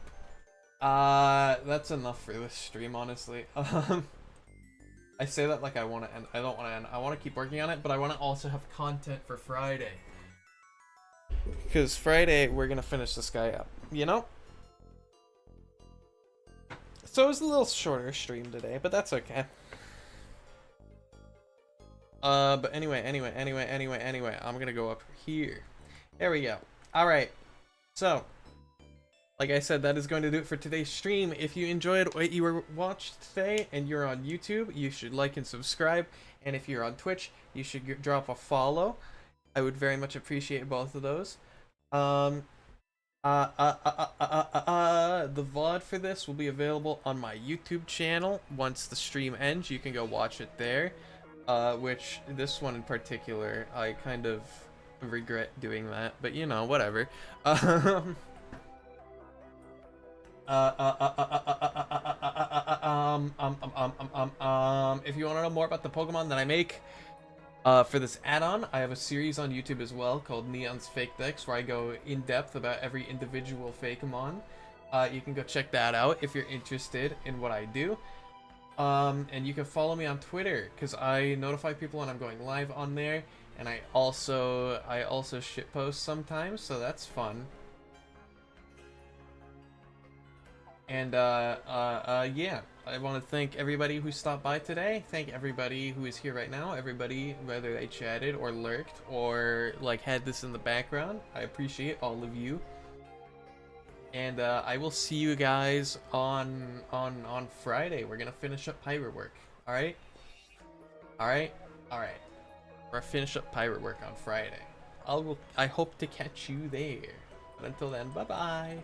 that's enough for this stream, honestly. I say that like I want to end. I don't want to end. I want to keep working on it, but I want to also have content for Friday. Because Friday, we're going to finish this guy up, you know? So it was a little shorter stream today, but that's okay. But anyway, I'm going to go up here. There we go. Alright. So, like I said, that is going to do it for today's stream. If you enjoyed what you were watched today and you're on YouTube, you should like and subscribe. And if you're on Twitch, you should drop a follow. I would very much appreciate both of those. The VOD for this will be available on my YouTube channel once the stream ends. You can go watch it there. Which this one in particular, I kind of regret doing that, but you know, whatever. If you want to know more about the Pokemon that I make, for this add-on, I have a series on YouTube as well called Neon's Fake Decks, where I go in depth about every individual Fakemon. You can go check that out if you're interested in what I do. And you can follow me on Twitter, because I notify people when I'm going live on there, and I also shitpost sometimes, so that's fun. And yeah, I want to thank everybody who stopped by today. Thank everybody who is here right now. Everybody, whether they chatted or lurked or like had this in the background, I appreciate all of you. And I will see you guys on Friday. We're gonna finish up pirate work. All right. We're gonna finish up pirate work on Friday. I hope to catch you there. But until then, bye bye.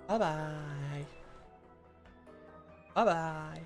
Bye bye. Bye bye.